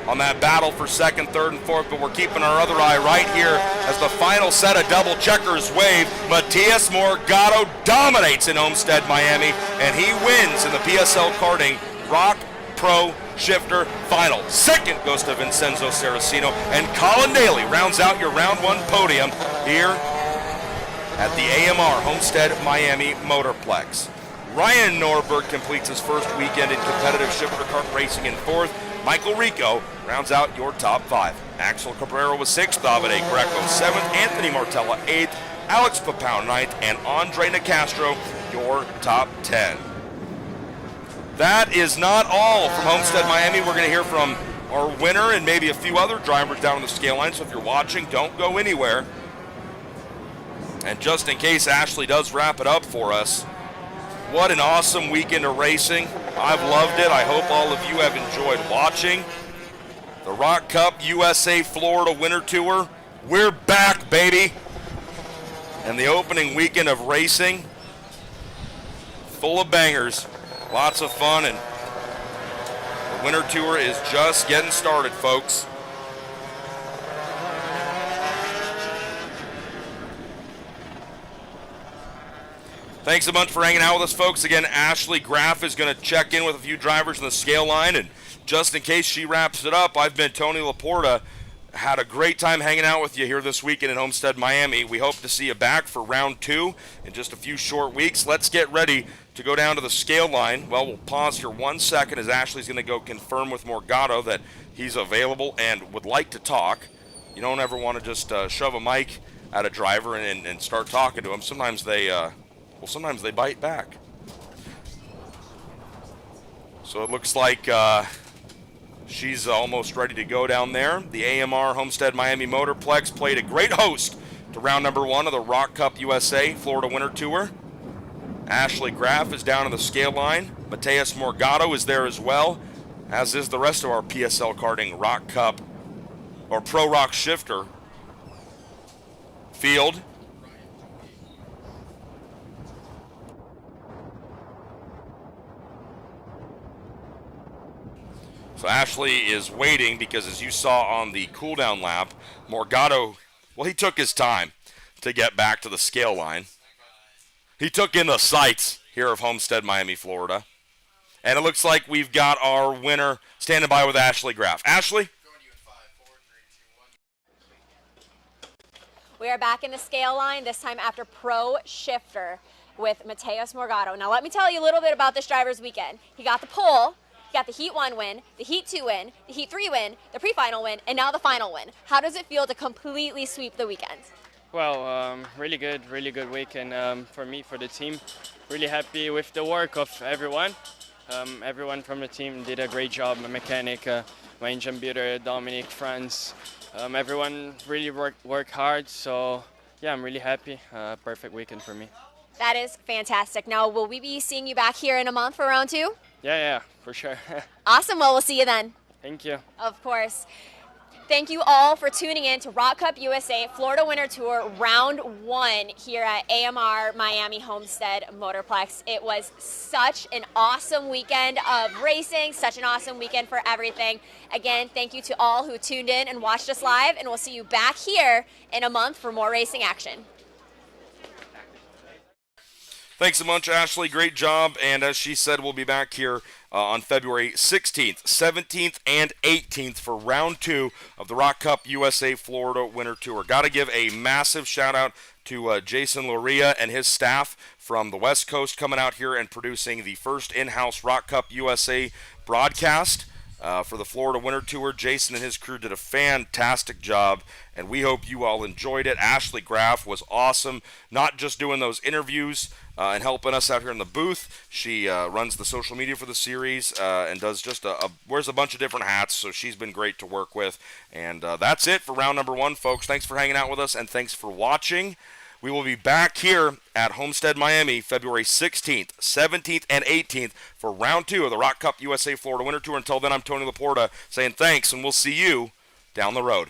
on that battle for second, third, and fourth, but we're keeping our other eye right here as the final set of double checkers wave. Matias Morgado dominates in Homestead, Miami, and he wins in the PSL karting ROK Pro Shifter final. Second goes to Vincenzo Saraceno, and Colin Daly rounds out your round one podium here at the AMR Homestead Miami Motorplex. Ryan Norberg completes his first weekend in competitive shifter kart racing in fourth. Michael Rico rounds out your top five. Axel Cabrera was sixth, Davide Greco seventh, Anthony Martella eighth, Alex Papau ninth, and Andre Nicastro your top 10. That is not all from Homestead Miami. We're going to hear from our winner and maybe a few other drivers down on the scale line, so if you're watching, don't go anywhere. And just in case Ashley does wrap it up for us, what an awesome weekend of racing. I've loved it. I hope all of you have enjoyed watching. The ROK Cup USA Florida Winter Tour. We're back, baby. And the opening weekend of racing, full of bangers. Lots of fun, and the Winter Tour is just getting started, folks. Thanks a bunch for hanging out with us, folks. Again, Ashley Graff is going to check in with a few drivers on the scale line, and just in case she wraps it up, I've been Tony Laporta. Had a great time hanging out with you here this weekend in Homestead, Miami. We hope to see you back for round two in just a few short weeks. Let's get ready to go down to the scale line. Well, we'll pause here 1 second as Ashley's going to go confirm with Morgado that he's available and would like to talk. You don't ever want to just shove a mic at a driver and start talking to them. Sometimes they bite back. So it looks like she's almost ready to go down there. The AMR Homestead Miami Motorplex played a great host to round number one of the ROK Cup USA Florida Winter Tour. Ashley Graff is down on the scale line. Matias Morgado is there as well, as is the rest of our PSL karting ROK Cup or Pro ROK Shifter field. So Ashley is waiting because, as you saw on the cooldown lap, Morgado, well, he took his time to get back to the scale line. He took in the sights here of Homestead, Miami, Florida. And it looks like we've got our winner standing by with Ashley Graff. Ashley? We are back in the scale line, this time after Pro Shifter with Matias Morgado. Now let me tell you a little bit about this driver's weekend. He got the pole, he got the Heat 1 win, the Heat 2 win, the Heat 3 win, the pre-final win, and now the final win. How does it feel to completely sweep the weekend? Well, really good week, and for me, for the team, really happy with the work of everyone. Everyone from the team did a great job. My mechanic, my engine builder, Dominic, Franz, everyone really worked hard. So yeah, I'm really happy. Perfect weekend for me. That is fantastic. Now, will we be seeing you back here in a month for round two? Yeah, for sure. Awesome. Well, we'll see you then. Thank you. Of course. Thank you all for tuning in to ROK Cup USA Florida Winter Tour Round 1 here at AMR Miami Homestead Motorplex. It was such an awesome weekend of racing, such an awesome weekend for everything. Again, thank you to all who tuned in and watched us live, and we'll see you back here in a month for more racing action. Thanks a bunch, Ashley. Great job. And as she said, we'll be back here on February 16th, 17th, and 18th for round 2 of the ROK Cup USA Florida Winter Tour. Got to give a massive shout out to Jason Loria and his staff from the West Coast coming out here and producing the first in-house ROK Cup USA broadcast for the Florida Winter Tour. Jason and his crew did a fantastic job, and we hope you all enjoyed it. Ashley Graff was awesome, not just doing those interviews and helping us out here in the booth. She runs the social media for the series and does just wears a bunch of different hats, so she's been great to work with. And that's it for round number 1, folks. Thanks for hanging out with us, and thanks for watching. We will be back here at Homestead, Miami, February 16th, 17th, and 18th for round 2 of the ROK Cup USA Florida Winter Tour. Until then, I'm Tony Laporta saying thanks, and we'll see you down the road.